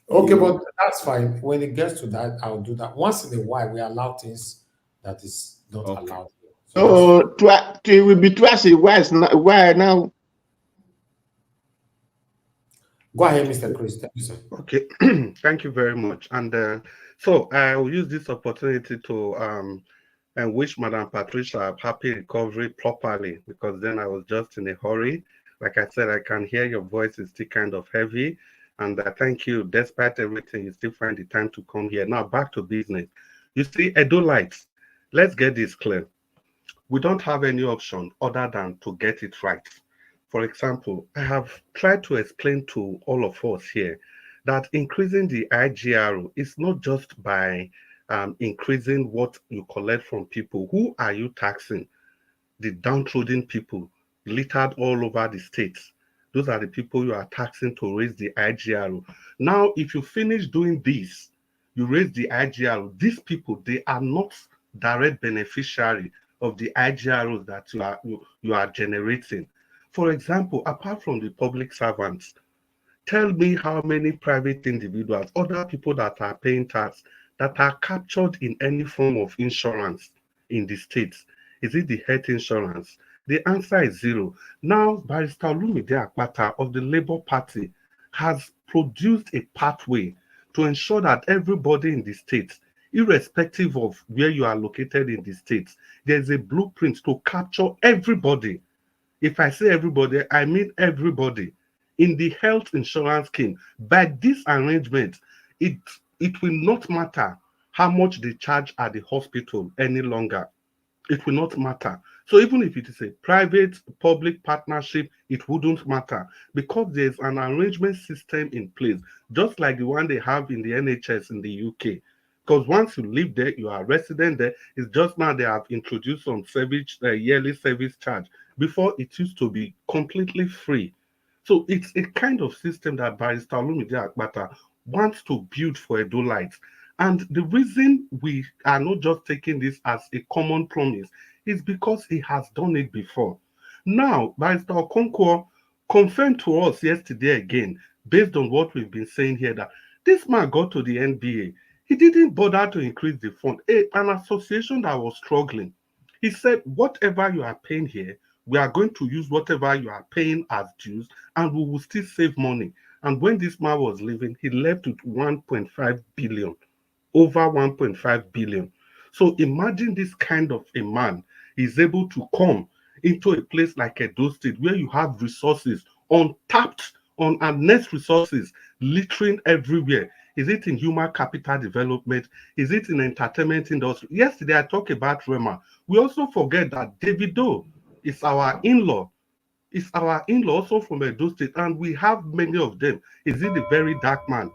Okay, but that's fine. When it gets to that, I'll do that. Once in a while, we allow things that is not allowed. So it will be twice a why now? Go ahead, Mr. Chris. Thank you, sir. Okay, thank you very much. And so I will use this opportunity to and wish Madam Patricia a happy recovery properly, because then I was just in a hurry. Like I said, I can hear your voice is still kind of heavy. And thank you. Despite everything, you still find the time to come here. Now, back to business. You see, Edo Lights, let's get this clear. We don't have any option other than to get it right. For example, I have tried to explain to all of us here that increasing the IGR is not just by increasing what you collect from people. Who are you taxing? The downtrodden people littered all over the states. Those are the people you are taxing to raise the IGR. Now, if you finish doing this, you raise the IGR. These people, they are not direct beneficiary of the IGRs that you are generating. For example, apart from the public servants, tell me how many private individuals, other people that are paying tax, that are captured in any form of insurance in the states. Is it the health insurance? The answer is zero. Now, Barrister Olumide Akpata of the Labour Party has produced a pathway to ensure that everybody in the states, irrespective of where you are located in the states, there's a blueprint to capture everybody. If I say everybody, I mean everybody in the health insurance scheme. By this arrangement, it will not matter how much they charge at the hospital any longer. It will not matter. So even if it is a private public partnership, it wouldn't matter, because there's an arrangement system in place, just like the one they have in the NHS in the UK. Because once you live there, you are a resident there. It's just now they have introduced some service, yearly service charge. Before, it used to be completely free. So it's a kind of system that Barrister Olumide Akpata wants to build for Edo Lights. And the reason we are not just taking this as a common promise is because he has done it before. Now, Barrister Okonkwo confirmed to us yesterday again, based on what we've been saying here, that this man got to the NBA. He didn't bother to increase the fund. An association that was struggling. He said, whatever you are paying here, we are going to use whatever you are paying as dues, and we will still save money. And when this man was leaving, he left with 1.5 billion. Over 1.5 billion. So imagine this kind of a man is able to come into a place like Edo State, where you have resources, untapped, unharnessed resources littering everywhere. Is it in human capital development? Is it in entertainment industry? Yesterday I talked about Rema. We also forget that Davido is our in-law. It's our in-law also from Edo State, and we have many of them. Is it the very dark man?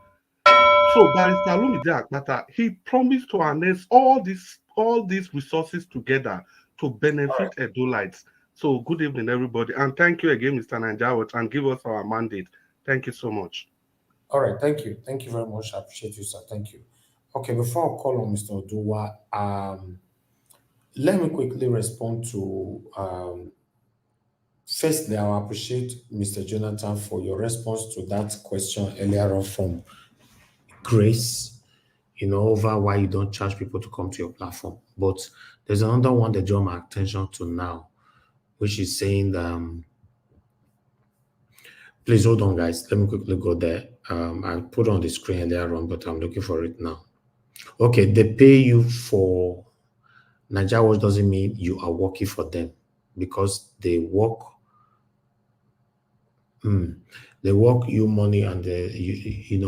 So Barrister Olumide Akpata, he promised to harness all these resources together to benefit Edo Lights. So good evening, everybody, and thank you again, Mr. Nanjawat, and give us our mandate. Thank you so much. All right, thank you. Thank you very much. I appreciate you, sir. Thank you. Okay, before I call on Mr. Oduwa, let me quickly respond to firstly, I appreciate Mr. Jonathan for your response to that question earlier on from Grace, over why you don't charge people to come to your platform. But there's another one that draw my attention to now, which is saying, please hold on, guys. Let me quickly go there. I put on the screen earlier on, but I'm looking for it now. Okay, they pay you for Nigeria Watch doesn't mean you are working for them, because they work. They work you money, and you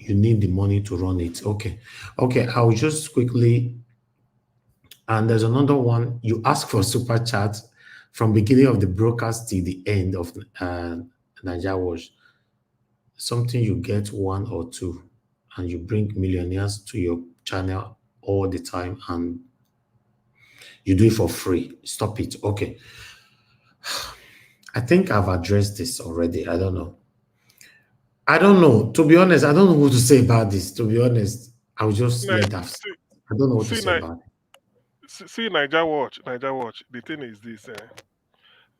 need the money to run it. Okay. I'll just quickly. And there's another one. You ask for super chat from beginning of the broadcast till the end of Nigeria Watch. something you get one or two, and you bring millionaires to your channel all the time, and you do it for free. Stop it. Okay. I think I've addressed this already. I don't know. To be honest, I don't know what to say about this. To be honest, I'll just let that. I don't know what to say about it. See, Niger Watch. The thing is this: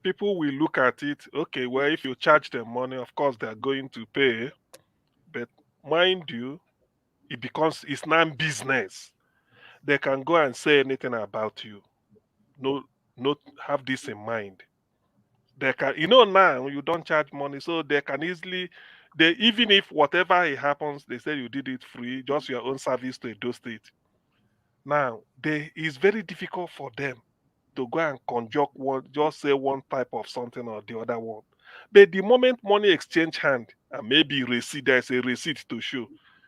people will look at it. Okay, well, if you charge them money, of course they are going to pay. But mind you, it's non-business. They can go and say anything about you. No, have this in mind. They can, now you don't charge money, so they can easily, even if whatever it happens, they say you did it free, just your own service to Edo State. Now, it's very difficult for them to go and conjure just say one type of something or the other one. But the moment money exchange hand, and maybe there's a receipt to show,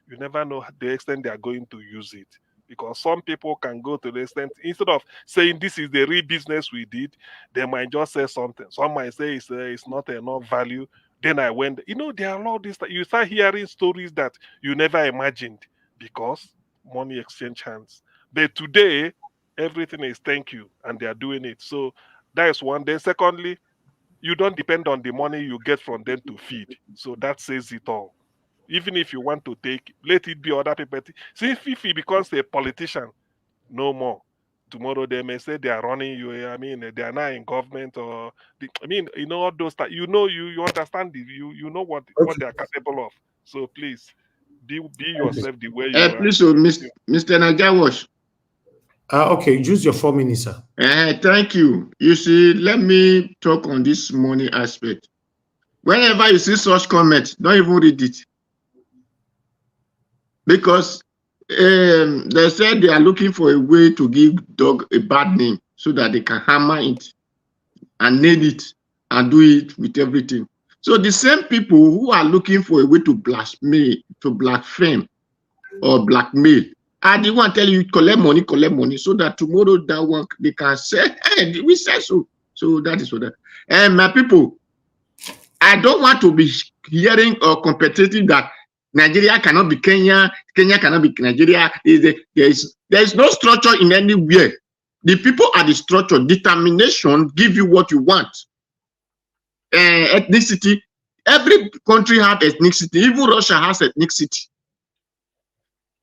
you never know the extent they are going to use it. Because some people can go to the extent, instead of saying this is the real business we did, they might just say something. Some might say it's not enough value. Then I went, there are a lot of this. You start hearing stories that you never imagined because money exchange hands. But today, everything is thank you, and they are doing it. So that is one. Then secondly, you don't depend on the money you get from them to feed. So that says it all. Even if you want to take, let it be other people. See, if he becomes a politician, no more. Tomorrow they may say they are running you. I mean, they are not in government or, all those that you understand. You know what they are capable of. So please, be yourself the way you are. Please, Mr. Najawash. Okay, use your 4 minutes, sir. Thank you. You see, let me talk on this money aspect. Whenever you see such comments, don't even read it. Because they said they are looking for a way to give dog a bad name so that they can hammer it and nail it and do it with everything. So the same people who are looking for a way to blaspheme or blackmail are the one telling you collect money so that tomorrow that one they can say, hey, we said so. So that is what that. And my people, I don't want to be hearing or competitive that Nigeria cannot be Kenya, Kenya cannot be Nigeria. There is no structure in anywhere. The people are the structure. Determination give you what you want. Ethnicity. Every country has ethnicity. Even Russia has ethnicity.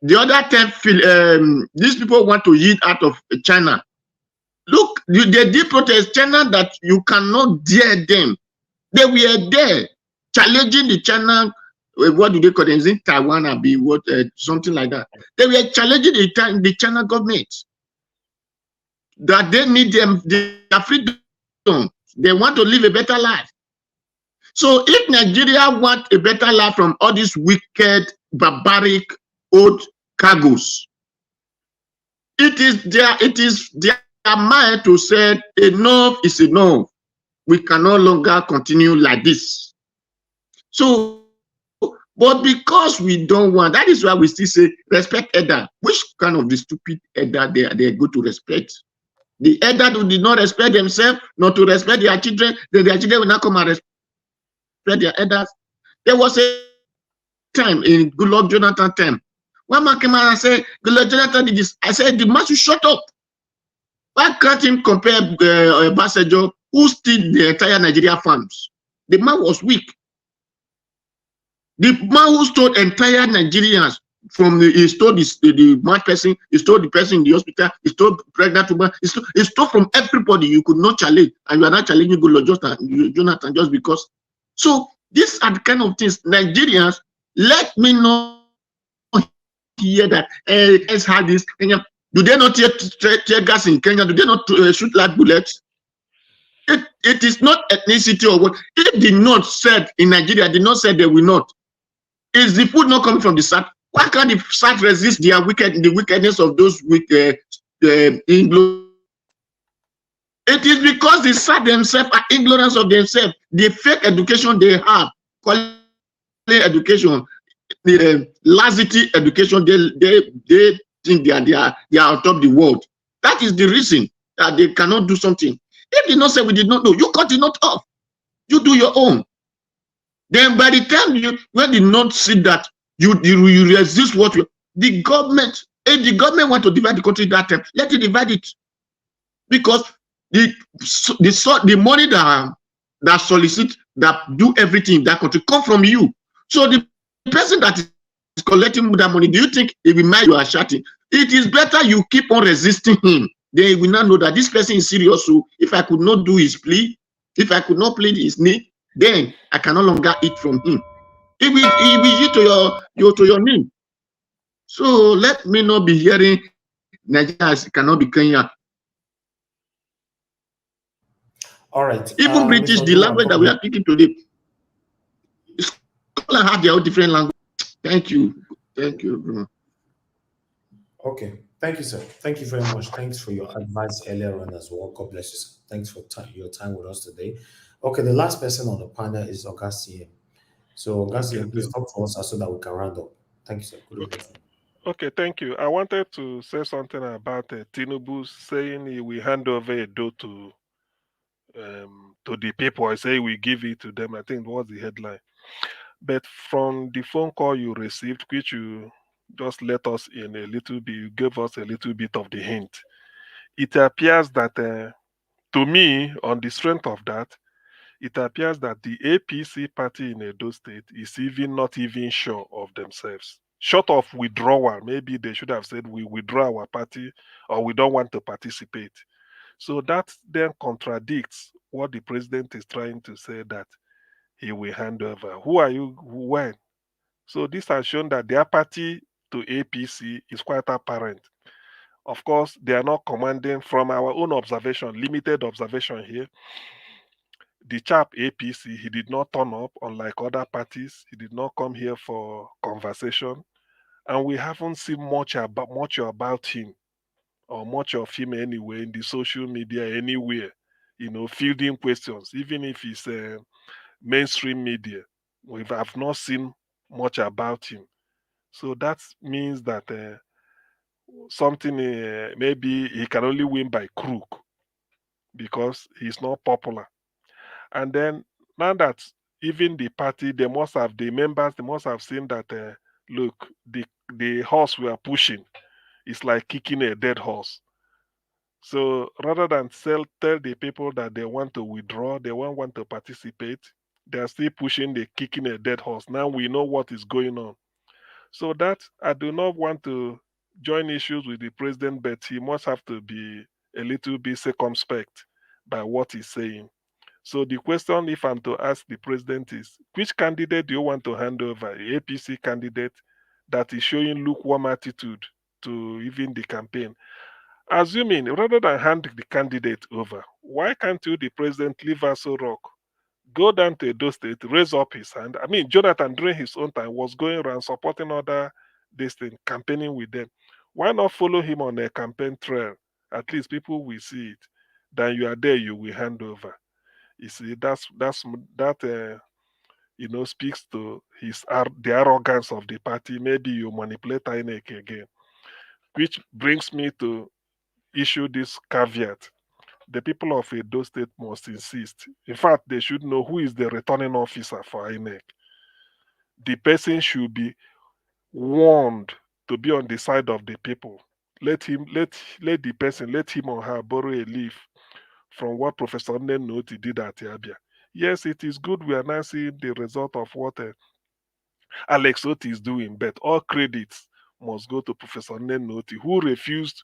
The other 10, these people want to eat out of China. Look, they did protest China that you cannot dare them. They were there challenging the China. What do they call it? In Taiwan or be what something like that. They were challenging the China government that they need their freedom. They want to live a better life. So if Nigeria want a better life from all these wicked, barbaric, old cargoes, it is their mind to say enough is enough. We can no longer continue like this. So. But because we don't want, that is why we still say respect elder. Which kind of the stupid elder they go to respect? The elder who did not respect themselves, not to respect their children, then their children will not come and respect their elders. There was a time in Goodluck Jonathan time. One man came out and said, Goodluck Jonathan did this. I said, the man should shut up. Why can't him compare Basejo, who steal the entire Nigeria farms? The man was weak. The man who stole entire Nigerians from he stole the mad person, he stole the person in the hospital, he stole pregnant woman, he stole from everybody. You could not challenge, and you are not challenging Goodluck Jonathan just because. So these are the kind of things Nigerians. Let me not hear that. Let's have this. Kenya. Do they not tear gas in Kenya? Do they not shoot like bullets? It is not ethnicity or what. If the North said in Nigeria, the North said they will not. Is the food not coming from the South? Why can't the South resist the wickedness of those Anglo? It is because the South themselves are ignorant of themselves. The fake education they have, quality education, the laxity education, they think they are on top of the world. That is the reason that they cannot do something. If they not say we did not know, you cut it not off. You do your own. Then by the time when the North see that you resist what the government, if the government want to divide the country that time, let it divide it. Because the money that solicit, that do everything in that country come from you. So the person that is collecting that money, do you think it will mind you are shouting? It is better you keep on resisting him. Then he will not know that this person is serious. So if I could not do his plea, if I could not plead his need, then I can no longer eat from him. It will eat to your name. So let me not be hearing Nigeria cannot be Kenya. All right. Even British, the language that we are speaking today, scholars have their own different language. Thank you. Thank you, bro. Okay. Thank you, sir. Thank you very much. Thanks for your advice earlier on as well. God bless you, sir. Thanks for your time with us today. Okay, the last person on the panel is Augustine. So, Augustine, please talk to us so that we can round up. Thank you, sir. Good evening. Okay, thank you. I wanted to say something about Tinubu saying he will hand over Edo to the people. I say we give it to them. I think was the headline. But from the phone call you received, which you just let us in a little bit, you gave us a little bit of the hint. It appears that, to me, on the strength of that, it appears that the APC party in Edo State is even not even sure of themselves. Short of withdrawal, maybe they should have said we withdraw our party or we don't want to participate. So that then contradicts what the president is trying to say, that he will hand over. Who are you? When? So this has shown that their party to APC is quite apparent. Of course, they are not commanding, from our own observation, limited observation here. The chap APC, he did not turn up, unlike other parties. He did not come here for conversation, and we haven't seen much about him, or much of him anyway, in the social media anywhere. Fielding questions, even if it's mainstream media, we have not seen much about him. So that means that something, maybe he can only win by crook because he's not popular. And then now that even the party, the members, they must have seen that, look, the horse we are pushing is like kicking a dead horse. So rather than tell the people that they want to withdraw, they won't want to participate, they are still pushing the kicking a dead horse. Now we know what is going on. So that I do not want to join issues with the president, but he must have to be a little bit circumspect by what he's saying. So the question, if I'm to ask the president, is which candidate do you want to hand over? The APC candidate that is showing lukewarm attitude to even the campaign. Assuming, rather than hand the candidate over, why can't you, the president, leave Aso Rock, go down to Edo State, raise up his hand? I mean, Jonathan, during his own time, was going around supporting other campaigning with them. Why not follow him on a campaign trail? At least people will see it. Then you are there, you will hand over. You see, that speaks to the arrogance of the party. Maybe you manipulate INEC again, which brings me to issue this caveat. The people of Edo State must insist. In fact, they should know who is the returning officer for INEC. The person should be warned to be on the side of the people. Let him or her borrow a leaf from what Professor Nnenoti did at Yabia. Yes, it is good we are now seeing the result of what Alex Oti is doing, but all credits must go to Professor Nnenoti, who refused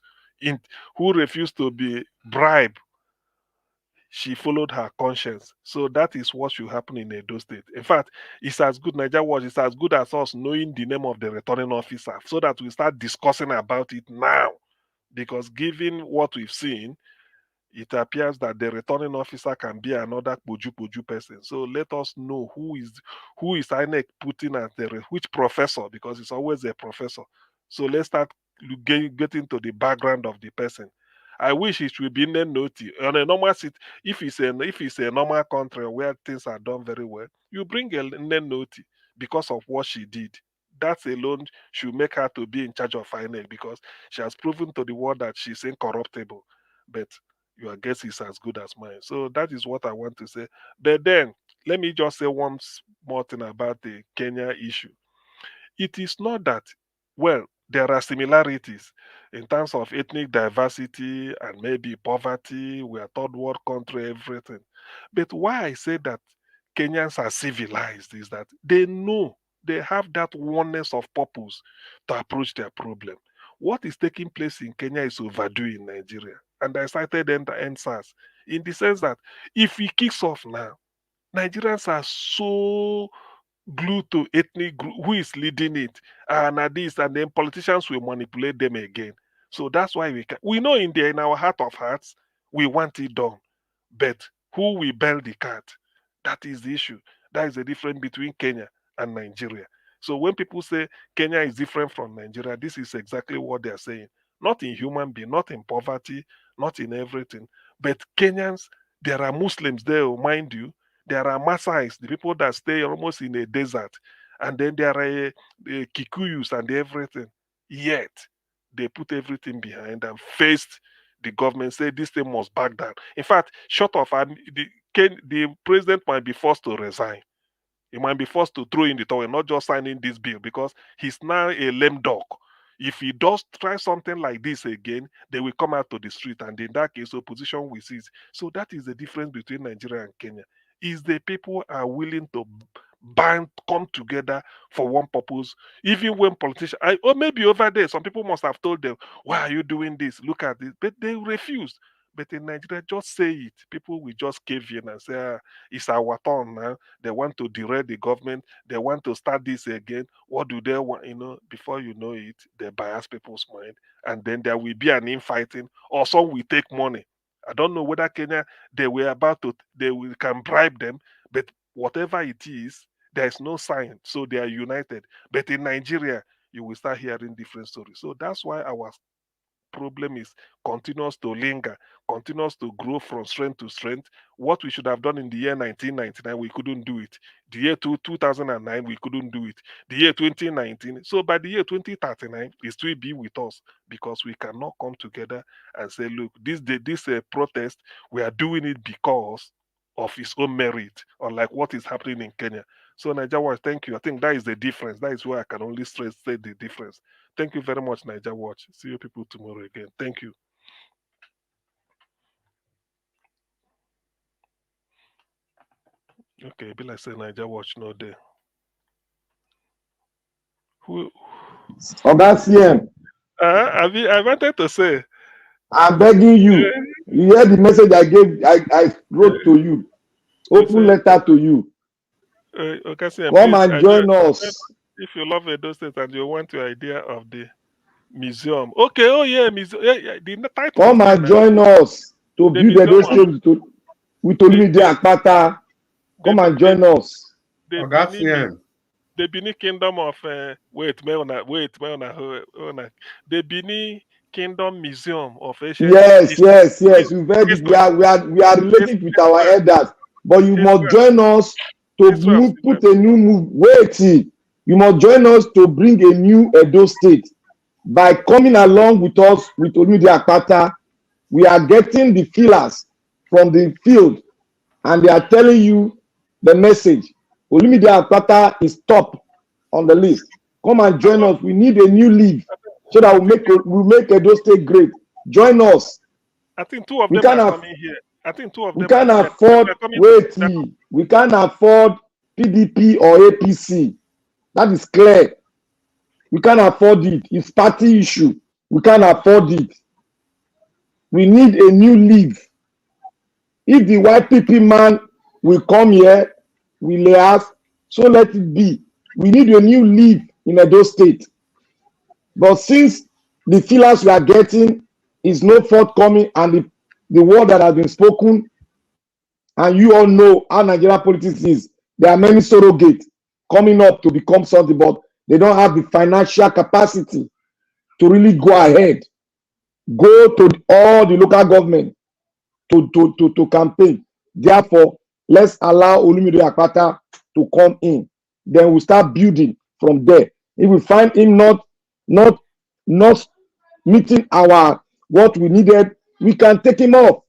to be bribed. She followed her conscience. So that is what should happen in Edo State. In fact, it's as good, Nigeria Watch, it's as good as us knowing the name of the returning officer so that we start discussing about it now. Because given what we've seen, it appears that the returning officer can be another Poju person. So let us know who is INEC putting as which professor, because it's always a professor. So let's start getting to the background of the person. I wish it should be Nnenoti. On a normal seat, if it's a normal country where things are done very well, you bring a Nnenoti because of what she did. That alone should make her to be in charge of INEC because she has proven to the world that she's incorruptible. But your guess is as good as mine. So that is what I want to say. But then let me just say one more thing about the Kenya issue. It is not that, well, there are similarities in terms of ethnic diversity and maybe poverty. We are third world country, everything. But why I say that Kenyans are civilized is that they know, they have that oneness of purpose to approach their problem. What is taking place in Kenya is overdue in Nigeria. And I cited the NSAS in the sense that if it kicks off now, Nigerians are so glued to ethnic group, who is leading it, and this, and then politicians will manipulate them again. So that's why we know in our heart of hearts we want it done, but who will bail the cat? That is the issue. That is the difference between Kenya and Nigeria. So when people say Kenya is different from Nigeria, this is exactly what they are saying. Not in human being, not in poverty, not in everything, but Kenyans. There are Muslims there, mind you. There are Masais, the people that stay almost in a desert, and then there are Kikuyus and everything. Yet they put everything behind and faced the government, say this thing must back down. In fact, short of the president might be forced to resign. He might be forced to throw in the towel, not just signing this bill, because he's now a lame dog. If he does try something like this again, they will come out to the street, and in that case, opposition will cease. So that is the difference between Nigeria and Kenya. Is the people are willing to come together for one purpose, even when politicians, or maybe over there, some people must have told them, why are you doing this? Look at this. But they refused. But in Nigeria, just say it. People will just cave in and say, it's our turn now. They want to derail the government. They want to start this again. What do they want? Before you know it, they bias people's mind. And then there will be an infighting, or some will take money. I don't know whether Kenya, they can bribe them, but whatever it is, there is no sign. So they are united. But in Nigeria, you will start hearing different stories. So that's why our problem is continues to linger, continues to grow from strength to strength. What we should have done in the year 1999, we couldn't do it. The year 2009, we couldn't do it. The year 2019. So by the year 2039, it still be with us, because we cannot come together and say, look, this protest, we are doing it because of its own merit, unlike what is happening in Kenya. So Niger Watch, thank you. I think that is the difference. That is where I can only say the difference. Thank you very much, Niger Watch. See you people tomorrow again. Thank you. Okay, be like say Niger Watch no day. Who? Oh, that's him. I wanted to say. I'm begging you. You hear the message I gave? I wrote to you. Open letter to you. Okay, come and join us. If you love Edo State and you want your idea of the museum, okay, oh yeah, museum, yeah. The title. Come and join us to build Edo State with Olumide Akpata. Come and join us. The Benin Kingdom of the Benin Kingdom Museum of Ancient. Yes. We are related with our elders, but you must join us to put a new move. You must join us to bring a new Edo State by coming along with us with Olumide Akpata. We are getting the feelers from the field, and they are telling you the message. Olumide Akpata is top on the list. Come and join us. We need a new league so that we'll make Edo State great. Join us. I think two of them are coming here. I think two of them. We can't afford. We can't afford PDP or APC. That is clear. We can't afford it. It's party issue. We can't afford it. We need a new league. If the YPP man will come here, we ask, so let it be. We need a new league in Edo State. But since the feelers we are getting is not forthcoming, and the word that has been spoken, and you all know how Nigeria politics is, there are many surrogates coming up to become something, but they don't have the financial capacity to really go ahead, go to all the local government to campaign. Therefore, let's allow Olumide Akpata to come in. Then we start building from there. If we find him not meeting our what we needed, we can take him off.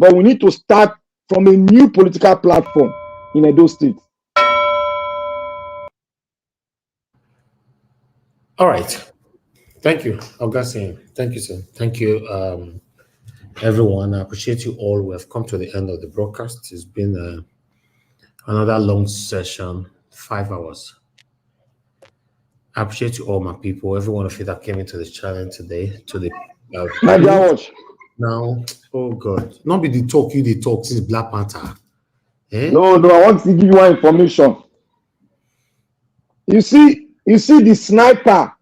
but we need to start from a new political platform in Edo State. All right. Thank you, Augustine. Thank you, sir. Thank you, everyone. I appreciate you all. We have come to the end of the broadcast. It's been another long session, 5 hours. I appreciate you all, my people. Every one of you that came into the channel today, to the now, oh God, not be the talk, you the talk since Black Panther. Eh? No, I want to give you one information. You see the sniper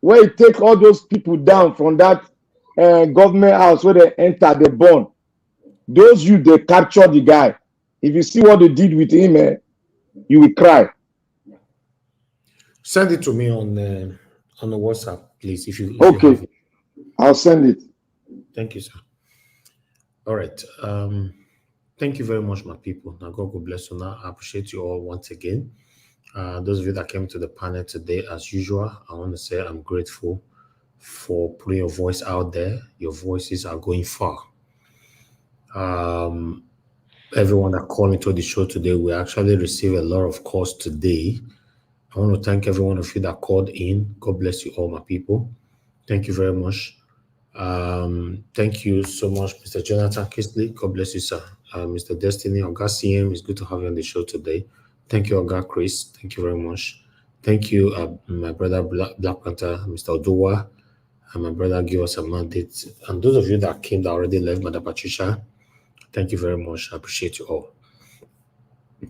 where it take all those people down from that government house where they enter, they burn. Those you they capture the guy. If you see what they did with him, you will cry. Send it to me on the WhatsApp, please. If you okay, I'll send it. Thank you, sir. All right. Thank you very much, my people. Now God bless you. Now I appreciate you all once again. Those of you that came to the panel today, as usual, I want to say I'm grateful for putting your voice out there. Your voices are going far. Everyone that called into the show today, we actually received a lot of calls today. I want to thank every one of you that called in. God bless you all, my people. Thank you very much. Thank you so much, Mr. Jonathan Kisley. God bless you, sir. Mr. Destiny, Oga CM, it's good to have you on the show today. Thank you, Oga Chris. Thank you very much. Thank you, my brother Black Panther, Mr. Oduwa, and my brother Give Us a Mandate. And those of you that came that already left, Mother Patricia, thank you very much. I appreciate you all.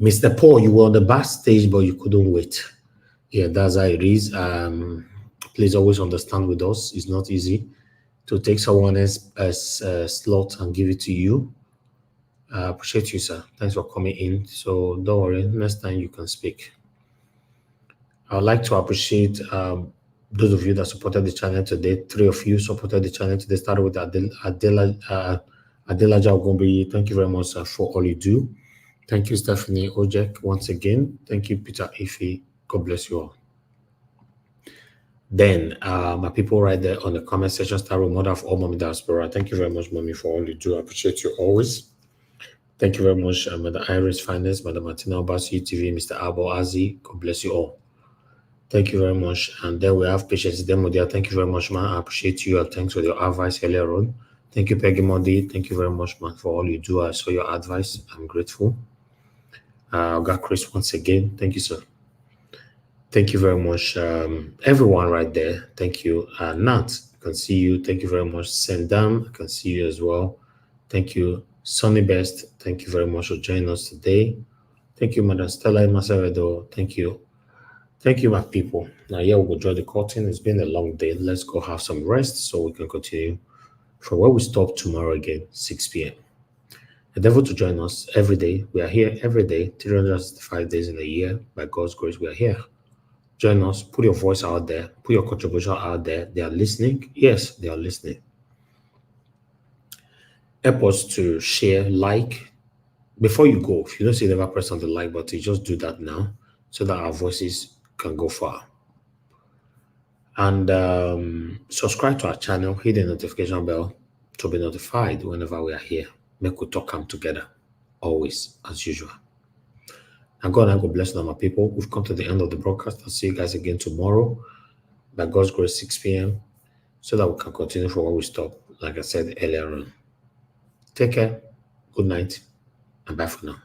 Mr. Paul, you were on the backstage, but you couldn't wait. Yeah, that's how it is. Please always understand with us. It's not easy to take someone else's slot and give it to you. I appreciate you, sir. Thanks for coming in. So don't worry, next time you can speak. I would like to appreciate those of you that supported the channel today. 3 of you supported the channel today. Started with Adelaja Ogombi. Thank you very much, sir, for all you do. Thank you, Stephanie Ojek, once again. Thank you, Peter Ife. God bless you all. Then, my people right there on the comment section, start with Mother of all Mommy Diaspora. Thank you very much, Mommy, for all you do. I appreciate you always. Thank you very much, Mother Iris Finance, Mother Martina Obasi TV, Mr. Abo Azi. God bless you all. Thank you very much. And then we have Patience Demodia. Thank you very much, man. I appreciate you. Thanks for your advice earlier on. Thank you, Peggy Modi. Thank you very much, man, for all you do. I saw your advice. I'm grateful. Got Chris once again. Thank you, sir. Thank you very much, everyone right there. Thank you. Nat, I can see you. Thank you very much. Sendam, I can see you as well. Thank you. Sonny Best, thank you very much for joining us today. Thank you, Madam Stella Masavedo. Thank you. Thank you, my people. Now, yeah, we'll draw the curtain. It's been a long day. Let's go have some rest so we can continue from where we stop tomorrow again, 6 p.m. Endeavor to join us every day. We are here every day, 365 days in a year. By God's grace, we are here. Join us. Put your voice out there. Put your contribution out there. They are listening. Yes, they are listening. Help us to share, like. Before you go, if you don't see the never press on the like button, just do that now so that our voices can go far. And subscribe to our channel, hit the notification bell to be notified whenever we are here. Make we talk come together, always, as usual. And God, bless you, my people. We've come to the end of the broadcast. I'll see you guys again tomorrow, by God's grace, 6 p.m., so that we can continue from where we stopped, like I said earlier on. Take care, good night, and bye for now.